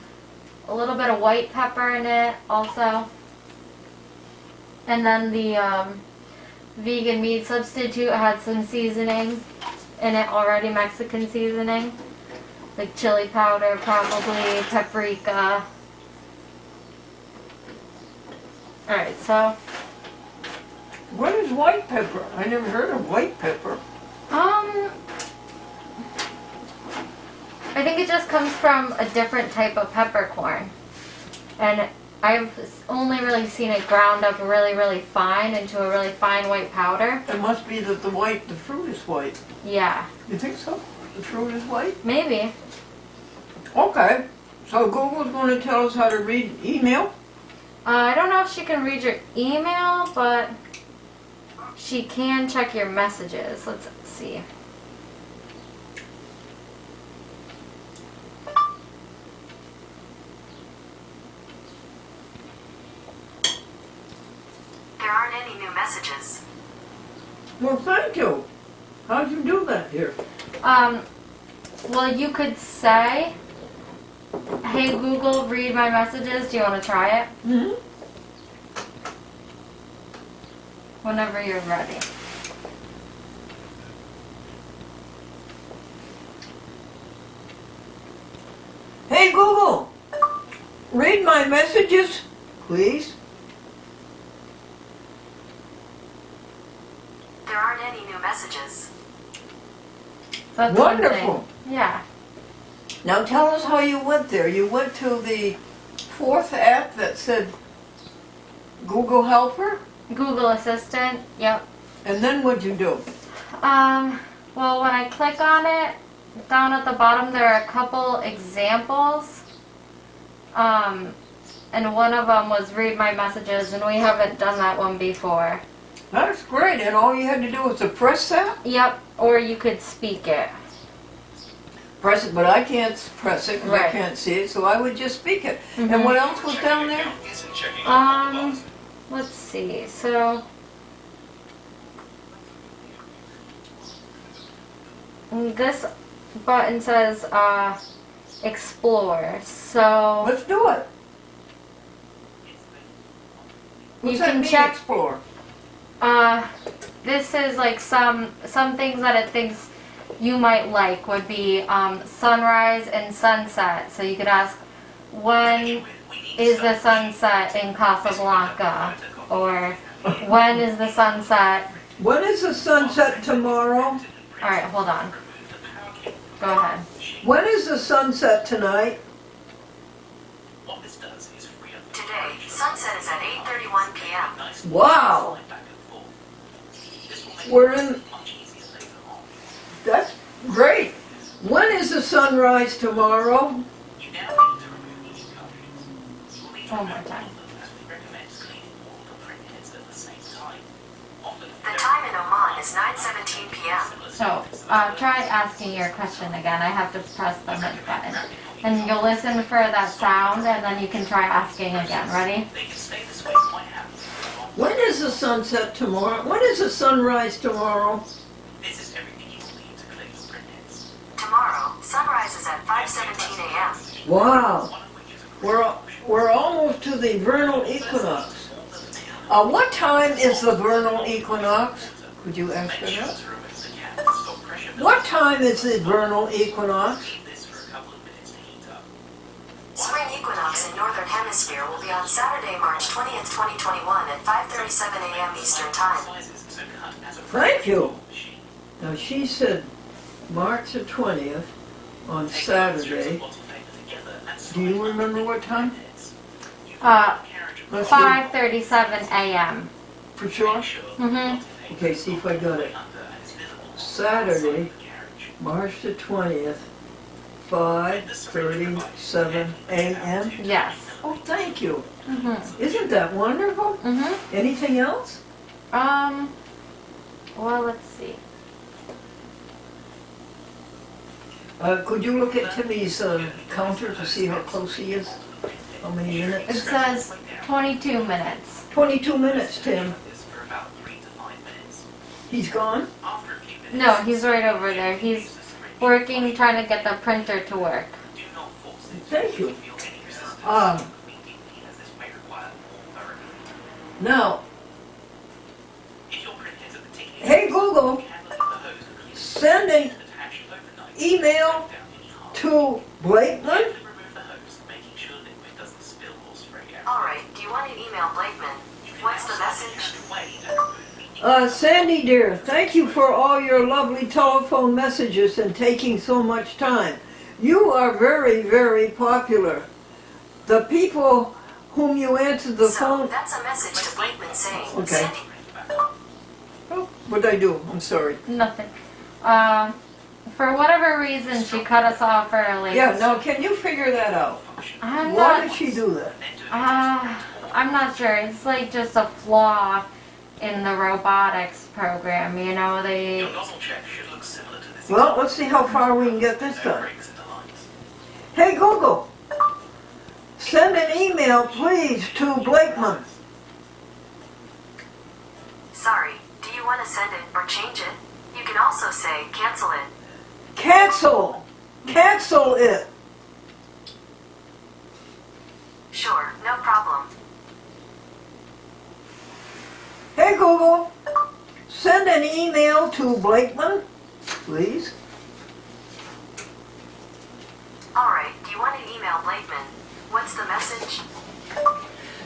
a little bit of white pepper in it also. And then the vegan meat substitute had some seasoning in it already, Mexican seasoning. Like chili powder, probably, paprika. Alright, so, What is white pepper? I never heard of white pepper. I think it just comes from a different type of peppercorn. and I've only really seen it ground up really, really fine into a really fine white powder. It must be that the fruit is white. Yeah, You think so? The fruit is white? maybe. Okay. So Google's going to tell us how to read email? I don't know if she can read your email, but she can check your messages. Let's see. There aren't any new messages. Well, thank you. How'd you do that, dear? Well, you could say, "Hey Google, read my messages." Do you want to try it? Mm-hmm. Whenever you're ready. Hey Google, read my messages, please. There aren't any new messages. So that's one thing. Wonderful. Yeah. Now tell us how you went there. You went to the fourth app that said Google Helper, Google Assistant. Yep. and then what'd you do? Well, when I click on it, down at the bottom there are a couple examples. And one of them was read my messages, and we haven't done that one before. That's great, and all you had to do was to press that? Yep, or you could speak it. Press it, but I can't press it because I Right. can't see it, so I would just speak it. Mhm. And what else was down there? Let's see. So this button says explore. So Let's do it. What's you that can mean, check. explore? This is like some things that it thinks you might like would be sunrise and sunset. So you could ask, when is the sunset in Casablanca? Or when is the sunset? When is the sunset tomorrow? All right, hold on. Go ahead. When is the sunset tonight? Today, sunset is at 8:31 p.m. Wow. We're in. That's great. When is the sunrise tomorrow? One more time. The time in Oman is 9:17 p.m. So try asking your question again. I have to press the mid button. And you'll listen for that sound, and then you can try asking again. Ready? When is the sunset tomorrow? When is the sunrise tomorrow? Tomorrow, sunrise is at 5:17 a.m. Wow. We're almost to the vernal equinox. What time is the vernal equinox? Could you answer that? What time is the vernal equinox? Spring equinox in Northern Hemisphere will be on Saturday, March 20th, 2021 at 5:37 a.m. Eastern Time. Thank you. Now she said March the 20th on Saturday. Do you remember what time? Let's see. 5:37 a.m. For sure? Mhm. Okay, see if I got it. Saturday, March the 20th, 5:37 a.m. Yes. Oh, thank you. Mhm. Isn't that wonderful? Mhm. Anything else? Well, let's see. Could you look at Timmy's counter to see how close he is? How many It minutes? says 22 minutes. 22 minutes, Tim. He's gone? No, he's right over there. He's working, trying to get the printer to work. Thank you. Now, hey Google, send an email to Blakeman. Alright, do you want to email Blakeman? What's the message? Sandy dear, thank you for all your lovely telephone messages and taking so much time. You are very, very popular. The people whom you answered the So phone. that's a message to Blakeman saying, Okay. Sandy. Oh, what'd I do? I'm sorry. Nothing. For whatever reason, she cut us off early. Yeah, now can you figure that out? I'm Why not. did she do that? I'm not sure. It's like just a flaw in the robotics program. You know, they. Your nozzle check should look similar to this. Well, let's see how far we can get this No done. breaks in the lines. Hey Google, send an email please to Blakeman. Sorry, do you want to send it or change it? You can also say cancel it. Cancel! Cancel it! Sure, no problem. Hey Google, send an email to Blakeman, please. Alright, do you want to email Blakeman? What's the message?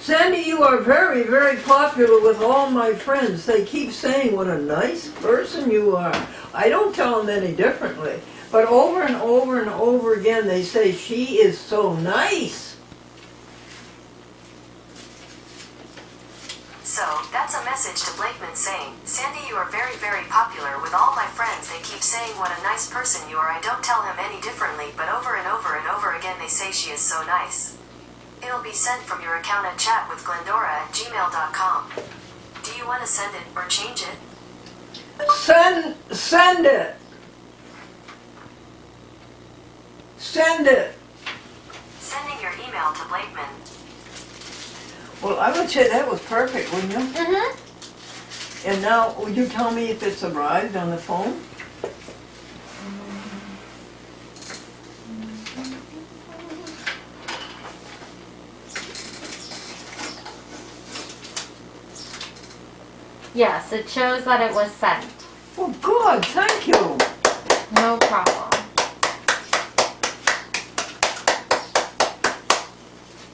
Sandy, you are very, very popular with all my friends. They keep saying what a nice person you are. I don't tell them any differently. But over and over and over again they say, she is so nice. So, that's a message to Blakeman saying, Sandy, you are very, very popular with all my friends. They keep saying what a nice person you are. I don't tell him any differently, but over and over and over again they say she is so nice. It'll be sent from your account at chatwithglendora@gmail.com. Do you want to send it or change it? Send it. Send it. Sending your email to Blakeman. Well, I would say that was perfect, wouldn't you? Mm-hmm. And now, would you tell me if it's arrived on the phone? Yes, it shows that it was sent. Oh, good, thank you. No problem.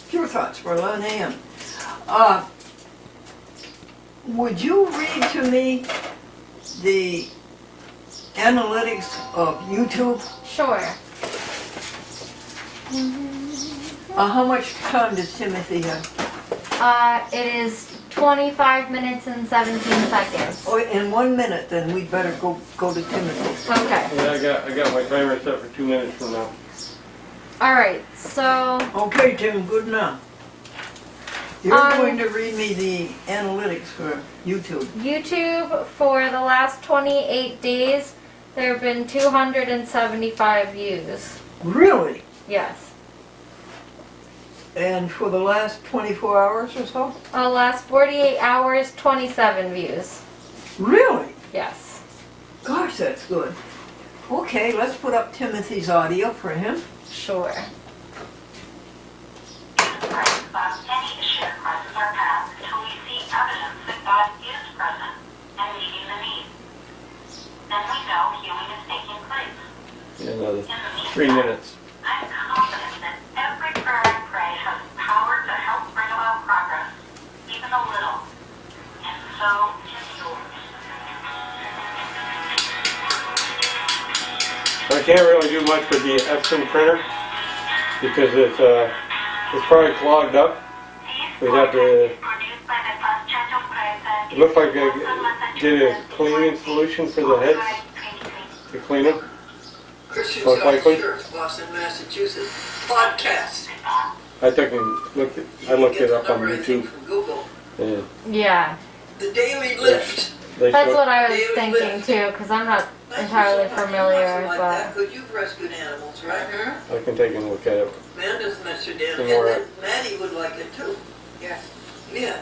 Pure thoughts for 11 a.m. Would you read to me the analytics of YouTube? Sure. How much time does Timothy have? It is 25 minutes and 17 seconds. Oh, in 1 minute, then we'd better go to Timothy. Okay. Yeah, I got my timer set for 2 minutes from now. Alright, so Okay, Tim, good enough. You're going to read me the analytics for YouTube. YouTube, for the last 28 days, there have been 275 views. Really? Yes. And for the last 24 hours or so? Last 48 hours, 27 views. Really? Yes. Gosh, that's good. Okay, let's put up Timothy's audio for him. Sure. Any issue crosses our path until we see evidence that God is present and meeting the need. Then we know healing is taking place. Yeah, another In the 3 meantime, minutes. I'm confident that every prayer I pray has power to help bring about progress, even a little. And so is yours. I can't really do much with the Epson printer because it's probably clogged up. We have to. It looks like I did a cleaning solution for the heads to clean them. Christian Most likely. Church, Boston, Massachusetts, podcast. I looked it up on Number, I think, YouTube. from Google. And Yeah. The Daily Lift. they That's showed, what I was Daily thinking lift. too, because I'm not Thank you entirely so much. familiar, Something like that. but Good, you've rescued animals, right? Mm-hmm. I can take a look at it. Amanda's Mr. Dan, Some and more. then Maddie would like it too. Yes. Yeah.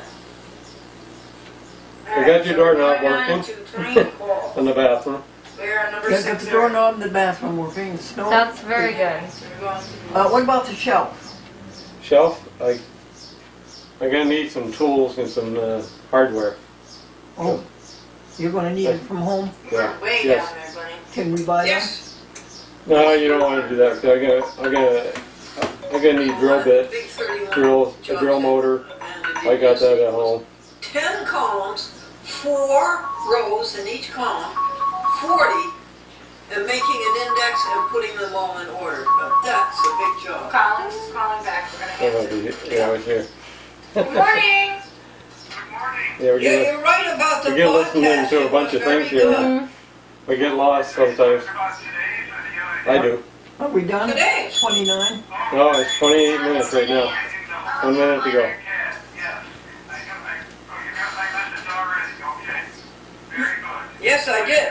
You got your doorknob Going on working? to train call. In the bathroom. We're on number Yeah, 6. got the doorknob in the bathroom working. The snow. that's very good. What about the shelf? Shelf. I'm gonna need some tools and some hardware. Oh, you're going to need it from home? Yeah. Way Yes. down there, buddy. Can we buy them? Yes. No, you don't want to do that. 'Cause I'm gonna need drill bit, Big 31 a drill job motor. Amanda I did got that yesterday. at home. 10 columns, 4 rows in each column, 40, and making an index and putting them all in order. But that's a big job. Collins is calling back. We're going to I answer. was here. Good morning. Good morning. Yeah, Yeah, you're right about the we get listening podcast. to a It bunch was of things very here. good. We get lost sometimes. About today's or the other I do. Are we done? Today. 29? No, it's 28 minutes right now. 1 minute to go. Yes. Oh, you got my message already. Okay. Very good. Yes, I did.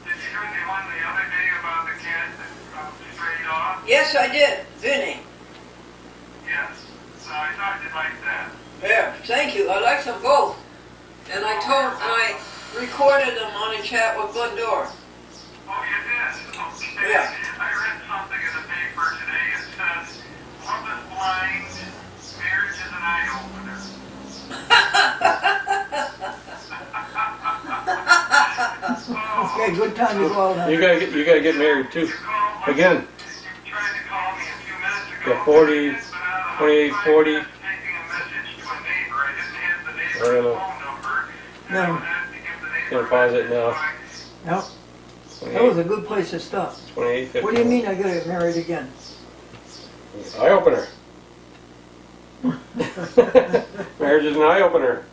Did you hear the one the other day about the cat that strayed off? Yes, I did. Vinny. Yes. So I thought you'd like that. Yeah, thank you. I like them both. And I recorded them on a chat with Glendora. Oh, you did? Okay. Yeah. I read something in the paper today. It says, love is blind, marriage is an eye-opener. Okay, good time to go out. You gotta get married too. Again. You tried to call me a few minutes ago. Yeah, 40, 28, 40. Taking a message to a neighbor. I didn't have the I don't neighbor's know. phone number. No. I had to give the neighbor Gonna pause it now. Yep. That was a good place to stop. 28, 50. What do you mean I gotta get married again? Eye opener. Marriage is an eye opener.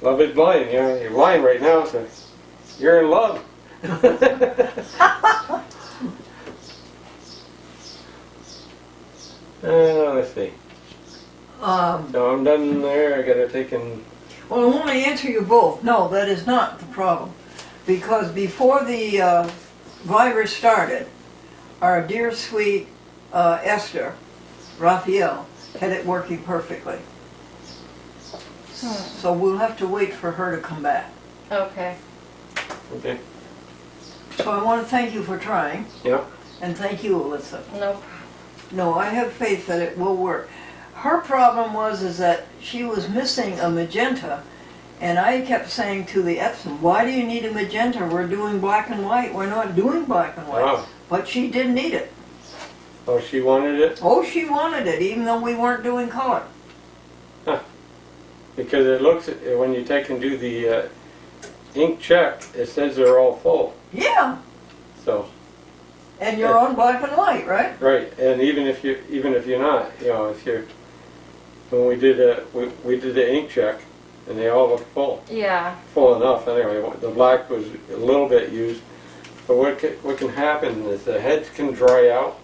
Love is blind. You know, you're blind right now, so you're in love. Let's see. So I'm done there. I gotta take and. Well, I want to answer you both. No, that is not the problem. Because before the virus started, our dear sweet Esther, Raphael, had it working perfectly. So we'll have to wait for her to come back. Okay. Okay. So I want to thank you for trying, Yep. and thank you, Elyssa. Nope. No, I have faith that it will work. Her problem is that she was missing a magenta, and I kept saying to the Epson, why do you need a magenta? We're doing black and white. We're not doing black and white. Wow. But she did need it. Oh, she wanted it Oh, she wanted it, even though we weren't doing color. because it looks when you take and do the ink check, it says they're all full. Yeah, So and you're on black and white, right? right, and even if you're not, you know, if you're when we did the ink check, and they all looked full. Yeah. Full enough anyway. The black was a little bit used, but what can happen is the heads can dry out,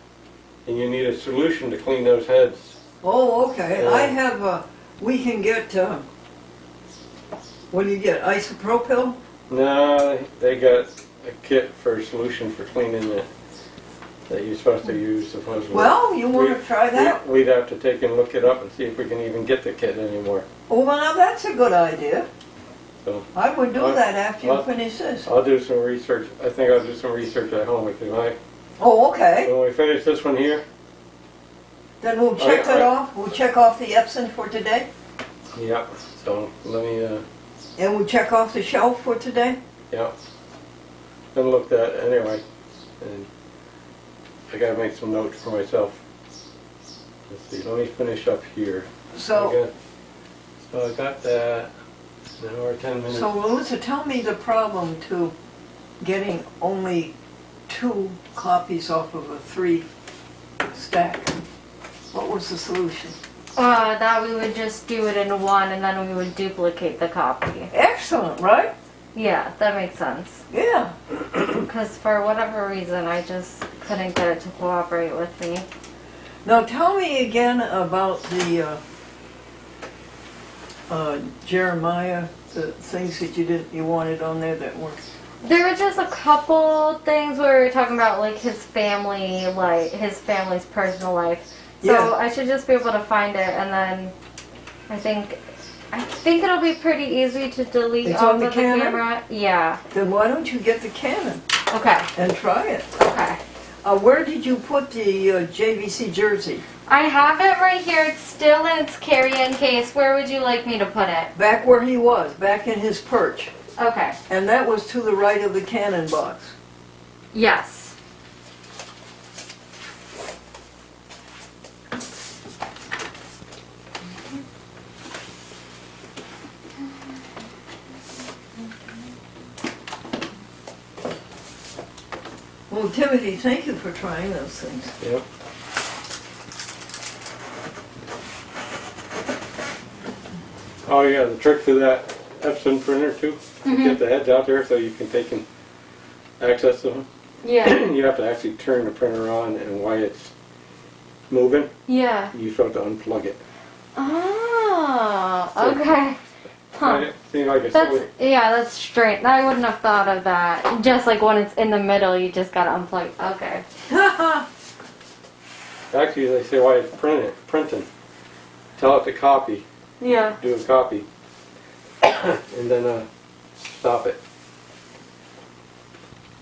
and you need a solution to clean those heads. Oh, okay. Yeah. I have, we can get, what do you get, isopropyl? No, they got a kit for a solution for cleaning it that you're supposed to use supposedly. Well, you want to try that? We'd have to take and look it up and see if we can even get the kit anymore. Oh, well, now that's a good idea. So I would do Well, that after you well, finish this. I'll do some research. I think I'll do some research at home because Oh, okay. when we finish this one here, Then we'll check that I- off. We'll check off the Epson for today. yeah. So let me, And we'll check off the shelf for today. yeah. Gonna look that anyway, and I gotta make some notes for myself. Let's see. Let me finish up here. So, I got that. An hour, 10 minutes. so Melissa, tell me the problem to getting only 2 copies off of a 3 stack. What was the solution? That we would just do it in one and then we would duplicate the copy. Excellent, right? Yeah, that makes sense. Yeah. Because for whatever reason, I just couldn't get it to cooperate with me. Now tell me again about the Jeremiah, the things that you wanted on there that weren't. There were just a couple things where we were talking about like his family, like his family's personal life. So Yeah. I should just be able to find it, and then I think it'll be pretty easy to delete It's off on the of the Canon? camera. Yeah. Then why don't you get the Canon Okay. and try it? Okay. Where did you put the JVC jersey? I have it right here. It's still in its carry-in case. Where would you like me to put it? Back where he was, back in his perch. Okay. And that was to the right of the Canon box. Yes. Well, Timothy, thank you for trying those things. Yep. Oh yeah, the trick to that Epson printer too, to get the heads out there so you can take and access them. Yeah. You have to actually turn the printer on, and while it's moving, Yeah. you still have to unplug it. Oh, okay. Huh. It seems like it's That's, silly. yeah, that's strange. I wouldn't have thought of that. Just like when it's in the middle, you just gotta unplug. Okay. Actually, they say why it's printing. Tell it to copy, Yeah. do a copy, and then stop it.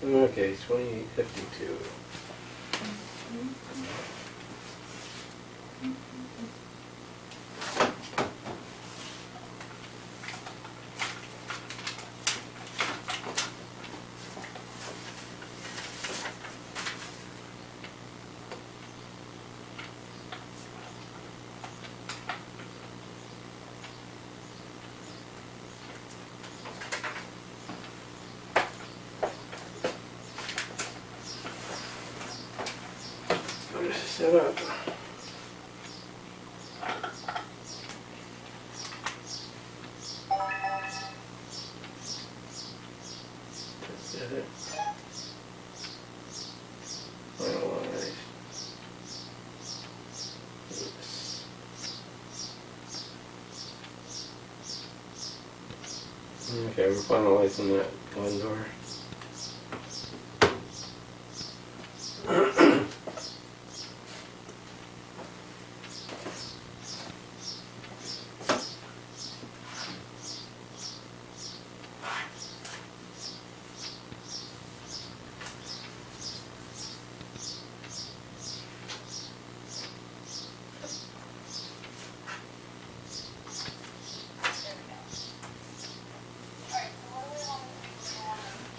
Okay, 2852. Set up. Set it. Finalize. Oops. Okay, we're finalizing that Glendora.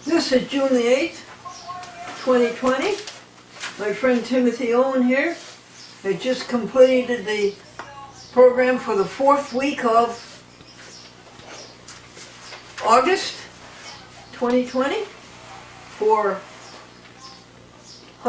This is June the 8th, 2020. My friend Timothy Owen here had just completed the program for the 4th week of August 2020 for